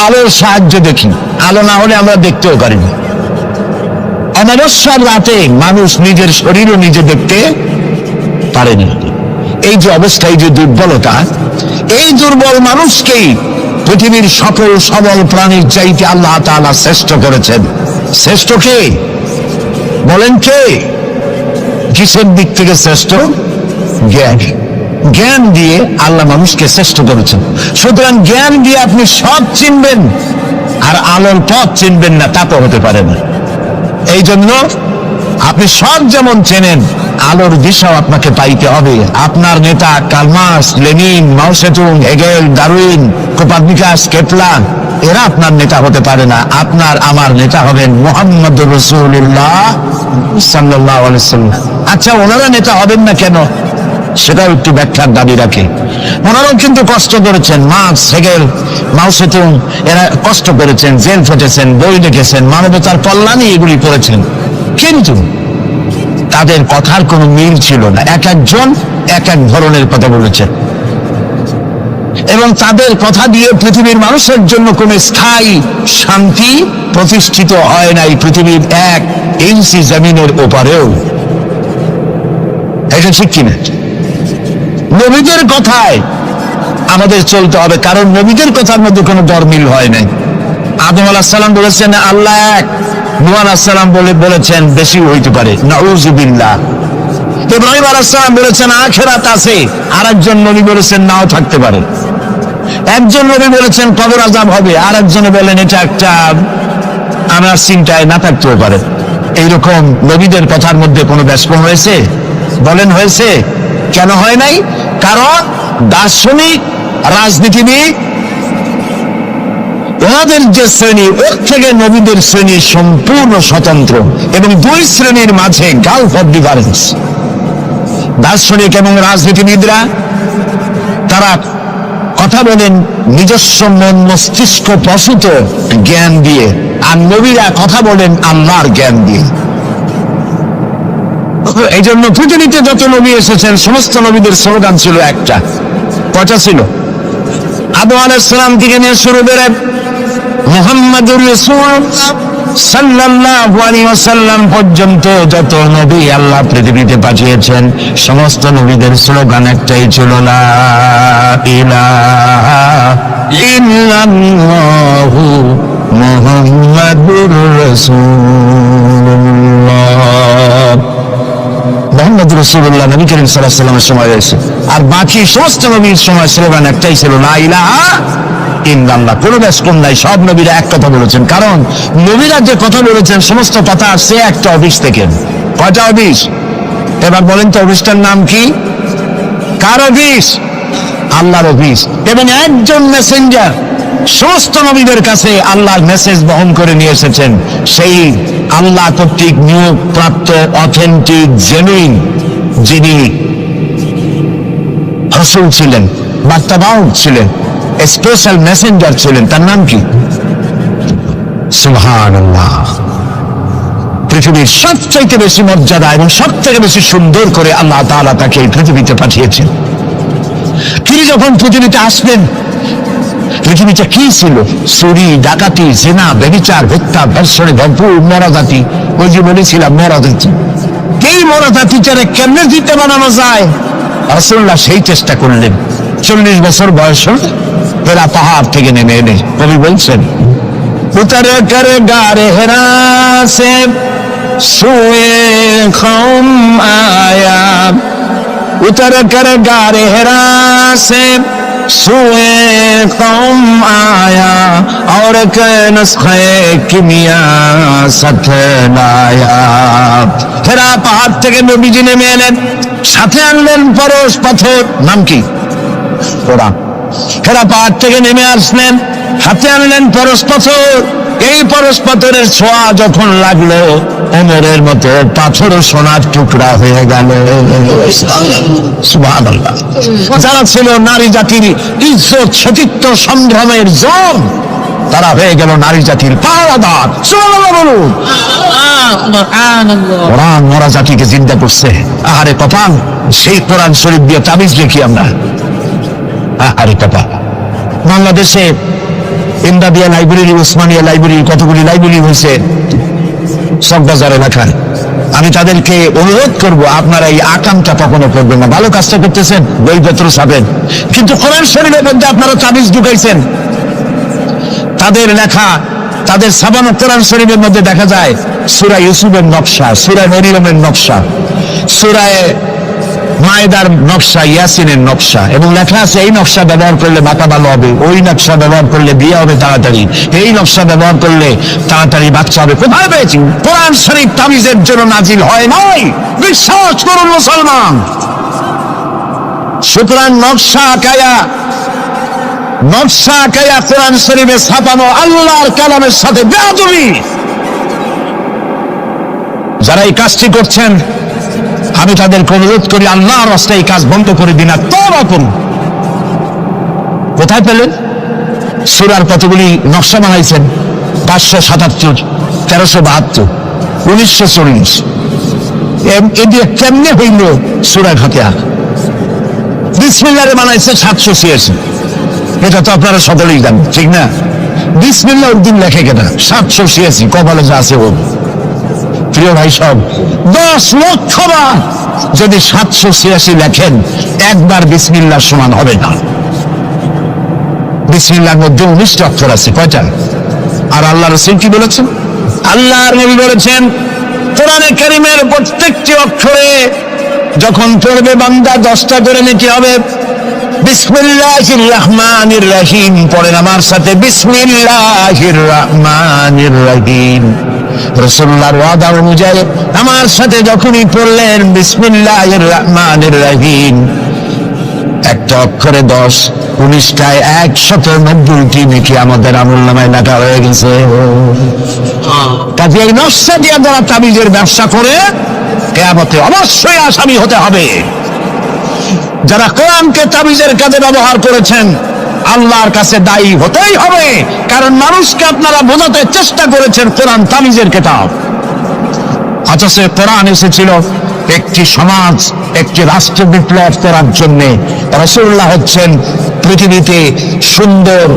আলোর সাহায্য দেখি, আলো না হলে আমরা দেখতেও পারি না। অমাবস্যার রাতে মানুষ নিজের শরীরও নিজে দেখতে পারে না। এই যে অবস্থা, এই যে দুর্বলতা, এই দুর্বল মানুষকেই পৃথিবীর সকল সবল প্রাণীর চাইতে আল্লাহ তাআলা শ্রেষ্ঠ করেছেন। শ্রেষ্ঠ কে বলেন? কে? কিসের দিক থেকে শ্রেষ্ঠ? জ্ঞান। জ্ঞান দিয়ে আল্লাহ মানুষকে শ্রেষ্ঠ করেছেন। সুতরাং জ্ঞান দিয়ে আপনি সব চিনবেন, আর আলোর পথ চিনবেন না, তা তো হতে পারে না। এই জন্য আপনি সব যেমন চেনেন, আলোর দিশাও আপনাকে পাইতে হবে। আপনার নেতা Karl Marx, Lenin, Mao Tsetung, Hegel, Darwin, Copernicus, Kepler, এরা আপনার নেতা হতে পারে না। আপনার আমার নেতা হবেন মুহাম্মদুর রাসূলুল্লাহ সাল্লাল্লাহু আলাইহি ওয়াসাল্লাম। আচ্ছা, ওনারা নেতা হবেন না কেন? সেটাও একটু ব্যাখ্যার দাবি রাখে। ওনারাও কিন্তু কষ্ট করেছেন। মার্কস, হেগেল, মাও সেতুং, এরা কষ্ট করেছেন, জেল খেটেছেন, বই লিখেছেন, মানবতার কল্যাণে এগুলি করেছেন। কিন্তু তাদের কথার কোনো মিল ছিল না। এক একজন এক এক ধরনের কথা বলেছেন, এবং তাদের কথা দিয়ে পৃথিবীর মানুষের জন্য কোনো স্থায়ী শান্তি প্রতিষ্ঠিত হয় নাই পৃথিবীর 1 ইঞ্চি জমিনের ওপারেও। এটা ঠিক কিনা? নবীদের কথায় আমাদের চলতে হবে, কারণ নবীদের কথার মধ্যে কোনো দরমিল হয় নাই। আদম আলাইহিস সালাম বলেছেন আল্লাহ এক, নূহ আলাইহিস সালাম বলেছেন বেশি হইতে পারে, নাউযুবিল্লাহ। ইব্রাহিম আলাইহিস সালাম বলেছেন আখিরাত আছে, আরেকজন নবী বলেছেন নাও থাকতে পারে। একজন নবী বলেছেন কবর আযাব হবে, আরেকজনে বলেন এটা একটা আমার চিন্তায় না থাকতেও পারে। এইরকম নবীদের কথার মধ্যে কোনো ব্যস্পম হয়েছে? বলেন হয়েছে? কেন হয় নাই? কারণ দার্শনিক, রাজনীতিবিদ, ওনাদের যে শ্রেণী, ওর থেকে নবীদের শ্রেণী সম্পূর্ণ স্বতন্ত্র, এবং 2 শ্রেণীর মাঝে গালফ অফ ডিফারেন্স। দার্শনিক এবং রাজনীতিবিদরা তারা কথা বলেন নিজস্ব মন মস্তিষ্ক প্রসূত জ্ঞান দিয়ে, আর নবীরা কথা বলেন আল্লাহর জ্ঞান দিয়ে। এই জন্য পৃথিবীতে যত নবী এসেছেন সমস্ত নবীদের স্লোগান ছিল একটা। কয়টা ছিল? আদম আলাইহিস সালাম থেকে নিয়ে শুরু করে মুহাম্মাদুর রাসূলুল্লাহ সাল্লাল্লাহু আলাইহি ওয়াসাল্লাম পর্যন্ত যত নবী আল্লাহ পৃথিবীতে পাঠিয়েছেন সমস্ত নবীদের স্লোগান একটাই ছিল, লা ইলাহা ইল্লাল্লাহু মুহাম্মাদুর রাসূলুল্লাহ। মুহাম্মদুর রাসূলুল্লাহ নবী করিম সাল্লাল্লাহু আলাইহি ওয়াসাল্লামের সময় হয়েছে, আর বাকি সমস্ত নবীর সময় স্লোগান একটাই ছিল, লা ইলাহা ইল্লাল্লাহ। কোনো ব্যস্কম নাই, সব নবীরা এক কথা বলেছেন। কারণ নবীরা যে কথা বলেছেন সমস্ত কথা আসছে একটা অফিস থেকে। কয়টা অফিস? এবার বলেন তো অফিসটার নাম কি? কার অফিস? আল্লাহর অফিস। এবং একজন মেসেঞ্জার সমস্ত নবীদের কাছে আল্লাহর মেসেজ বহন করে নিয়ে এসেছেন, সেই আল্লাহ কর্তৃক নিয়োগ প্রাপ্ত অথেন্টিক জেনুইন যিনি রাসূল ছিলেন, বার্তাবাহক ছিলেন, স্পেশাল মেসেঞ্জার ছিলেন, তার নাম কি? সুবহানাল্লাহ। পৃথিবীর সবচাইতে বেশি মর্যাদা এবং সব থেকে বেশি সুন্দর করে আল্লাহ তাআলা তাকে এই পৃথিবীতে পাঠিয়েছেন। তিনি যখন পৃথিবীতে আসবেন, পৃথিবীটা কি ছিল? চুরি, ডাকাতি, জিনা, ব্যভিচার, হত্যা, ধর্ষণে ভরপুর মরাজাতি। ওই যে বলেছিলাম মরাজাতি, এই মরাজাতিটারে কেমনে দিতে বানানো যায়, রাসূলুল্লাহ সেই চেষ্টা করলেন। 40 বছর বয়স হেরা পাহাড় থেকে নেমে এনে কবি বলছেন, উতর কর গারে হেরা সে সুয়ে কওম আয়া, উতর কর গারে হেরা সে সুয়ে কওম আয়া, और के नुस्खे किमिया साथ लाया। হেরা পাহাড় থেকে নবীজি নেমে এলেন, সাথে আনলেন পরশ পাথর, নাম কি? কোরআন। হেরা পাহাড় থেকে নেমে আসলেন, হাতে আনলেন পরশ পাথর। এই পরশ পাথরের ছোঁয়া যখন লাগলো, ওমরের মতো পাথর সোনার টুকরা হয়ে গেল। সুবহানাল্লাহ। যারা ছিল নারী জাতির ইজ্জত, সতীত্ব, সম্ভ্রমের জম, তারা হয়ে গেল নারী জাতির পাহারাদার। সুবহানাল্লাহ বলুন। কোরআন মরা জাতিকে জিন্দা করছে। আহারে কপাল, সেই কোরআন শরীফ দিয়ে তাবিজ লিখি আমরা। আহারে কপাল। বাংলাদেশে ইমদাদিয়া লাইব্রেরি, ওসমানিয়া লাইব্রেরি, কতগুলি লাইব্রেরি হয়েছে চকবাজার এলাকায়। আমি তাদেরকে অনুরোধ করব, আপনারা এই আকামটা কখনো করবেন না। ভালো কাজটা করতেছেন, বইপত্র ছাপেন, কিন্তু কোরআন শরীফের মধ্যে আপনারা তাবিজ ঢুকাইছেন। তাদের লেখা, তাদের ছাপানো কোরআন শরীফের মধ্যে দেখা যায় সূরা ইউসুফের নকশা, সূরা মরিয়মের নকশা, সূরা মায়েদার নকশা, ইয়াসিনের নকশা, এবং লেখা আছে এই নকশা ব্যবহার করলে মাথা ভালো হবে, ওই নকশা ব্যবহার করলে বিয়ে হবে তাড়াতাড়ি, এই নকশা ব্যবহার করলে তাড়াতাড়ি বাচ্চা হবে। কোথায় পেয়েছি? কোরআন শরীফ তাবিজের জন্য নাজিল হয় নাই, বিশ্বাস করুন মুসলমান। সুতরাং নকশা আঁকায়া কোরআন শরীফে ছাপানো আল্লাহর কালামের সাথে বেয়াদবি। যারা এই কাজটি করছেন, আমি তাদেরকে অনুরোধ করি, আল্লাহর রাস্তায় এই কাজ বন্ধ করে দিন, আর তওবা করুন। কোথায় পেলেন? সূরার কতগুলি নকশা বানাইছেন, 577, 1372, 1940। এদিকে কেমনে হইল সূরা ফাতিহা? বিসমিল্লাহরে বানাইছে 786। এটা তো আপনারা সকলেই জানেন, ঠিক না? বিসমিল্লাহ উদ্দিন লেখে কেনা 786, কপালে যা আছে ও। প্রিয় ভাই সব, 10 লক্ষ বার যদি 786 লেখেন, একবার বিসমিল্লাহর সমান হবে না। বিসমিল্লাহর মধ্যে 19টা অক্ষর আছে, কয়টা? আর আল্লাহ রাসূল কি বলেছেন? আল্লাহর নবী বলেছেন, কোরআনে কারীমের প্রত্যেকটি অক্ষরে যখন পড়বে বান্দা 10টা করে নেকি হবে। বিসমিল্লাহির রহমানির রহিম পড়েন আমার সাথে, বিসমিল্লাহির রহমানির রহিম। রাসূলুল্লাহর ওয়াদা অনুযায়ী আমার সাথে যখনই পড়লেন বিসমিল্লাহির রহমানির রহিম, একটা অক্ষরে 10, 19টায় 190টি নেকি আমাদের আমলনামায় লেখা হয়ে গেছে। কাজে এই নকশা দিয়ে যারা তাবিজের ব্যবসা করে, কিয়ামতে অবশ্যই আসামি হতে হবে। যারা কোরআনকে তাবিজের কাজে ব্যবহার করেছেন, আল্লাহর কাছে দায়ী হতেই হবে। কারণ মানুষকে আপনারা বোঝাতে চেষ্টা করেছেন কোরআন তাবিজের কিতাব। অথচ কোরআন এসেছিল একটি সমাজ, একটি রাষ্ট্র বিপ্লব করার জন্য। রাসূলুল্লাহ হচ্ছেন পৃথিবীতে সুন্দর,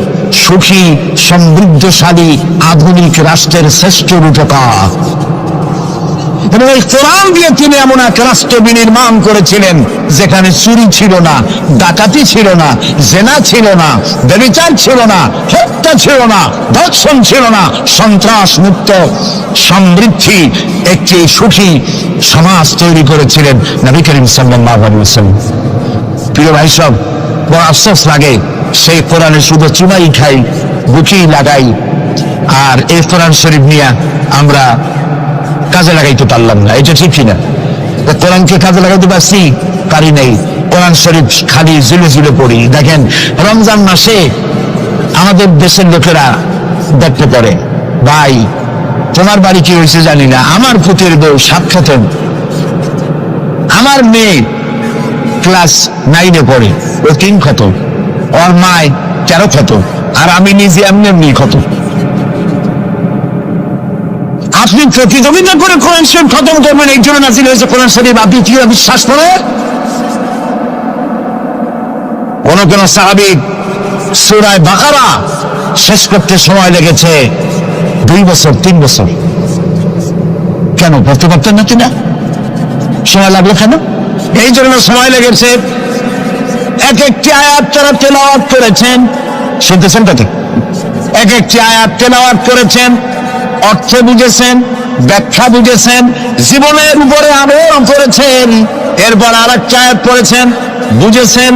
সুখী, সমৃদ্ধশালী আধুনিক রাষ্ট্রের শ্রেষ্ঠ রূপকার। এবং এই কোরআন দিয়ে তিনি এমন এক রাষ্ট্র বিনির্মাণ করেছিলেন যেখানে চুরি ছিল না, ডাকাতি ছিল না, জেনা ছিল না, ব্যভিচার ছিল না, হত্যা ছিল না, ধর্ষণ ছিল না, সন্ত্রাস মুক্ত সমৃদ্ধি একটি সুখী সমাজ তৈরি করেছিলেন নবী করিম সাল্লাল্লাহু আলাইহি ওয়াসাল্লাম। প্রিয় ভাই সব, বড় আফসোস লাগে, সেই কোরআনে শুধু চুমাই খাই, বুকেই লাগাই, আর এই কোরআন শরীফ নিয়ে আমরা কাজে লাগাইতে পারলাম না। এটা ঠিক কিনা? কোরআনকে কাজে লাগাইতে পারছি? পারি নাই। কোরআন শরীফ খালি ঝুলে ঝুলে পড়ি। দেখেন, রমজান মাসে আমাদের দেশের লোকেরা দেখতে পারে, ভাই তোমার বাড়ি কি হয়েছে জানি না, আমার পুতের বউ 7 খতম, আমার মেয়ে ক্লাস 9-এ পড়ে, ও 3 খতম, ওর মায় 13 খতম, আর আমি নিজে এমনি খতম। আপনি প্রতিযোগিতা করে কোরআন শরীফ খতম করবেন, এই জন্য নাযিল হয়েছে কোরআন শরীফ। আপনি কি বিশ্বাস করে? কোন সাহাবী সূরা বাকারা শেষ করতে সময় লেগেছে 2 বছর, 3 বছর। কেন পড়তে পারতেন না কিনা? সময় লাগলো কেন? এই জন্য সময় লেগেছে। এক একটি আয়াত তারা তেলাওয়াত করেছেন, শুনতেছেন তো? এক একটি আয়াত তেলাওয়াত করেছেন, অর্থ বুঝেছেন, ব্যাখ্যা বুঝেছেন, জীবনের উপরে আমল করেছেন। এরপর আরেকটা আয়াত পড়েছেন, বুঝেছেন,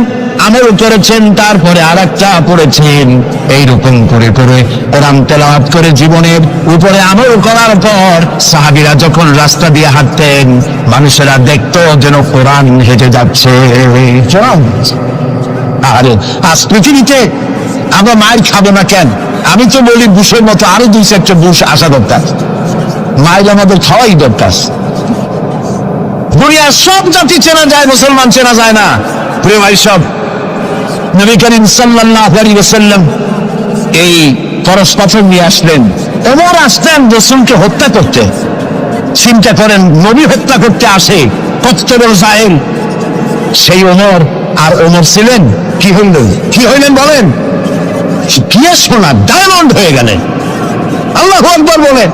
আমল করেছেন, তারপরে আরেকটা পড়েছেন। এইরকম করে করে কোরআন তেলাওয়াত করে জীবনের উপরে আমল করার পর সাহাবীরা যখন রাস্তা দিয়ে হাঁটতেন, মানুষেরা দেখতো যেন কোরআন হেঁটে যাচ্ছে। আরে আজ পৃথিবীতে আমরা মায়ের খাবো না কেন? আমি তো বলি বুশের মতো আরো 2-4টা বুশ আসা দরকার, মাইল আমাদের খাওয়াই দরকার। দুনিয়ার সব জাতি চেনা যায়, মুসলমান চেনা যায় না। প্রিয় ভাই সব, নবী করিম সাল্লাল্লাহু আলাইহি ওয়াসাল্লাম এই পরশ পাথর নিয়ে আসলেন। ওমর আসতেন রাসূলকে হত্যা করতে। চিন্তা করেন, নবী হত্যা করতে আসে কত বড় জাহেল সেই ওমর। আর ওমর ছিলেন কি হইলেন বলেন? কি সোনা ডায়মন্ড হয়ে গেলেন। আল্লাহু আকবার বলেন।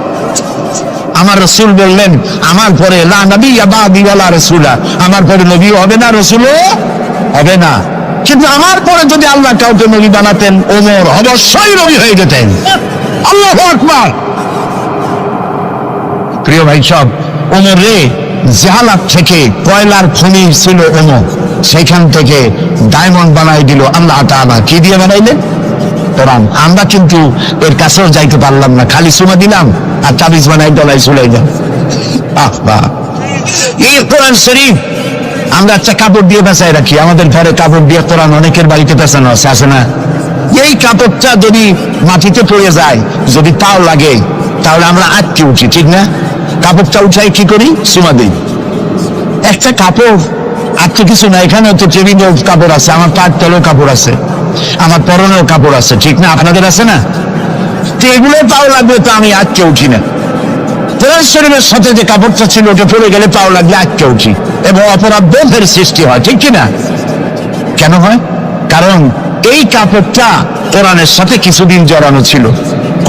আমার রাসূল বললেন, আমার পরে লা নবিয়্যা বাদি ওয়ালা রাসূলা, আমার পরে নবীও হবে না, রাসূলও হবে না। কিন্তু আমার পরে যদি আল্লাহ কাউকে নবী বানাতেন, ওমর অবশ্যই নবী হয়ে যেতেন। আল্লাহু আকবার। প্রিয় ভাই সব, ওমর রে জাহালাত থেকে কয়লার খনি ছিল ওমর, সেখান থেকে ডায়মন্ড বানাই দিল আল্লাহ তাআলা। কি দিয়ে বানাইলেন? কোরআন। আমরা কিন্তু এর কাছেও যাইতে পারলাম না, খালি সুমা দিলাম আর তাবিজ বানাই ডলাই চলে গেল। এই কোরআন শরীফ আমরা একটা কাপড় দিয়ে পেঁচাই রাখি, আমাদের ঘরে কাপড় দিয়ে কোরআন অনেকের বাড়িতে পেঁচানো আছে, আছে না? এই কাপড়টা যদি মাটিতে পড়ে যায়, যদি পাও লাগে, তাহলে আমরা আটকে উঠি, ঠিক না? কাপড়টা উঠাই কি করি? সুমা দিই। একটা কাপড় আর তো কিছু না, এখানে তো টেবিলেও কাপড় আছে, আমার পায়ের তলেও কাপড় আছে, আমার পরনেও কাপড় আছে, ঠিক না? আপনাদের আছে না? তো এগুলো পাও লাগবে তো আমি আটকে উঠি না। কোরআন শরীফের সাথে যে কাপড়টা ছিল ওটা পড়ে গেলে পাও লাগলে আটকে উঠি এবং অপরাধ বোধের সৃষ্টি হয়, ঠিক কিনা? কেন হয়? কারণ এই কাপড়টা কোরআনের সাথে কিছুদিন জড়ানো ছিল।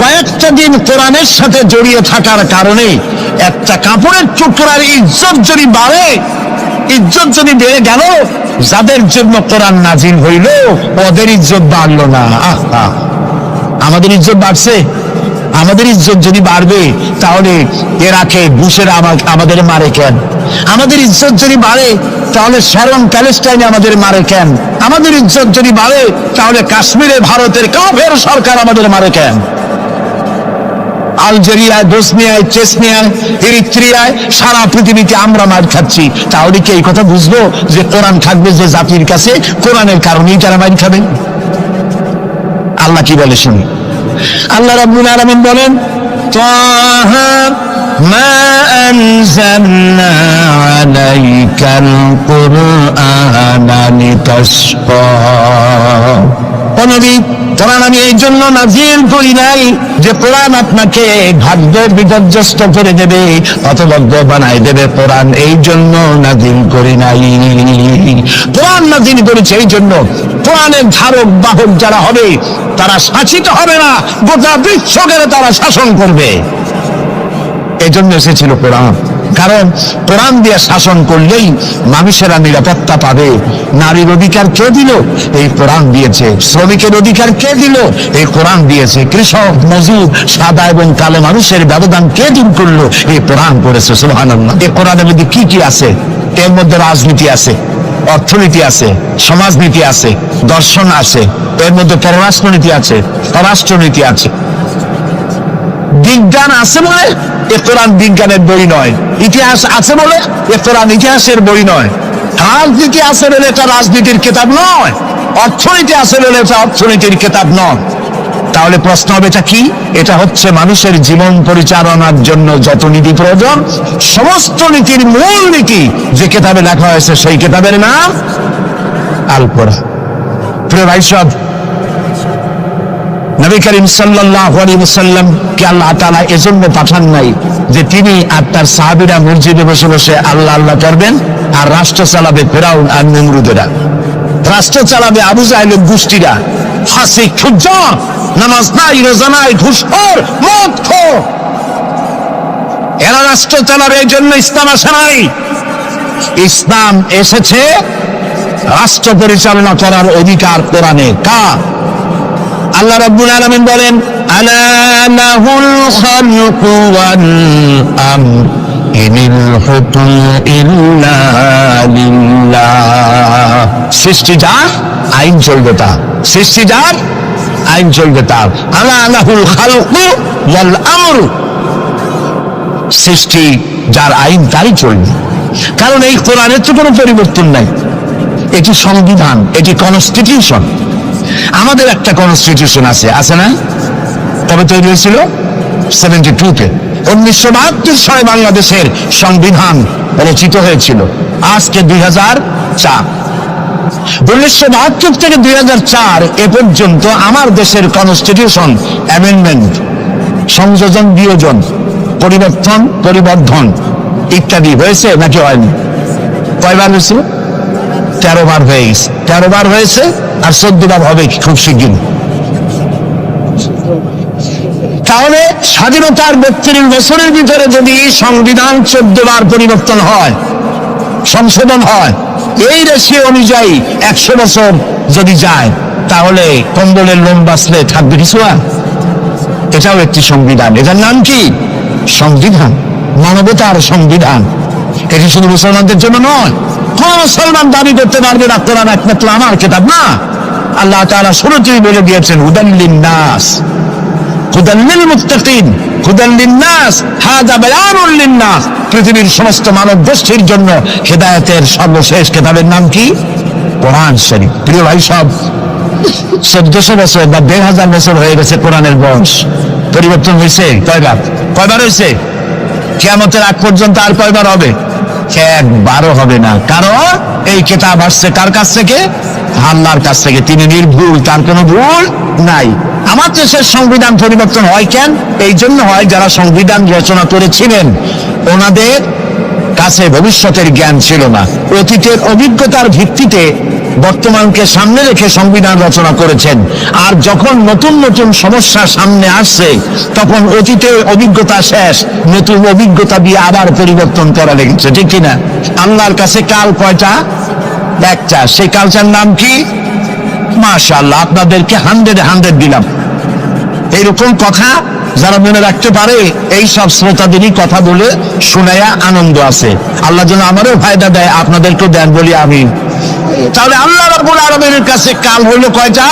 কয়েকটা দিন কোরআনের সাথে জড়িয়ে থাকার কারণে একটা কাপড়ের টুকরার ইজ্জত যদি বাড়ে, ইজ্জত যদি বেড়ে গেল, যাদের জন্য কোরআন নাজিল হইল ওদের ইজ্জত বাড়লো না। আমাদের ইজ্জত বাড়ছে। আমাদের ইজ্জত যদি বাড়বে, তাহলে ইরাকে বুশেরা আমাদের মারে কেন? আমাদের ইজ্জত যদি বাড়ে, তাহলে শ্যারন প্যালেস্টাইনে আমাদের মারে কেন? আমাদের ইজ্জত যদি বাড়ে, তাহলে কাশ্মীরে ভারতের কাফের সরকার আমাদের মারে কেন? আলজেরিয়ায়, বসনিয়ায়, চেচনিয়ায়, এরিত্রিয়ায়, সারা পৃথিবীতে আমরা মার খাচ্ছি। তাহলে কি এই কথা বুঝবো যে কোরআন থাকবে যে জাতির কাছে, কোরআনের কারণেই তারা মার খাবে? আল্লাহ কি বলে শুনি। আল্লাহ রাব্বুল আলামিন বলেন, তাহা মা আনজালনা আলাইকাল কুরআনা লিতাশকা। ও নবী, কোরআন আমি এই জন্য নাজিল করি নাই যে কোরআন আপনাকে ভাগ্য বিপর্যস্ত করে দেবে, হতভাগ্য বানাই দেবে। কোরআন এই জন্য নাজিল করি নাই। কোরআন নাজিল করেছে এই জন্য কোরআনের ধারক বাহক যারা হবে তারা শাসিত হবে না, গোটা বিশ্বকে তারা শাসন করবে। এই জন্য এসেছিল কোরআন। কারণ কোরআন দিয়ে শাসন করলেই মানুষেরা নিরাপত্তা পাবে। নারীর অধিকার কে দিল? এই কোরআন দিয়েছে। শ্রমিকের অধিকার কে দিল? এই কোরআন দিয়েছে। কৃষক, মজুর, সাদা এবং কালো মানুষের ব্যবধান কে দূর করলো? এই কোরআন করেছে। সুবহানাল্লাহ। এই কোরআনের মধ্যে কি কি আছে? এর মধ্যে রাজনীতি আছে, অর্থনীতি আছে, সমাজনীতি আছে, দর্শন আছে, এর মধ্যে পররাষ্ট্রনীতি আছে, স্বরাষ্ট্রনীতি আছে। বিজ্ঞান আছে বলে এ কোরআন বিজ্ঞানের বই নয়। ইতিহাস আছে বলে এ কোরআন ইতিহাসের বই নয়। রাজনীতি আছে বলে এটা রাজনীতির কিতাব নয়। অর্থনীতি আছে বলে এটা অর্থনীতির কিতাব নয়। তাহলে প্রশ্ন হবে এটা কি? এটা হচ্ছে মানুষের জীবন পরিচালনার জন্য যত নীতি প্রয়োজন, সমস্ত নীতির মূল নীতি যে কিতাবে লেখা হয়েছে সেই কিতাবের নাম আল কোরআন। প্রিয় ভাই সব, নবী করিম সাল্লাল্লাহু আলাইহি ওয়াসাল্লাম কে আল্লাহ তাআলা এজন্য পাঠান নাই যে তিনি আর তার সাহাবীরা মসজিদে বসে বসে আল্লাহ আল্লাহ করবেন আর রাষ্ট্র চালাবে ফেরাউন আর নমরুদেরা, রাষ্ট্র চালাবে আবু জাহেলের গোষ্ঠীরা, ফাসিক, ফুজ্জার, নামাজ নাই, রোজা নাই, ঘুষখোর, মদখোর। এরা রাষ্ট্র চালাবে। এই জন্য ইসলাম আসে নাই। ইসলাম এসেছে রাষ্ট্র পরিচালনা করার অধিকার কোরআনে। কার? আল্লাহ রাব্বুল আলামিন বলেন, আলা লাহুল খালকু ওয়াল আমর ইনিল হুকমু ইল্লা লিল্লাহ। সৃষ্টি যার, আইন চলবে তার। সৃষ্টি যার, আইন চলবে তার। আলা লাহুল খালকু ওয়াল আমর। সৃষ্টি যার, আইন তারই চলবে। কারণ এই কোরআনের তো কোনো পরিবর্তন নাই। এটি সংবিধান, এটি কনস্টিটিউশন। আমাদের একটা কনস্টিটিউশন আছে, আছে না? কবে তৈরি হয়েছিল? 72-তে। 1972 সালে বাংলাদেশের সংবিধান রচিত হয়েছিল। আজকে 2004। 1972 থেকে 2004 এ পর্যন্ত আমার দেশের কনস্টিটিউশন অ্যামেন্ডমেন্ট, সংযোজন, বিয়োজন, পরিবর্তন, পরিবর্ধন ইত্যাদি হয়েছে নাকি হয়নি? কয়বার হয়েছিল? 13 বার হয়ে গেছে। 13 বার হয়েছে, আর 14 বার হবে খুব শিগগির। তাহলে স্বাধীনতার 32 বছরের ভিতরে যদি সংবিধান 14 বার পরিবর্তন হয়, সংশোধন হয়, এই রেশিও অনুযায়ী 100 বছর যদি যায়, তাহলে কম্বলের লোম বাঁচলে থাকবে কিছু আর? এটাও একটি সংবিধান। এটার নাম কি? সংবিধান, মানবতার সংবিধান। এটি শুধু মুসলমানদের জন্য নয়। কোন মুসলমান দাবি করতে পারবে না কোরআন একমাত্র আমার কিতাব? না, আল্লাহ তাআলা শুরুতেই বলে দিয়েছেন হুদাল লিন-নাস, হুদাল লিল-মুত্তাকিন, হুদাল লিন-নাস, হাযা বায়ানুল লিন-নাস। পৃথিবীর সমস্ত মানব গোষ্ঠীর জন্য হেদায়েতের সর্বশেষ কিতাবের নাম কি? কোরআন শরীফ। প্রিয় ভাই সব, 1400 বছর বা 1500 বছর হয়ে গেছে কোরআনের বয়স। পরিবর্তন হয়েছে কয়বার? কয়বার হয়েছে? কিয়ামতের আগ পর্যন্ত আর কয়বার হবে? একবারও হবে না। কারণ এই কিতাব আসছে কার কাছ থেকে? আল্লাহর কাছ থেকে। তিনি নির্ভুল, তার কোনো ভুল নাই। আমার দেশের সংবিধান পরিবর্তন হয় কেন? এই জন্য হয়, যারা সংবিধান রচনা করেছিলেন ওনাদের কাছে ভবিষ্যতের জ্ঞান ছিল না। অতীতের অভিজ্ঞতার ভিত্তিতে বর্তমানকে সামনে রেখে সংবিধান রচনা করেছেন। আর যখন নতুন নতুন সমস্যা সামনে আসছে, তখন অতীতের অভিজ্ঞতা শেষ, নতুন অভিজ্ঞতা দিয়ে আবার পরিবর্তন করা লেগেছে, ঠিক কিনা? আল্লাহর কাছে কাল কয়টা? একটা। সেই কালটার নাম কি? মাশাআল্লাহ, আপনাদেরকে 100 দিলাম। এইরকম কথা যারা মনে রাখতে পারে, এই সব শ্রোতাদেরই কথা বলে শোনায়া আনন্দ আছে। আল্লাহ যেন আমারও ফায়দা দেয়, আপনাদেরকেও দেন বলি আমি। তাহলে আল্লাহ রাব্বুল আলামিনের কাছে কাল হইল কয়টা?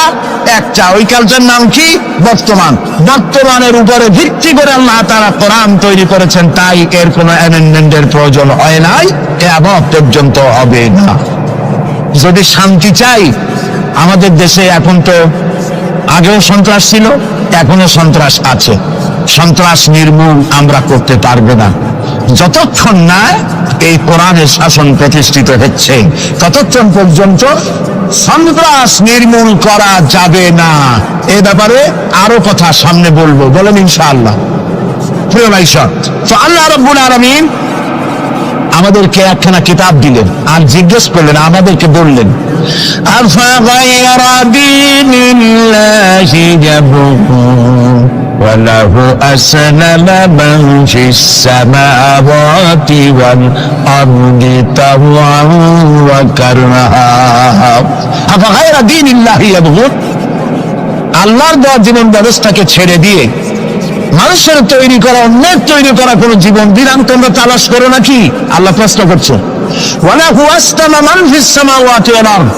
একটা। ওই কালটার নাম কি? বর্তমান। বর্তমানের উপরে ভিত্তি করে আল্লাহ তাআলা কোরআন তৈরি করেছেন, তাই এর কোনো অ্যামেন্ডমেন্টের প্রয়োজন হয় নাই, কিয়ামত পর্যন্ত হবে না। যদি শান্তি চাই, আমাদের দেশে এখন তো, আগেও সন্ত্রাস ছিল, এখনো সন্ত্রাস আছে। সন্ত্রাস নির্মূল আমরা করতে পারবো না যতক্ষণ না এই কোরআনের শাসন প্রতিষ্ঠিত হচ্ছে, ততক্ষণ পর্যন্ত সন্ত্রাস নির্মূল করা যাবে না। এ ব্যাপারে আরো কথা সামনে বলবো, বলেন ইনশাআল্লাহ। প্রিয় ভাই সব, তো আল্লাহ রাব্বুল আলামিন আমাদেরকে একখানা কিতাব দিলেন, আর জিজ্ঞেস করলেন, আমাদেরকে বললেন, আফাগায়রা দীনিল্লাহি ইয়াবগুন ওয়া লাহু আসলামা মান ফিস সামাওয়াতি ওয়াল আরদি তাওআন ওয়া কারহা। আফাগায়রা দীনিল্লাহি ইয়াবগুন, আল্লাহর দেওয়া জীবন ব্যবস্থাকে ছেড়ে দিয়ে মানুষের তৈরি করা, অন্যের তৈরি করা কোন জীবন বিধান তোমরা তালাশ করো নাকি? আল্লাহ প্রশ্ন করছে। ওয়ালাহু আসলামা মান ফিস সামাওয়াতি ওয়াল আরদ,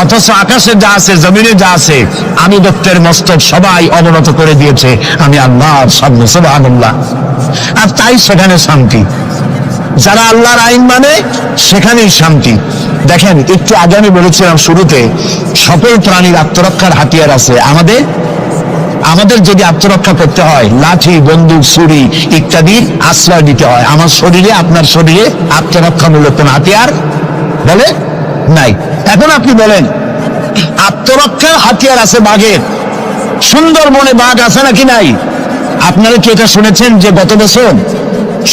অথচ আকাশে যা আছে, জমিনে যা আছে, আনুগত্যের মস্তক সবাই অবনত করে দিয়েছে আমি আল্লাহর সামনে। সুবহানাল্লাহ। আর তাই সেখানে শান্তি। যারা আল্লাহর আইন মানে সেখানেই শান্তি। দেখেন, একটু আগে আমি বলেছিলাম শুরুতে, সকল প্রাণীর আত্মরক্ষার হাতিয়ার আছে। আমাদের যদি আত্মরক্ষা করতে হয়, লাঠি, বন্দুক, ছুরি ইত্যাদির আশ্রয় দিতে হয়। আমার শরীরে, আপনার শরীরে আত্মরক্ষামূলক কোন হাতিয়ার বলে নাই। এখন আপনি বলেন, আত্মরক্ষার হাতিয়ার আছে বাঘের। সুন্দরবনে বাঘ আছে নাকি নাই? আপনারা কি এটা শুনেছেন যে গত বছর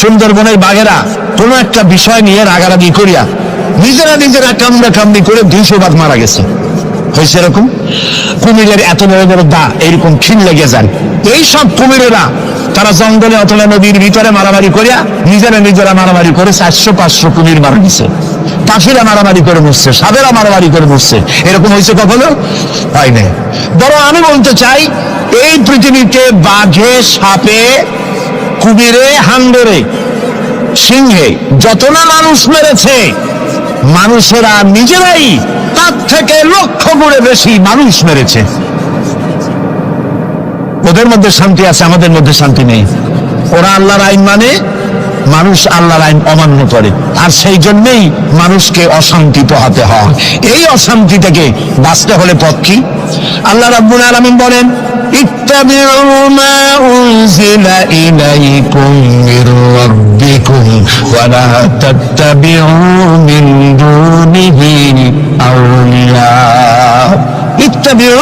সুন্দরবনের বাঘেরা কোন একটা বিষয় নিয়ে রাগারাগি করিয়া নিজেরা কামড়াকামড়ি করে 200 বাঘ মারা গেছে? হয়েছে এরকম? কুমিরের এত বড় বড় দা এরকম খিল লেগে যায়। এই সব কুমিরেরা তারা জঙ্গলে অথবা নদীর ভিতরে মারামারি করিয়া নিজেরা মারামারি করে 400-500 কুমির মারা গেছে। পাখিরা মারামারি করে মরছে, সাপেরা মারামারি করে মরছে। এরকম হয়েছে কখনো? হয় নাই। বরং আমি বলতে চাই, এই পৃথিবীতে বাঘে, সাপে, কুমিরে, হাঙ্গরে, সিংহে যত না মানুষ মেরেছে, মানুষেরা নিজেরাই তার থেকে 1,00,000 গুণে বেশি মানুষ মেরেছে। ওদের মধ্যে শান্তি আছে, আমাদের মধ্যে শান্তি নেই। ওরা আল্লাহর আইন মানে, মানুষ আল্লাহর আইন অমান্য করে, আর সেই জন্যই মানুষকে অশান্তি পোহাতে হয়। এই অশান্তি থেকে বাঁচতে হলে পথ কি? আল্লাহ রাব্বুল আলামিন বলেন, ইত্তাবিউ মা উনজিলা ইলাইকুম মির রাব্বিকুম ওয়া লা তাত্তাবিউ মিন দুনিহি আউলিয়া। ইত্তাবিউ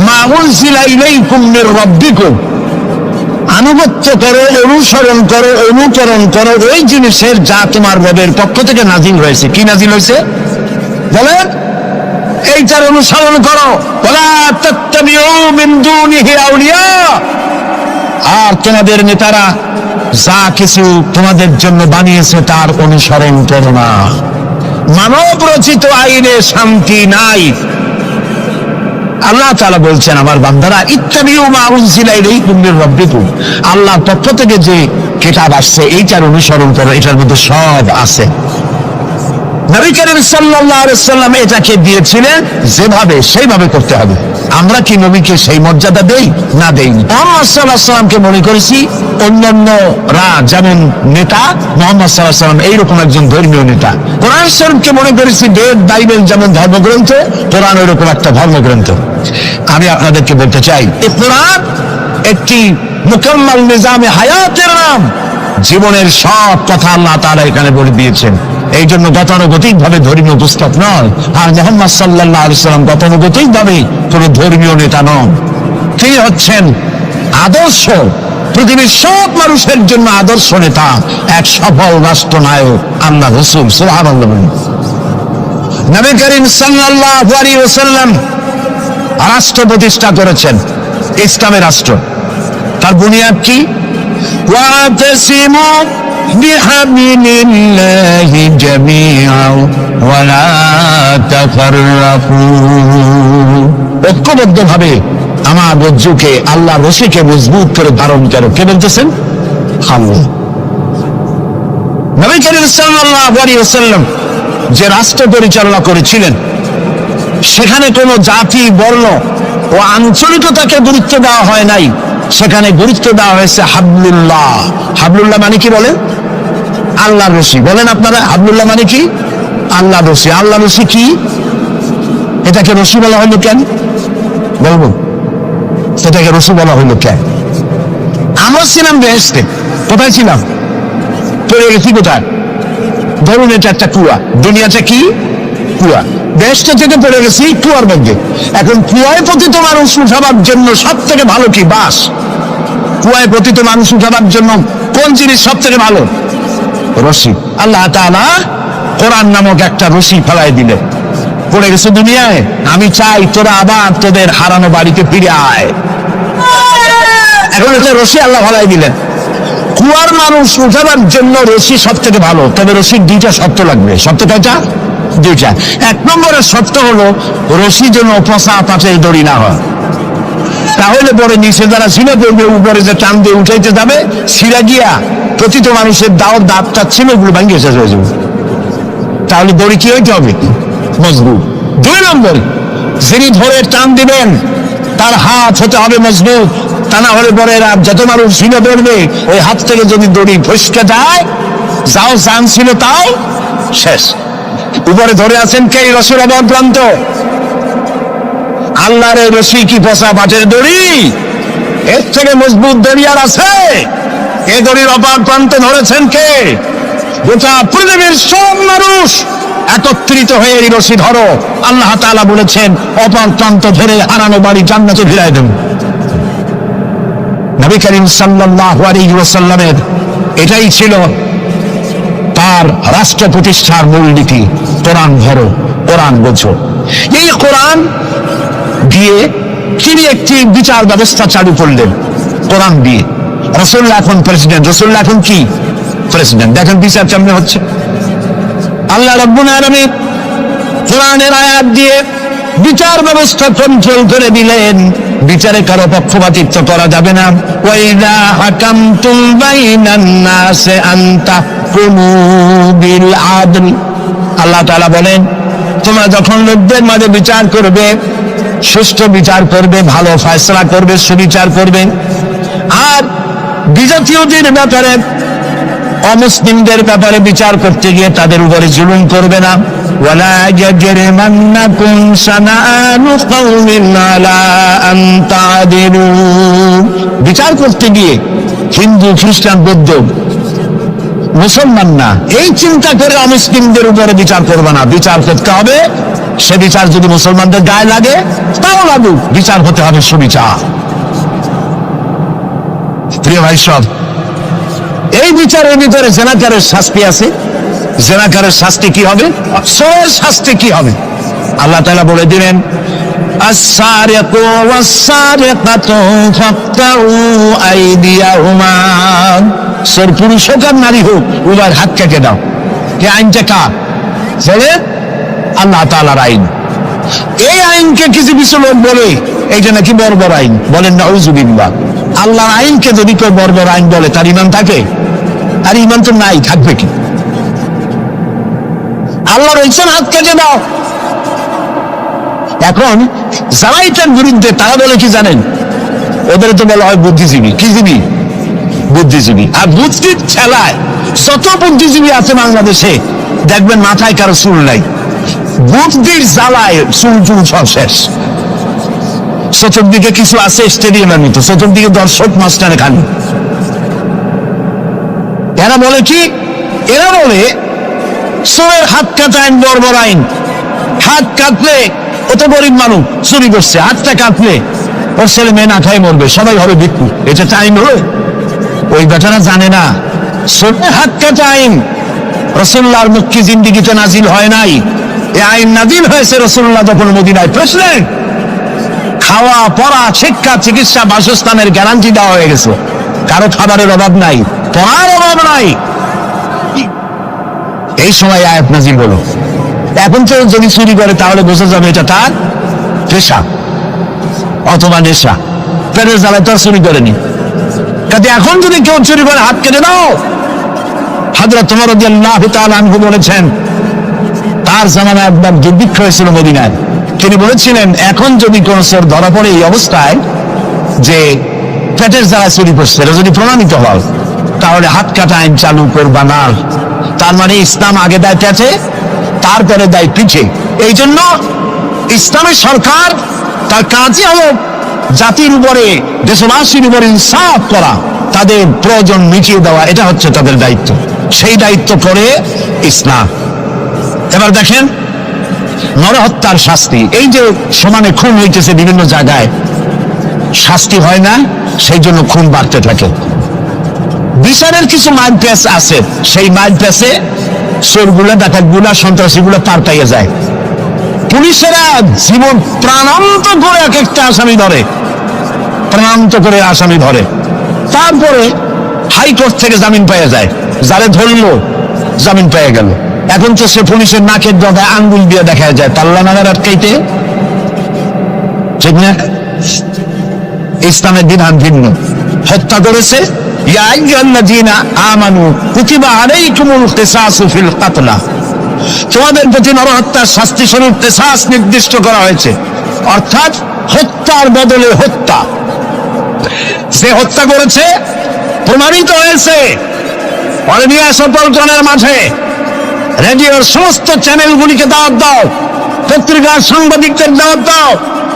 মা উনজিলা ইলাইকুম মির রাব্বিকুম, আনুগত্য করো, অনুকরণ করো ওই জিনিসের যা তোমার রবের পক্ষ থেকে নাজিল হয়েছে। কি নাজিল হয়েছে বলেন? এইটার অনুসরণ করো। ওয়ালা তাত্তাবিউ মিন দুনিহি আউলিয়া, আর তোমাদের নেতারা যা কিছু তোমাদের জন্য বানিয়েছে তার অনুসরণ করো না। মানব রচিত আইনে শান্তি নাই। আল্লাহ তাআলা বলছেন, আমার বান্দারা ইত্তাবিউ মা উনজিলা ইলাইকুম মির রাব্বিকুম, আল্লাহর পক্ষ থেকে যে কিতাব আসছে এইটার অনুসরণ করো, এটার মধ্যে সব আছে। নবী করিম সাল্লাল্লাহু আলাইহি ওয়াসাল্লাম এটাকে দিয়েছিলেন যেভাবে সেইভাবে করতে হবে। আমরা কি নবীকে সেই মর্যাদা দেই? না দেইনি। মুহাম্মদ সাল্লাল্লাহু আলাইহি ওয়াসাল্লামকে মনে করেছি অন্যান্যরা যেমন নেতা, মুহাম্মদ সাল্লাল্লাহু আলাইহি ওয়াসাল্লাম এইরকম একজন ধর্মীয় নেতা। কোরআন শরীফকে মনে করেছি বেদ বাইবেল যেমন ধর্মগ্রন্থ, কোরআন ওইরকম একটা ধর্মগ্রন্থ। আমি আপনাদেরকে বলতে চাই, এই কোরআন একটি মুকাম্মাল নিজামে হায়াতের নাম। জীবনের সব কথা আল্লাহ তাআলা এখানে বলে দিয়েছেন। এই জন্য গতানুগতিক ভাবে ধর্মীয় পুস্তক নয়। আর মুহাম্মদ সাল্লাল্লাহু আলাইহি ওয়াসাল্লাম গতানুগতিক ভাবে কোন ধর্মীয় নেতা নন। তিনি হচ্ছেন আদর্শ, পৃথিবীর সব মানুষের জন্য আদর্শ নেতা, এক সফল রাষ্ট্রনায়ক, আল্লাহ রাসূল সুবহানাল্লাহ। নবী করিম সাল্লাল্লাহু আলাইহি ওয়াসাল্লাম রাষ্ট্র প্রতিষ্ঠা করেছেন, ইসলামের রাষ্ট্র। তার বুনিয়াদ কি? ওয়াতাসিমু বিহাবিলিল্লাহি জামিআন ওয়া লা তাফাররাকু, ঐক্যবদ্ধভাবে আমার রজ্জুকে, আল্লাহর রশিকে মজবুত করে ধারণ করো। কে বলতেছেন? আল্লাহ। নবী করিম সাল্লাল্লাহু আলাইহি ওয়াসাল্লাম যে রাষ্ট্র পরিচালনা করেছিলেন, সেখানে কোনো জাতি, বর্ণ ও আঞ্চলিকতাকে গুরুত্ব দেওয়া হয় নাই। সেখানে গুরুত্ব দেওয়া হয়েছে হাবলুল্লাহ। হাবলুল্লাহ মানে কি বলেন? আল্লাহর রশি। বলেন আপনারা, হাবলুল্লাহ মানে কি? আল্লাহর রশি। আল্লাহর রশি কি? এটাকে রশি বলা হলো কেন বলবো? সেটাকে রশি বলা হলো কেন? আমরা ছিলাম বেহেশতে। কোথায় ছিলাম? পড়ে গেছি কোথায়? ধরুন এটা একটা কুয়া, দুনিয়াটা কি? কুয়া। বেহেশতে থেকে পড়ে গেছি কুয়ার মধ্যে। এখন কুয়ায় পতিত মানুষ উঠাবার জন্য সব থেকে ভালো কি? বাঁশ। কুয়ায় পতিত মানুষ উঠাবার জন্য কোন জিনিস সব থেকে ভালো? রশি। আল্লাহ তাআলা কোরআন নামক একটা রশি ফেলাই দিলেন। পড়ে গেছে দুনিয়ায়, আমি চাই তোরা আবার তোদের হারানো বাড়িতে ফিরে আয়। এখন একটা রশি আল্লাহ ফেলাই দিলেন। কুয়ার মানুষ উঠাবার জন্য রশি সব থেকে ভালো, তবে রশির দুইটা শর্ত লাগবে। শর্ত কয়টা? দুইটা। এক নম্বরের শর্ত হলো রশি যেন পচা পাটের দড়ি না হয়, তাহলে পরে নিচে যারা ছিল পড়বে, উপরে যে টান দিয়ে উঠাইতে যাবে, ছিঁড়া গিয়া প্রতিত মানুষের দাঁতটা ছিল ওগুলো ভাঙিয়ে শেষ হয়ে যাবে। তাহলে দড়ি কি হইতে হবে? মজবুত। দুই নম্বর, যিনি ধরে টান দিবেন তার হাত হতে হবে মজবুত, তা না হলে পরে যত মানুষ ছিল পড়বে, ওই হাত থেকে যদি দড়ি ফসকে যায়, যাও জান ছিল তাও শেষ। উপরে ধরে আছেন কে? রশির অপর প্রান্ত। আল্লাহর এই রশি কি পচা পাটের দড়ি? এর থেকে মজবুত দড়ি আর আছে? এই দড়ির অপর প্রান্ত ধরেছেন কে? গোটা পৃথিবীর সব মানুষ একত্রিত হয়ে এই রশি ধরো। আল্লাহ তাআলা বলেছেন অপর প্রান্ত ধরে হারানো বাড়ি জান্নাতে ফিরায় দেন। নবী করিম সাল্লাল্লাহু আলাইহি ওয়াসাল্লামের এটাই ছিল তার রাষ্ট্র প্রতিষ্ঠার মূলনীতি। কোরআন ধরো, কোরআন বোঝো। এই কোরআন দিয়ে তিনি একটি বিচার ব্যবস্থা চালু করলেন কোরআন দিয়ে। রাসূলুল্লাহ এখন প্রেসিডেন্ট। রাসূলুল্লাহ এখন কি? প্রেসিডেন্ট। দেখেন বিচার কেমনে হচ্ছে। আল্লাহ রাব্বুল আলামিন কোরআনের আয়াত দিয়ে বিচার ব্যবস্থা কন্ট্রোল করে দিলেন। বিচারে কারো পক্ষপাতিত্ব করা যাবে না। ওয়াইদা হাকামতুম বাইনান নাসি আন তাহকুমু বিল আদল। আল্লাহ তাআলা বলেন, তোমরা যখন লোকদের মাঝে বিচার করবে, সুষ্ঠু বিচার করবে, ভালো ফয়সালা করবে, সুবিচার করবে। আর বিজাতীয়দের ব্যাপারে অমুসলিমদের ব্যাপারে বিচার করতে গিয়ে তাদের উপরে জুলুম করবে না। ওয়ালা ইয়াজরিমান্নাকুম শানাআনু কওমিন আলা আন তা'দিলু, বিচার করতে গিয়ে হিন্দু, খ্রিস্টান, বৌদ্ধ, মুসলমান না, এই চিন্তা করে অমুসলিমদের উপরে বিচার করবে না। বিচার করতে হবে, সে বিচার যদি মুসলমানদের গায়ে লাগে তাও লাগুক, বিচার হতে হবে সুবিচার। প্রিয় ভাই সব, এই বিচারের ভিতরে জেনাকারের শাস্তি আছে। জেনাকারের শাস্তি কি হবে? চোরের শাস্তি কি হবে? আল্লাহ তাআলা বলে দিলেন, আস-সারিকু ওয়াস-সারিকাতু ফাকতাউ আইদিয়াহুমা, চোর পুরুষ হোক আর নারী হোক, উভয়ের হাত কেটে দাও। এই আইনটা কার? বলে আল্লাহ তাআলার আইন। এই আইনকে কিছু কিছু লোক বলে এইটা নাকি বর্বর আইন, বলেন নাউযুবিল্লাহ। আল্লাহর আইনকে যদি কেউ বর্বর আইন বলে তার ঈমান থাকে? আর ঈমান তো নাই, থাকবে কি? আল্লাহ বলছেন হাত কেটে দাও। এখন যারা এটার বিরুদ্ধে তারা বলে কি জানেন? ওদের তো বলা হয় বুদ্ধিজীবী। কি জীবী? বুদ্ধিজীবী। আর বুদ্ধির ছেলায় যত বুদ্ধিজীবী আছে বাংলাদেশে দেখবেন মাথায় কারো চুল নাই। বুদ্ধির জ্বালায় চুল সব শেষ। চতুর্দিকে কিছু আছে স্টেডিয়ামের মতো, চতুর্দিকে দর্শক মাস্টারে খালি। এরা বলে কি? এরা বলে চোরের হাত কাটা আইন বর্বর আইন। হাত কাটলে, ও তো গরিব মানুষ, চুরি করছে, হাতটা কাটলে ওর ছেলে মেয়ে না খাই মরবে, সবাই হবে ভিক্ষু। এটা আইন হলো? ওই বেটারা জানে না চোরের হাত কাটা আইন রাসূলুল্লাহর মক্কি জিন্দেগিতে নাজিল হয় নাই। এই আইন নাজিল হয়েছে রাসূলুল্লাহ যখন মদিনায় প্রেসিডেন্ট। খাওয়া, পড়া, শিক্ষা, চিকিৎসা, বাসস্থানের গ্যারান্টি দেওয়া হয়ে গেছে। কারো খাবারের অভাব নাই, পড়ার অভাব নাই। এই সময় আয়াত নাজিল হলো। এখন তো যদি চুরি করে তাহলে বোঝা যাবে এটা তার পেশা অথবা নেশা। পেটের জ্বালায় তো চুরি করেনি। কাজে এখন যদি কেউ চুরি করে হাত কেটে দাও। হযরত ওমর রাদিয়াল্লাহু তাআলা আনহু বলেছেন, তার জামানায় একবার দুর্ভিক্ষ হয়েছিল মদিনায়। তিনি বলেছিলেন, এখন যদি কোন চোর ধরা পড়ে এই অবস্থায় যে পেটের জ্বালায় চুরি করছে, এটা যদি প্রমাণিত হয় তাহলে হাত কাটা আইন চালু করবা না। তার মানে ইসলাম আগে দেয় পেটে, তারপরে দেয় পিঠে। এই জন্য ইসলামের সরকার তার কাজই হলো জাতির উপরে, দেশবাসীর উপরে ইনসাফ করা, তাদের প্রয়োজন মিটিয়ে দেওয়া। এটা হচ্ছে তাদের দায়িত্ব। সেই দায়িত্ব করে ইসলাম। এবার দেখেন নরহত্যার শাস্তি। এই যে সমানে খুন হইতেছে বিভিন্ন জায়গায়, শাস্তি হয় না, সেই জন্য খুন বাড়তে থাকে। বিচারের কিছু মাইল পেস আছে, সেই মাইল পেসে চোরগুলা, ডাকাতগুলা, সন্ত্রাসীগুলা পার পাইয়া যায়। পুলিশেরা জীবন প্রাণান্ত করে এক একটা আসামি ধরে, প্রাণান্ত করে আসামি ধরে। তারপরে হাইকোর্ট থেকে জামিন পাইয়া যায়। যারে ধরলো জামিন পেয়ে গেল। এখন তো সে পুলিশের নাকের ডগায় আঙ্গুল দিয়ে দেখা যায় পাল্লা নাগার আটকাইতে, ঠিক না? ইসলামের বিধান ভিন্ন। হত্যা করেছে, ইয়া আইয়ুহাল্লাযীনা আমানু কুতিবা আলাইকুমুল কিসাসু ফিল কাতলা, তোমাদের প্রতি নরহত্যার শাস্তি স্বরূপ কিসাস নির্দিষ্ট করা হয়েছে। অর্থাৎ হত্যার বদলে হত্যা। যে হত্যা করেছে প্রমাণিত হয়েছে, পরে নিয়ে আসো পল্টনের মাঠে, রেডিওর সমস্ত চ্যানেলগুলিকে দাওয়াত দাও, পত্রিকার সাংবাদিকদের দাওয়াত দাও,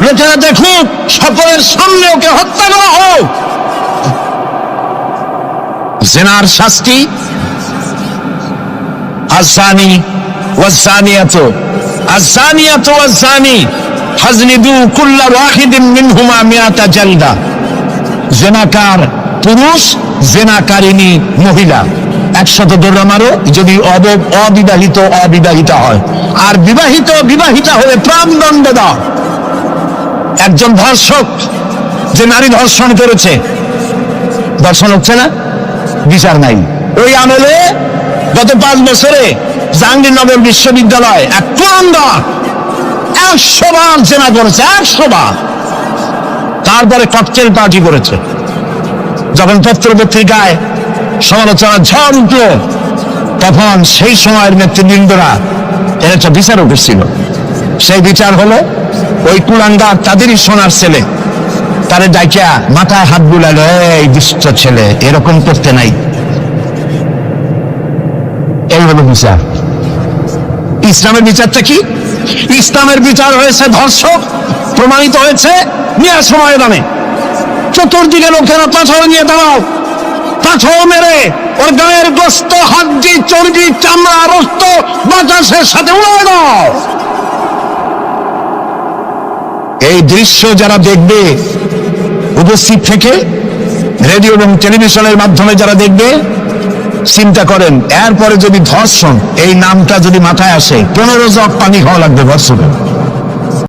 লোকেরা দেখুক, সকলের সামনে ওকে হত্যা করা হোক। জিনার শাস্তি আযানি ওয়াযানিয়াতু, আযানিয়াতু ওয়াযানি ফাজলিদু কুল্লা ওয়াহিদিন মিনহুমা মিআতা জালদা। জিনাকার পুরুষ, জিনাকারিনী মহিলা 100 দৌড়া মারো, যদি অবিবাহিতা হয়। আর বিবাহিতা হলে প্রাণদণ্ড দাও। একজন ধর্ষক যে নারী ধর্ষণ করেছে, ধর্ষণ হচ্ছে না, বিচার নাই। ওই আমলে গত 5 বছরে জাহাঙ্গীরনগর বিশ্ববিদ্যালয় এক কোরআনদার 100 বার জেনা করেছে, 100 বার। তারপরে ককটেল পার্টি করেছে। যখন পত্র পত্রিকায় সমালোচনার ঝড় উঠল, তখন সেই সময়ের নেতৃবৃন্দরা এর একটা বিচারও করছিল। সেই বিচার হলো ওই কুলাঙ্গার তাদেরই সোনার ছেলে, তারে ডাইকা মাথায় হাত বুলালো, এই দুষ্ট ছেলে, এরকম করতে নাই। হলো বিচার। ইসলামের বিচারটা কি? ইসলামের বিচার হয়েছে ধর্ষক প্রমাণিত হয়েছে নিয়ে আসো ময়দানে, চতুর্দিকে লোকেরা পাথর নিয়ে দাঁড়াও, পাথর মেরে ওর গায়ের গোস্ত, হাড্ডি, চর্বি, চামড়া, রক্ত বাতাসের সাথে উড়ায় দাও। এই দৃশ্য যারা দেখবে উপস্থিত থেকে, রেডিও এবং টেলিভিশনের মাধ্যমে যারা দেখবে, চিন্তা করেন এরপরে যদি ধর্ষণ এই নামটা যদি মাথায় আসে, 15 জগ পানি খাওয়া লাগবে ধর্ষণের।